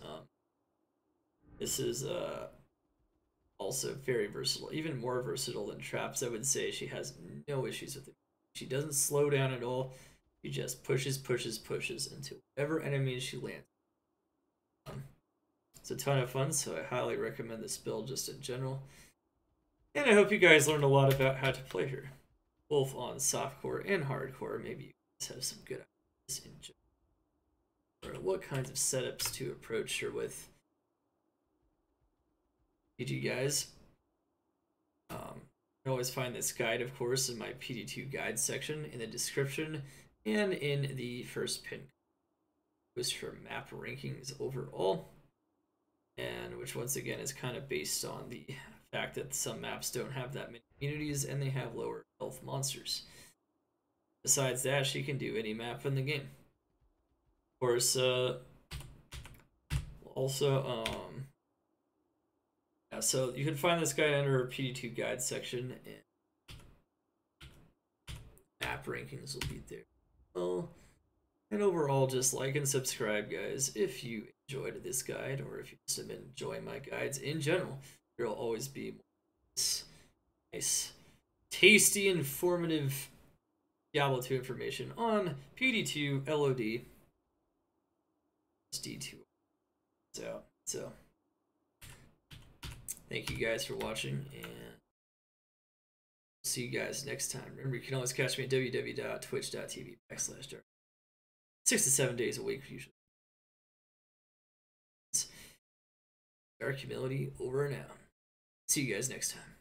this is also very versatile, even more versatile than traps. I would say she has no issues with it. She doesn't slow down at all. She just pushes into whatever enemy she lands. It's a ton of fun, so I highly recommend this build just in general. And I hope you guys learned a lot about how to play her, both on softcore and hardcore. Maybe you guys have some good ideas in general, or what kinds of setups to approach her with. You guys, you can always find this guide, of course, in my PD2 guide section in the description and in the first pin. It for map rankings overall, and which once again is kind of based on the fact that some maps don't have that many communities and they have lower health monsters. Besides that, she can do any map in the game. Of course, also, yeah, so you can find this guide under our PD2 guide section, and map rankings will be there. Well, and overall, just like and subscribe, guys, if you enjoyed this guide, or if you just have been enjoying my guides in general. There will always be nice, tasty, informative Diablo 2 information on PD2, LOD, D2. So thank you guys for watching, and see you guys next time. Remember, you can always catch me at www.twitch.tv/dark. 6 to 7 days a week, usually. Dark Humility over and out. See you guys next time.